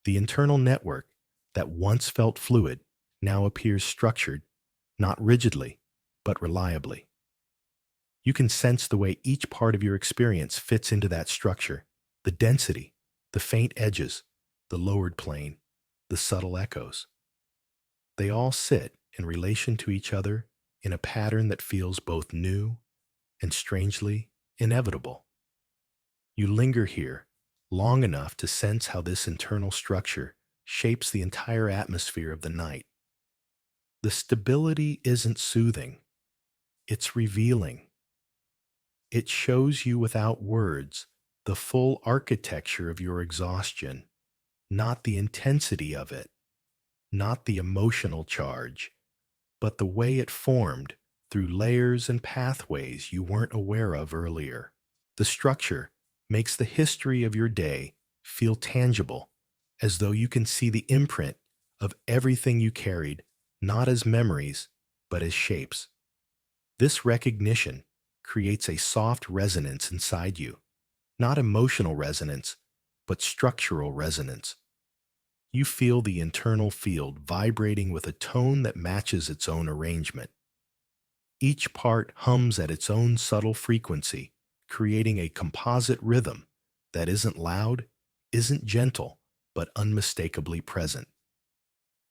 Speaker 1: The internal network that once felt fluid now appears structured, not rigidly, but reliably. You can sense the way each part of your experience fits into that structure, the density, the faint edges, the lowered plane, the subtle echoes. They all sit in relation to each other in a pattern that feels both new and strangely inevitable. You linger here long enough to sense how this internal structure shapes the entire atmosphere of the night. The stability isn't soothing, it's revealing. It shows you without words the full architecture of your exhaustion, not the intensity of it, not the emotional charge, but the way it formed through layers and pathways you weren't aware of earlier. The structure makes the history of your day feel tangible, as though you can see the imprint of everything you carried, not as memories, but as shapes. This recognition creates a soft resonance inside you, not emotional resonance, but structural resonance. You feel the internal field vibrating with a tone that matches its own arrangement. Each part hums at its own subtle frequency, creating a composite rhythm that isn't loud, isn't gentle, but unmistakably present.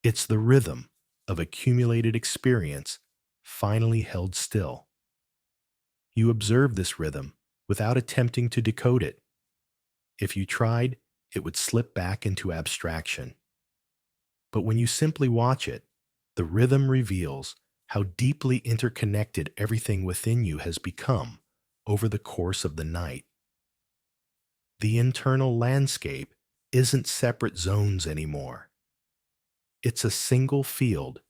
Speaker 1: It's the rhythm of accumulated experience finally held still. You observe this rhythm without attempting to decode it. If you tried, it would slip back into abstraction. But when you simply watch it, the rhythm reveals how deeply interconnected everything within you has become over the course of the night. The internal landscape isn't separate zones anymore. It's a single field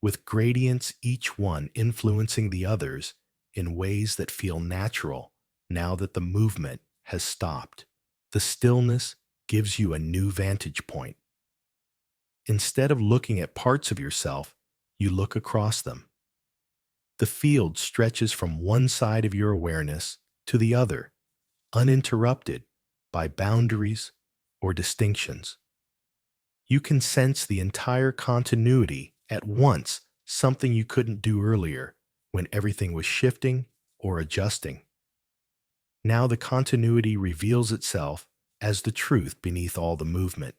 Speaker 1: with gradients, each one influencing the others in ways that feel natural now that the movement has stopped. The stillness gives you a new vantage point. Instead of looking at parts of yourself, you look across them. The field stretches from one side of your awareness to the other, uninterrupted by boundaries or distinctions. You can sense the entire continuity at once, something you couldn't do earlier when everything was shifting or adjusting. Now the continuity reveals itself as the truth beneath all the movement.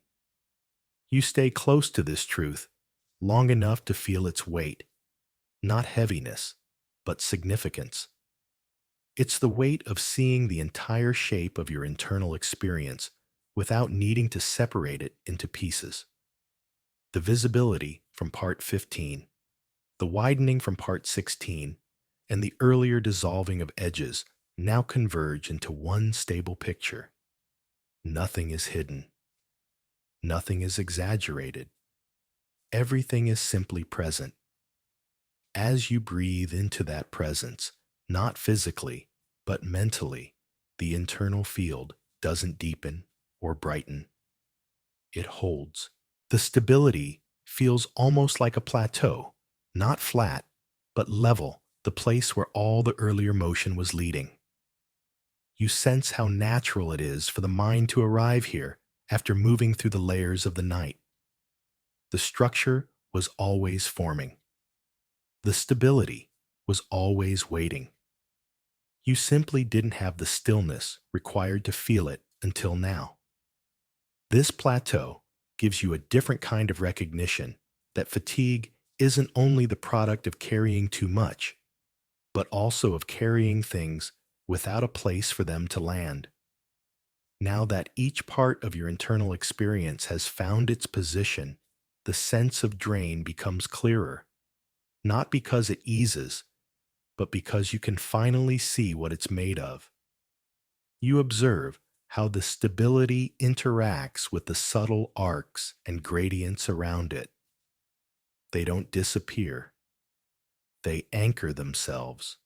Speaker 1: You stay close to this truth long enough to feel its weight, not heaviness, but significance. It's the weight of seeing the entire shape of your internal experience without needing to separate it into pieces. The visibility from part 15, the widening from part 16, and the earlier dissolving of edges now converge into one stable picture. Nothing is hidden. Nothing is exaggerated. Everything is simply present. As you breathe into that presence, not physically, but mentally, the internal field doesn't deepen or brighten. It holds. The stability feels almost like a plateau, not flat, but level, the place where all the earlier motion was leading. You sense how natural it is for the mind to arrive here after moving through the layers of the night. The structure was always forming. The stability was always waiting. You simply didn't have the stillness required to feel it until now. This plateau gives you a different kind of recognition that fatigue isn't only the product of carrying too much, but also of carrying things without a place for them to land. Now that each part of your internal experience has found its position, the sense of drain becomes clearer, not because it eases, but because you can finally see what it's made of. You observe how the stability interacts with the subtle arcs and gradients around it. They don't disappear. They anchor themselves.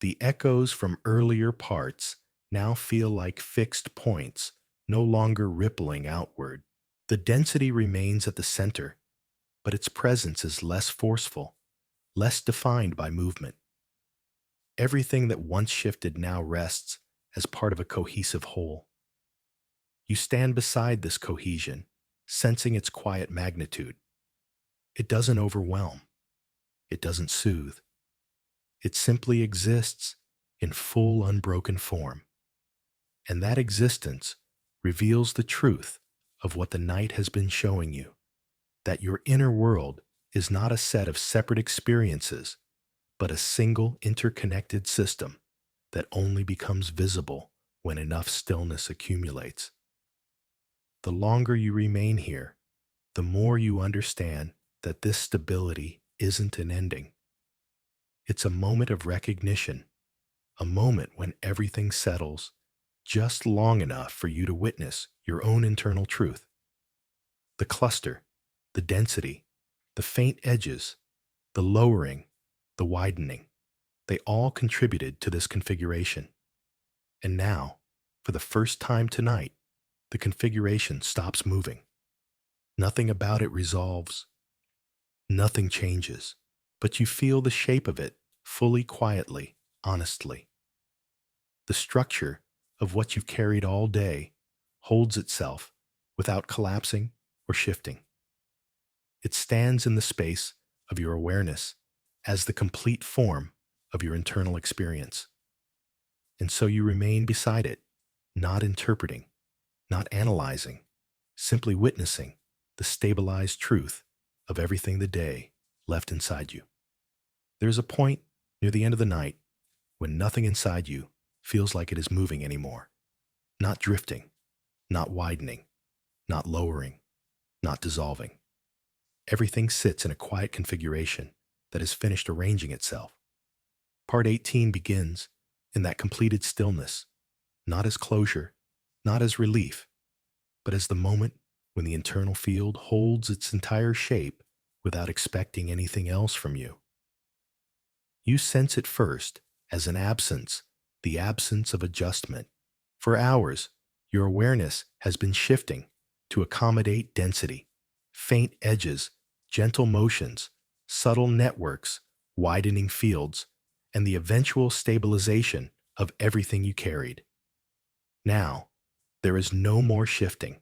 Speaker 1: The echoes from earlier parts now feel like fixed points, no longer rippling outward. The density remains at the center, but its presence is less forceful, less defined by movement. Everything that once shifted now rests as part of a cohesive whole. You stand beside this cohesion, sensing its quiet magnitude. It doesn't overwhelm. It doesn't soothe. It simply exists in full unbroken form. And that existence reveals the truth of what the night has been showing you, that your inner world is not a set of separate experiences, but a single interconnected system that only becomes visible when enough stillness accumulates. The longer you remain here, the more you understand that this stability isn't an ending. It's a moment of recognition, a moment when everything settles just long enough for you to witness your own internal truth. The cluster, the density, the faint edges, the lowering, the widening, they all contributed to this configuration. And now, for the first time tonight, the configuration stops moving. Nothing about it resolves. Nothing changes, but you feel the shape of it fully, quietly, honestly. The structure of what you've carried all day holds itself without collapsing or shifting. It stands in the space of your awareness as the complete form of your internal experience. And so you remain beside it, not interpreting, not analyzing, simply witnessing the stabilized truth of everything the day left inside you. There's a point near the end of the night when nothing inside you feels like it is moving anymore, not drifting, not widening, not lowering, not dissolving. Everything sits in a quiet configuration that has finished arranging itself. Part 18 begins in that completed stillness, not as closure, not as relief, but as the moment when the internal field holds its entire shape without expecting anything else from you. You sense it first as an absence, the absence of adjustment. For hours, your awareness has been shifting to accommodate density, faint edges, gentle motions, subtle networks, widening fields, and the eventual stabilization of everything you carried. Now, there is no more shifting.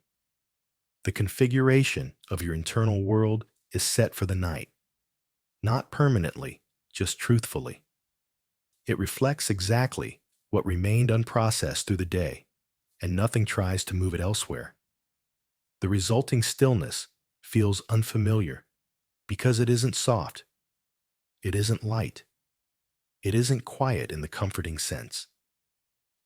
Speaker 1: The configuration of your internal world is set for the night, not permanently, just truthfully. It reflects exactly what remained unprocessed through the day, and nothing tries to move it elsewhere. The resulting stillness feels unfamiliar because it isn't soft, it isn't light, it isn't quiet in the comforting sense.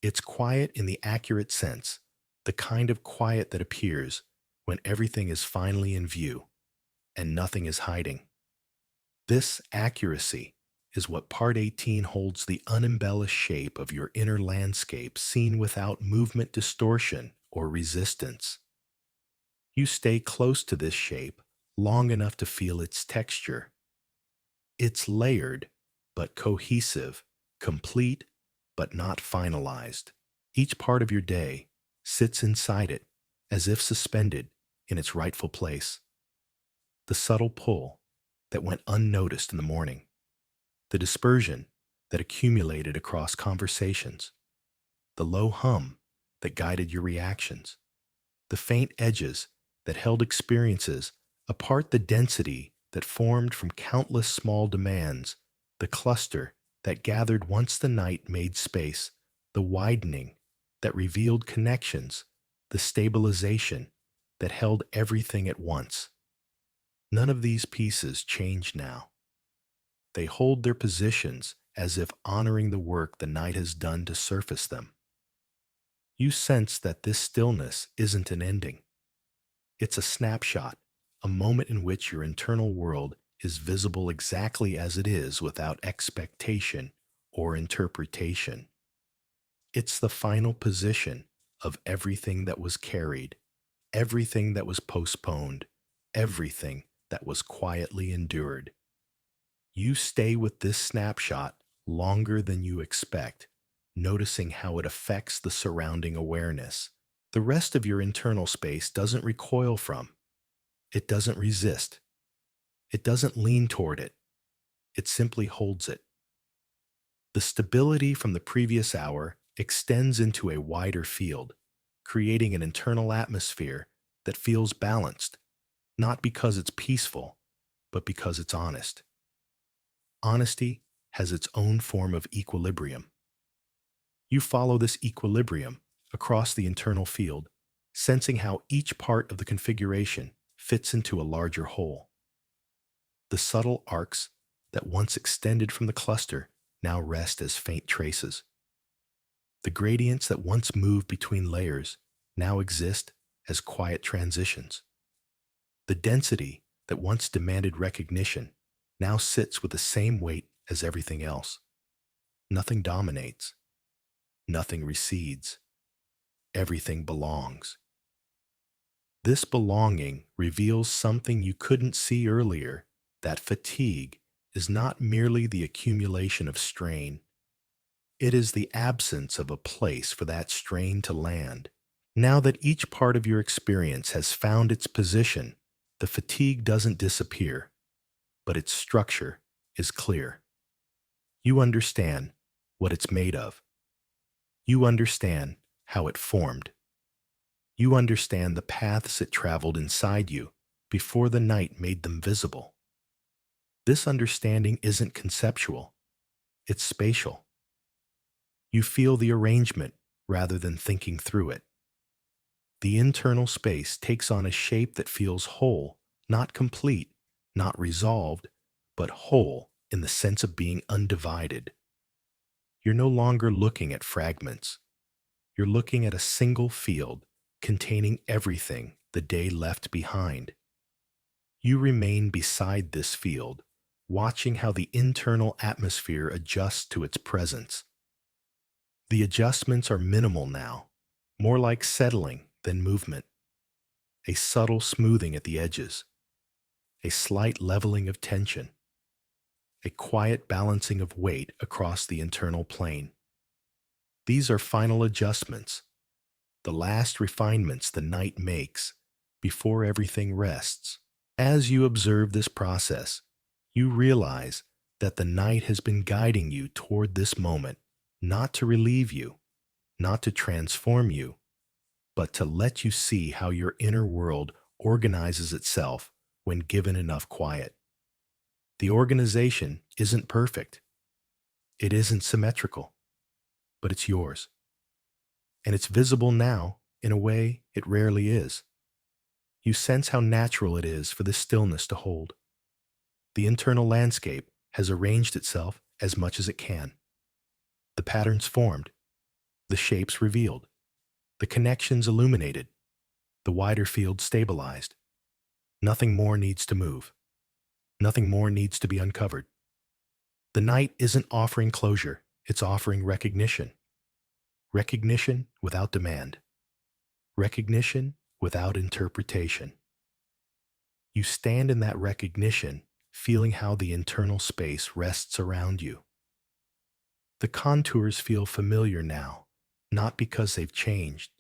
Speaker 1: It's quiet in the accurate sense, the kind of quiet that appears when everything is finally in view and nothing is hiding. This accuracy is what Part 18 holds the unembellished shape of your inner landscape seen without movement distortion or resistance. You stay close to this shape long enough to feel its texture. It's layered, but cohesive, complete, but not finalized. Each part of your day sits inside it as if suspended in its rightful place. The subtle pull that went unnoticed in the morning, the dispersion that accumulated across conversations, the low hum that guided your reactions, the faint edges that held experiences apart, the density that formed from countless small demands, the cluster that gathered once the night made space, the widening that revealed connections, the stabilization that held everything at once. None of these pieces change now. They hold their positions as if honoring the work the night has done to surface them. You sense that this stillness isn't an ending. It's a snapshot, a moment in which your internal world is visible exactly as it is without expectation or interpretation. It's the final position of everything that was carried, everything that was postponed, everything that was quietly endured. You stay with this snapshot longer than you expect, noticing how it affects the surrounding awareness. The rest of your internal space doesn't recoil from, it doesn't resist, it doesn't lean toward it, it simply holds it. The stability from the previous hour extends into a wider field, creating an internal atmosphere that feels balanced, not because it's peaceful, but because it's honest. Honesty has its own form of equilibrium. You follow this equilibrium across the internal field, sensing how each part of the configuration fits into a larger whole. The subtle arcs that once extended from the cluster now rest as faint traces. The gradients that once moved between layers now exist as quiet transitions. The density that once demanded recognition now sits with the same weight as everything else. Nothing dominates. Nothing recedes. Everything belongs. This belonging reveals something you couldn't see earlier, that fatigue is not merely the accumulation of strain. It is the absence of a place for that strain to land. Now that each part of your experience has found its position, the fatigue doesn't disappear, but its structure is clear. You understand what it's made of. You understand how it formed. You understand the paths it traveled inside you before the night made them visible. This understanding isn't conceptual, it's spatial. You feel the arrangement rather than thinking through it. The internal space takes on a shape that feels whole, not complete, not resolved, but whole in the sense of being undivided. You're no longer looking at fragments. You're looking at a single field, containing everything the day left behind. You remain beside this field, watching how the internal atmosphere adjusts to its presence. The adjustments are minimal now, more like settling than movement, a subtle smoothing at the edges, a slight leveling of tension, a quiet balancing of weight across the internal plane. These are final adjustments, the last refinements the night makes before everything rests. As you observe this process, you realize that the night has been guiding you toward this moment, not to relieve you, not to transform you, but to let you see how your inner world organizes itself when given enough quiet. The organization isn't perfect. It isn't symmetrical, but it's yours. And it's visible now in a way it rarely is. You sense how natural it is for this stillness to hold. The internal landscape has arranged itself as much as it can. The patterns formed, the shapes revealed, the connections illuminated, the wider field stabilized. Nothing more needs to move. Nothing more needs to be uncovered. The night isn't offering closure, it's offering recognition. Recognition without demand. Recognition without interpretation. You stand in that recognition, feeling how the internal space rests around you. The contours feel familiar now, not because they've changed,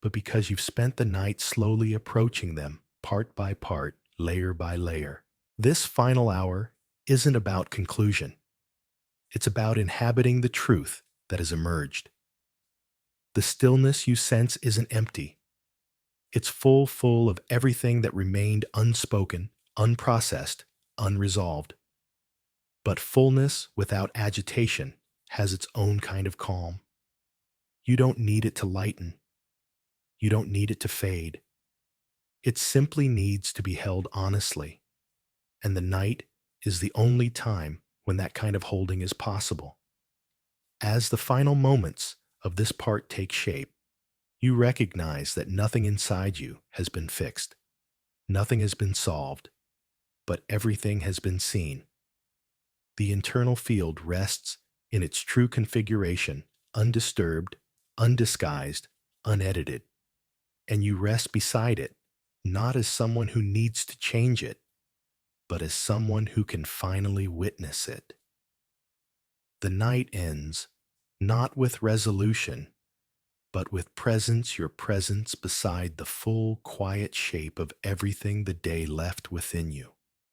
Speaker 1: but because you've spent the night slowly approaching them, part by part, layer by layer. This final hour isn't about conclusion. It's about inhabiting the truth that has emerged. The stillness you sense isn't empty. It's full of everything that remained unspoken, unprocessed, unresolved. But fullness without agitation has its own kind of calm. You don't need it to lighten. You don't need it to fade. It simply needs to be held honestly. And the night is the only time when that kind of holding is possible. As the final moments of this part take shape, you recognize that nothing inside you has been fixed. Nothing has been solved, but everything has been seen. The internal field rests in its true configuration, undisturbed, undisguised, unedited. And you rest beside it, not as someone who needs to change it, but as someone who can finally witness it. The night ends, not with resolution, but with your presence beside the full, quiet shape of everything the day left within you.